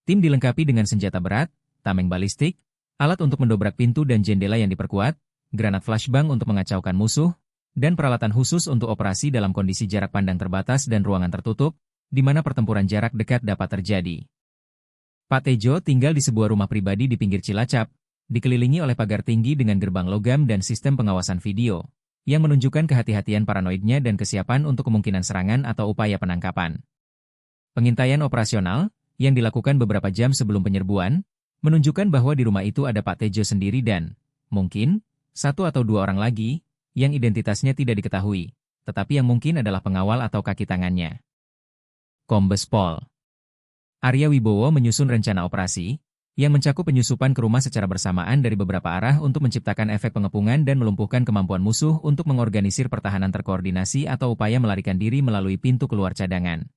Tim dilengkapi dengan senjata berat, tameng balistik, alat untuk mendobrak pintu dan jendela yang diperkuat, granat flashbang untuk mengacaukan musuh, dan peralatan khusus untuk operasi dalam kondisi jarak pandang terbatas dan ruangan tertutup, di mana pertempuran jarak dekat dapat terjadi. Pak Tejo tinggal di sebuah rumah pribadi di pinggir Cilacap, dikelilingi oleh pagar tinggi dengan gerbang logam dan sistem pengawasan video, yang menunjukkan kehati-hatian paranoidnya dan kesiapan untuk kemungkinan serangan atau upaya penangkapan. Pengintaian operasional, yang dilakukan beberapa jam sebelum penyerbuan, menunjukkan bahwa di rumah itu ada Pak Tejo sendiri dan, mungkin, 1 atau 2 orang lagi, yang identitasnya tidak diketahui, tetapi yang mungkin adalah pengawal atau kaki tangannya. Kombes Pol Arya Wibowo menyusun rencana operasi, yang mencakup penyusupan ke rumah secara bersamaan dari beberapa arah untuk menciptakan efek pengepungan dan melumpuhkan kemampuan musuh untuk mengorganisir pertahanan terkoordinasi atau upaya melarikan diri melalui pintu keluar cadangan.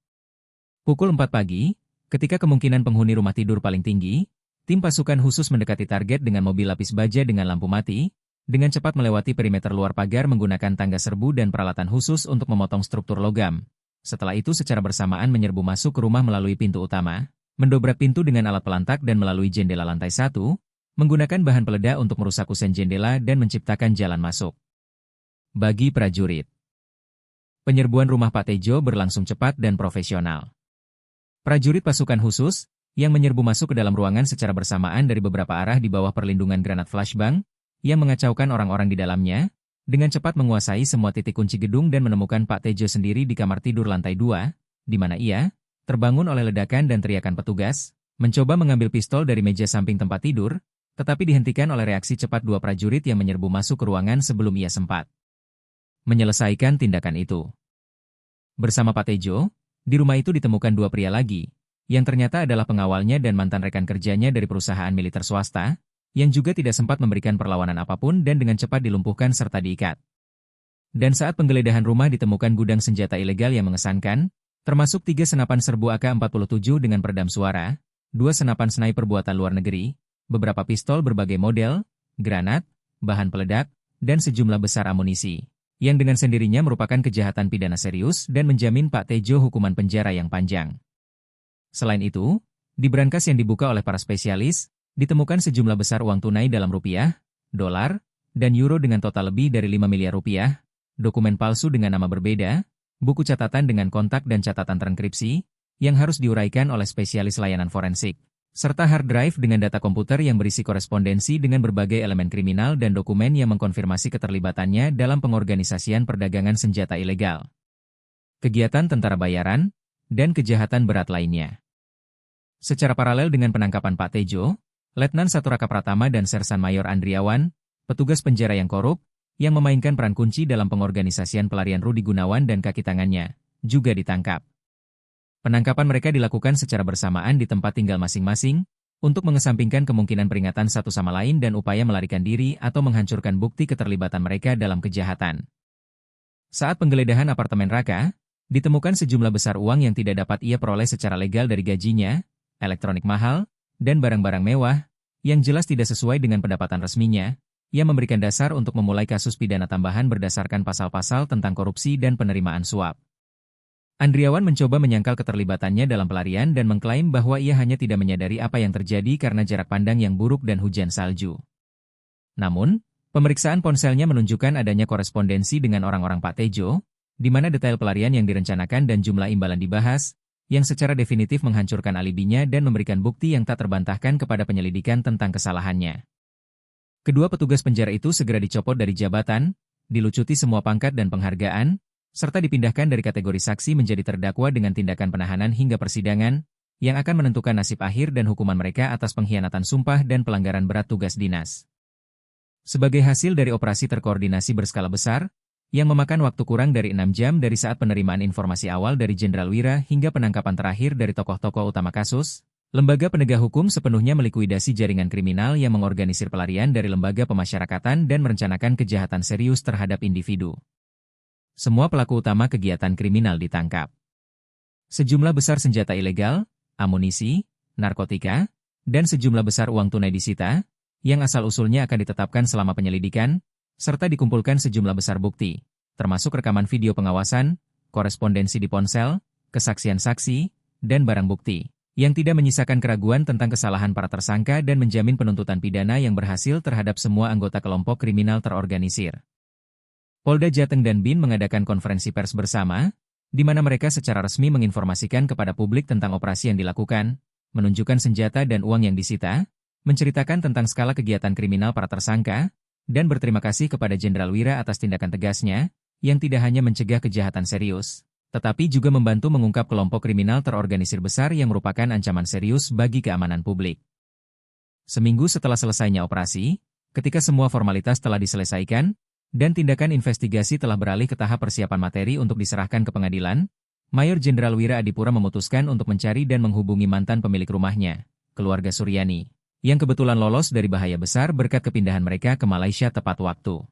Pukul 4 pagi, ketika kemungkinan penghuni rumah tidur paling tinggi, tim pasukan khusus mendekati target dengan mobil lapis baja dengan lampu mati, dengan cepat melewati perimeter luar pagar menggunakan tangga serbu dan peralatan khusus untuk memotong struktur logam. Setelah itu secara bersamaan menyerbu masuk ke rumah melalui pintu utama, mendobrak pintu dengan alat pelantak dan melalui jendela lantai 1, menggunakan bahan peledak untuk merusak kusen jendela dan menciptakan jalan masuk. Bagi prajurit, penyerbuan rumah Pak Tejo berlangsung cepat dan profesional. Prajurit pasukan khusus, yang menyerbu masuk ke dalam ruangan secara bersamaan dari beberapa arah di bawah perlindungan granat flashbang, yang mengacaukan orang-orang di dalamnya, dengan cepat menguasai semua titik kunci gedung dan menemukan Pak Tejo sendiri di kamar tidur lantai 2, di mana ia terbangun oleh ledakan dan teriakan petugas, mencoba mengambil pistol dari meja samping tempat tidur, tetapi dihentikan oleh reaksi cepat 2 prajurit yang menyerbu masuk ke ruangan sebelum ia sempat menyelesaikan tindakan itu. Bersama Pak Tejo, di rumah itu ditemukan 2 pria lagi, yang ternyata adalah pengawalnya dan mantan rekan kerjanya dari perusahaan militer swasta, yang juga tidak sempat memberikan perlawanan apapun dan dengan cepat dilumpuhkan serta diikat. Dan saat penggeledahan rumah ditemukan gudang senjata ilegal yang mengesankan, termasuk 3 senapan serbu AK-47 dengan peredam suara, 2 senapan sniper buatan luar negeri, beberapa pistol berbagai model, granat, bahan peledak, dan sejumlah besar amunisi, yang dengan sendirinya merupakan kejahatan pidana serius dan menjamin Pak Tejo hukuman penjara yang panjang. Selain itu, di brankas yang dibuka oleh para spesialis, ditemukan sejumlah besar uang tunai dalam rupiah, dolar, dan euro dengan total lebih dari 5 miliar rupiah, dokumen palsu dengan nama berbeda, buku catatan dengan kontak dan catatan terenkripsi, yang harus diuraikan oleh spesialis layanan forensik, serta hard drive dengan data komputer yang berisi korespondensi dengan berbagai elemen kriminal dan dokumen yang mengkonfirmasi keterlibatannya dalam pengorganisasian perdagangan senjata ilegal, kegiatan tentara bayaran, dan kejahatan berat lainnya. Secara paralel dengan penangkapan Pak Tejo, Letnan 1 Raka Pratama dan Sersan Mayor Andriawan, petugas penjara yang korup, yang memainkan peran kunci dalam pengorganisasian pelarian Rudi Gunawan dan kaki tangannya, juga ditangkap. Penangkapan mereka dilakukan secara bersamaan di tempat tinggal masing-masing, untuk mengesampingkan kemungkinan peringatan satu sama lain dan upaya melarikan diri atau menghancurkan bukti keterlibatan mereka dalam kejahatan. Saat penggeledahan apartemen Raka, ditemukan sejumlah besar uang yang tidak dapat ia peroleh secara legal dari gajinya, elektronik mahal, dan barang-barang mewah, yang jelas tidak sesuai dengan pendapatan resminya, yang memberikan dasar untuk memulai kasus pidana tambahan berdasarkan pasal-pasal tentang korupsi dan penerimaan suap. Andriawan mencoba menyangkal keterlibatannya dalam pelarian dan mengklaim bahwa ia hanya tidak menyadari apa yang terjadi karena jarak pandang yang buruk dan hujan salju. Namun, pemeriksaan ponselnya menunjukkan adanya korespondensi dengan orang-orang Pak Tejo, di mana detail pelarian yang direncanakan dan jumlah imbalan dibahas, yang secara definitif menghancurkan alibinya dan memberikan bukti yang tak terbantahkan kepada penyelidikan tentang kesalahannya. Kedua petugas penjara itu segera dicopot dari jabatan, dilucuti semua pangkat dan penghargaan, serta dipindahkan dari kategori saksi menjadi terdakwa dengan tindakan penahanan hingga persidangan, yang akan menentukan nasib akhir dan hukuman mereka atas pengkhianatan sumpah dan pelanggaran berat tugas dinas. Sebagai hasil dari operasi terkoordinasi berskala besar, yang memakan waktu kurang dari 6 jam dari saat penerimaan informasi awal dari Jenderal Wira hingga penangkapan terakhir dari tokoh-tokoh utama kasus. Lembaga penegak hukum sepenuhnya melikuidasi jaringan kriminal yang mengorganisir pelarian dari lembaga pemasyarakatan dan merencanakan kejahatan serius terhadap individu. Semua pelaku utama kegiatan kriminal ditangkap. Sejumlah besar senjata ilegal, amunisi, narkotika, dan sejumlah besar uang tunai disita, yang asal-usulnya akan ditetapkan selama penyelidikan, serta dikumpulkan sejumlah besar bukti, termasuk rekaman video pengawasan, korespondensi di ponsel, kesaksian saksi, dan barang bukti, yang tidak menyisakan keraguan tentang kesalahan para tersangka dan menjamin penuntutan pidana yang berhasil terhadap semua anggota kelompok kriminal terorganisir. Polda Jateng dan BIN mengadakan konferensi pers bersama, di mana mereka secara resmi menginformasikan kepada publik tentang operasi yang dilakukan, menunjukkan senjata dan uang yang disita, menceritakan tentang skala kegiatan kriminal para tersangka, dan berterima kasih kepada Jenderal Wira atas tindakan tegasnya, yang tidak hanya mencegah kejahatan serius, tetapi juga membantu mengungkap kelompok kriminal terorganisir besar yang merupakan ancaman serius bagi keamanan publik. Seminggu setelah selesainya operasi, ketika semua formalitas telah diselesaikan, dan tindakan investigasi telah beralih ke tahap persiapan materi untuk diserahkan ke pengadilan, Mayor Jenderal Wira Adipura memutuskan untuk mencari dan menghubungi mantan pemilik rumahnya, keluarga Suryani, yang kebetulan lolos dari bahaya besar berkat kepindahan mereka ke Malaysia tepat waktu.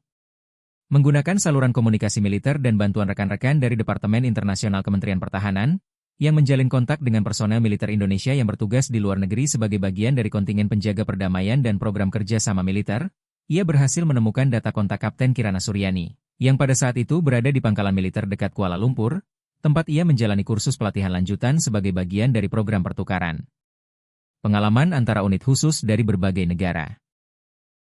Menggunakan saluran komunikasi militer dan bantuan rekan-rekan dari Departemen Internasional Kementerian Pertahanan, yang menjalin kontak dengan personel militer Indonesia yang bertugas di luar negeri sebagai bagian dari kontingen penjaga perdamaian dan program kerja sama militer, ia berhasil menemukan data kontak Kapten Kirana Suryani, yang pada saat itu berada di pangkalan militer dekat Kuala Lumpur, tempat ia menjalani kursus pelatihan lanjutan sebagai bagian dari program pertukaran pengalaman antara unit khusus dari berbagai negara.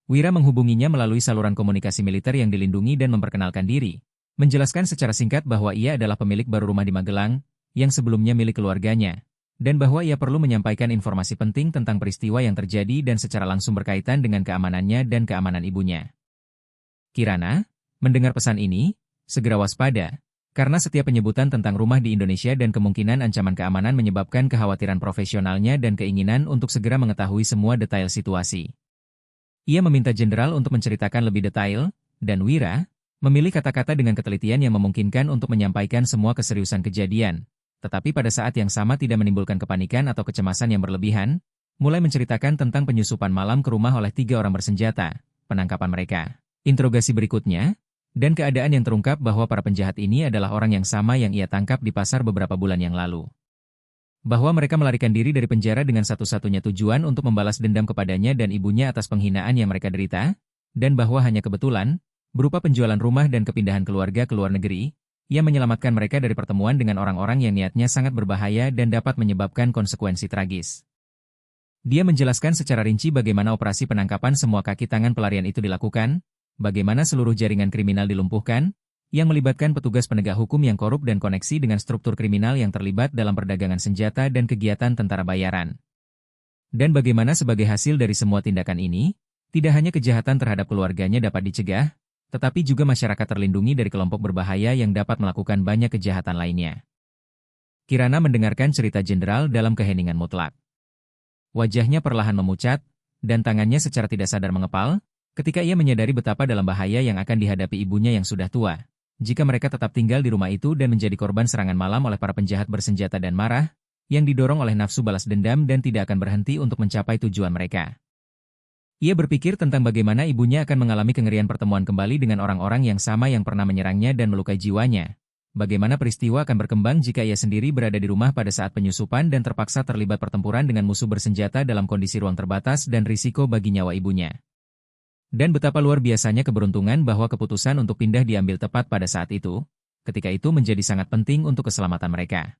Wira menghubunginya melalui saluran komunikasi militer yang dilindungi dan memperkenalkan diri, menjelaskan secara singkat bahwa ia adalah pemilik baru rumah di Magelang, yang sebelumnya milik keluarganya, dan bahwa ia perlu menyampaikan informasi penting tentang peristiwa yang terjadi dan secara langsung berkaitan dengan keamanannya dan keamanan ibunya. Kirana, mendengar pesan ini, segera waspada, karena setiap penyebutan tentang rumah di Indonesia dan kemungkinan ancaman keamanan menyebabkan kekhawatiran profesionalnya dan keinginan untuk segera mengetahui semua detail situasi. Ia meminta jenderal untuk menceritakan lebih detail, dan Wira memilih kata-kata dengan ketelitian yang memungkinkan untuk menyampaikan semua keseriusan kejadian, tetapi pada saat yang sama tidak menimbulkan kepanikan atau kecemasan yang berlebihan, mulai menceritakan tentang penyusupan malam ke rumah oleh 3 orang bersenjata, penangkapan mereka, interogasi berikutnya, dan keadaan yang terungkap bahwa para penjahat ini adalah orang yang sama yang ia tangkap di pasar beberapa bulan yang lalu. Bahwa mereka melarikan diri dari penjara dengan satu-satunya tujuan untuk membalas dendam kepadanya dan ibunya atas penghinaan yang mereka derita, dan bahwa hanya kebetulan, berupa penjualan rumah dan kepindahan keluarga ke luar negeri, yang menyelamatkan mereka dari pertemuan dengan orang-orang yang niatnya sangat berbahaya dan dapat menyebabkan konsekuensi tragis. Dia menjelaskan secara rinci bagaimana operasi penangkapan semua kaki tangan pelarian itu dilakukan, bagaimana seluruh jaringan kriminal dilumpuhkan, yang melibatkan petugas penegak hukum yang korup dan koneksi dengan struktur kriminal yang terlibat dalam perdagangan senjata dan kegiatan tentara bayaran. Dan bagaimana sebagai hasil dari semua tindakan ini, tidak hanya kejahatan terhadap keluarganya dapat dicegah, tetapi juga masyarakat terlindungi dari kelompok berbahaya yang dapat melakukan banyak kejahatan lainnya. Kirana mendengarkan cerita jenderal dalam keheningan mutlak. Wajahnya perlahan memucat, dan tangannya secara tidak sadar mengepal, ketika ia menyadari betapa dalam bahaya yang akan dihadapi ibunya yang sudah tua, jika mereka tetap tinggal di rumah itu dan menjadi korban serangan malam oleh para penjahat bersenjata dan marah, yang didorong oleh nafsu balas dendam dan tidak akan berhenti untuk mencapai tujuan mereka. Ia berpikir tentang bagaimana ibunya akan mengalami kengerian pertemuan kembali dengan orang-orang yang sama yang pernah menyerangnya dan melukai jiwanya. Bagaimana peristiwa akan berkembang jika ia sendiri berada di rumah pada saat penyusupan dan terpaksa terlibat pertempuran dengan musuh bersenjata dalam kondisi ruang terbatas dan risiko bagi nyawa ibunya. Dan betapa luar biasanya keberuntungan bahwa keputusan untuk pindah diambil tepat pada saat itu, ketika itu menjadi sangat penting untuk keselamatan mereka.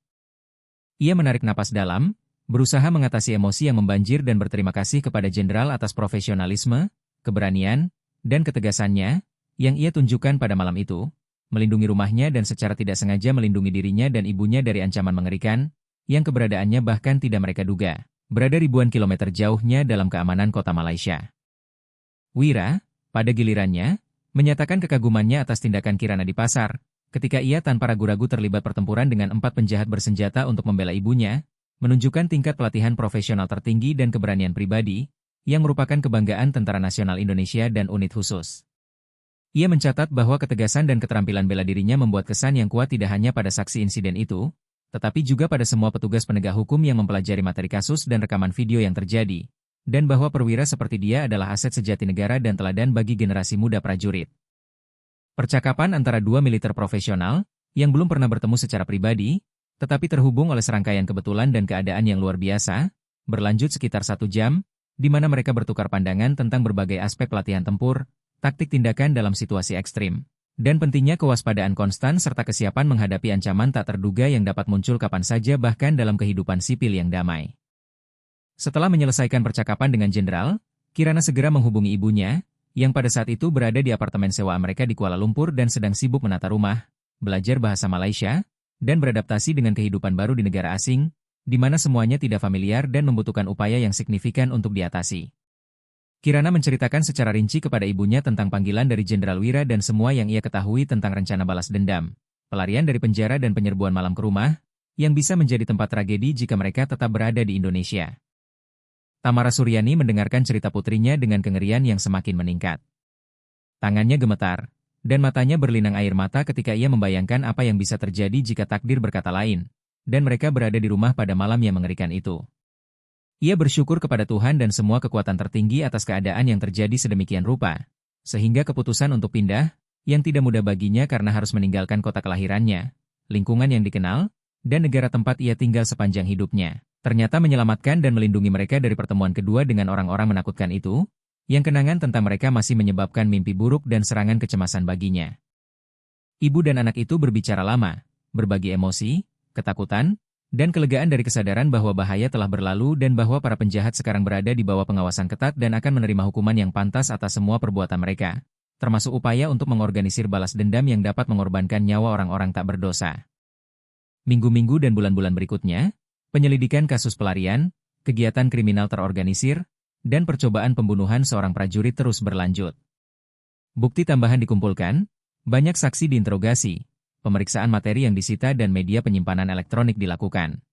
Ia menarik napas dalam, berusaha mengatasi emosi yang membanjir dan berterima kasih kepada jenderal atas profesionalisme, keberanian, dan ketegasannya, yang ia tunjukkan pada malam itu, melindungi rumahnya dan secara tidak sengaja melindungi dirinya dan ibunya dari ancaman mengerikan, yang keberadaannya bahkan tidak mereka duga, berada ribuan kilometer jauhnya dalam keamanan kota Malaysia. Wira, pada gilirannya, menyatakan kekagumannya atas tindakan Kirana di pasar, ketika ia tanpa ragu-ragu terlibat pertempuran dengan 4 penjahat bersenjata untuk membela ibunya, menunjukkan tingkat pelatihan profesional tertinggi dan keberanian pribadi, yang merupakan kebanggaan Tentara Nasional Indonesia dan unit khusus. Ia mencatat bahwa ketegasan dan keterampilan bela dirinya membuat kesan yang kuat tidak hanya pada saksi insiden itu, tetapi juga pada semua petugas penegak hukum yang mempelajari materi kasus dan rekaman video yang terjadi, dan bahwa perwira seperti dia adalah aset sejati negara dan teladan bagi generasi muda prajurit. Percakapan antara dua militer profesional, yang belum pernah bertemu secara pribadi, tetapi terhubung oleh serangkaian kebetulan dan keadaan yang luar biasa, berlanjut sekitar 1 jam, di mana mereka bertukar pandangan tentang berbagai aspek pelatihan tempur, taktik tindakan dalam situasi ekstrim, dan pentingnya kewaspadaan konstan serta kesiapan menghadapi ancaman tak terduga yang dapat muncul kapan saja bahkan dalam kehidupan sipil yang damai. Setelah menyelesaikan percakapan dengan jenderal, Kirana segera menghubungi ibunya, yang pada saat itu berada di apartemen sewaan mereka di Kuala Lumpur dan sedang sibuk menata rumah, belajar bahasa Malaysia, dan beradaptasi dengan kehidupan baru di negara asing, di mana semuanya tidak familiar dan membutuhkan upaya yang signifikan untuk diatasi. Kirana menceritakan secara rinci kepada ibunya tentang panggilan dari Jenderal Wira dan semua yang ia ketahui tentang rencana balas dendam, pelarian dari penjara dan penyerbuan malam ke rumah, yang bisa menjadi tempat tragedi jika mereka tetap berada di Indonesia. Tamara Suryani mendengarkan cerita putrinya dengan kengerian yang semakin meningkat. Tangannya gemetar, dan matanya berlinang air mata ketika ia membayangkan apa yang bisa terjadi jika takdir berkata lain, dan mereka berada di rumah pada malam yang mengerikan itu. Ia bersyukur kepada Tuhan dan semua kekuatan tertinggi atas keadaan yang terjadi sedemikian rupa, sehingga keputusan untuk pindah, yang tidak mudah baginya karena harus meninggalkan kota kelahirannya, lingkungan yang dikenal, dan negara tempat ia tinggal sepanjang hidupnya, ternyata menyelamatkan dan melindungi mereka dari pertemuan kedua dengan orang-orang menakutkan itu, yang kenangan tentang mereka masih menyebabkan mimpi buruk dan serangan kecemasan baginya. Ibu dan anak itu berbicara lama, berbagi emosi, ketakutan, dan kelegaan dari kesadaran bahwa bahaya telah berlalu dan bahwa para penjahat sekarang berada di bawah pengawasan ketat dan akan menerima hukuman yang pantas atas semua perbuatan mereka, termasuk upaya untuk mengorganisir balas dendam yang dapat mengorbankan nyawa orang-orang tak berdosa. Minggu-minggu dan bulan-bulan berikutnya, penyelidikan kasus pelarian, kegiatan kriminal terorganisir, dan percobaan pembunuhan seorang prajurit terus berlanjut. Bukti tambahan dikumpulkan, banyak saksi diinterogasi, pemeriksaan materi yang disita dan media penyimpanan elektronik dilakukan.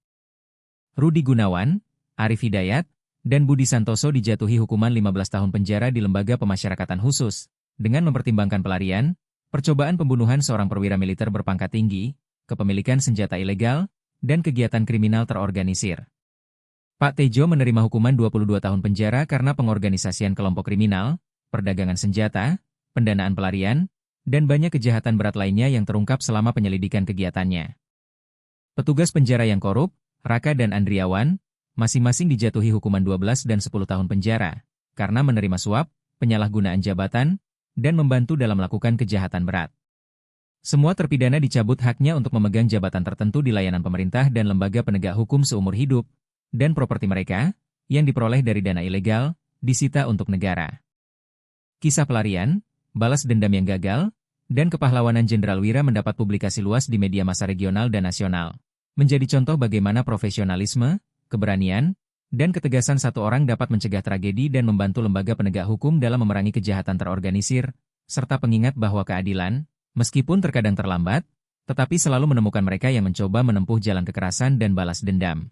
Rudi Gunawan, Arif Hidayat, dan Budi Santoso dijatuhi hukuman 15 tahun penjara di Lembaga Pemasyarakatan Khusus, dengan mempertimbangkan pelarian, percobaan pembunuhan seorang perwira militer berpangkat tinggi, kepemilikan senjata ilegal, dan kegiatan kriminal terorganisir. Pak Tejo menerima hukuman 22 tahun penjara karena pengorganisasian kelompok kriminal, perdagangan senjata, pendanaan pelarian, dan banyak kejahatan berat lainnya yang terungkap selama penyelidikan kegiatannya. Petugas penjara yang korup, Raka dan Andriawan, masing-masing dijatuhi hukuman 12 dan 10 tahun penjara, karena menerima suap, penyalahgunaan jabatan, dan membantu dalam melakukan kejahatan berat. Semua terpidana dicabut haknya untuk memegang jabatan tertentu di layanan pemerintah dan lembaga penegak hukum seumur hidup, dan properti mereka, yang diperoleh dari dana ilegal, disita untuk negara. Kisah pelarian, balas dendam yang gagal, dan kepahlawanan Jenderal Wira mendapat publikasi luas di media massa regional dan nasional, menjadi contoh bagaimana profesionalisme, keberanian, dan ketegasan satu orang dapat mencegah tragedi dan membantu lembaga penegak hukum dalam memerangi kejahatan terorganisir, serta pengingat bahwa keadilan, meskipun terkadang terlambat, tetapi selalu menemukan mereka yang mencoba menempuh jalan kekerasan dan balas dendam.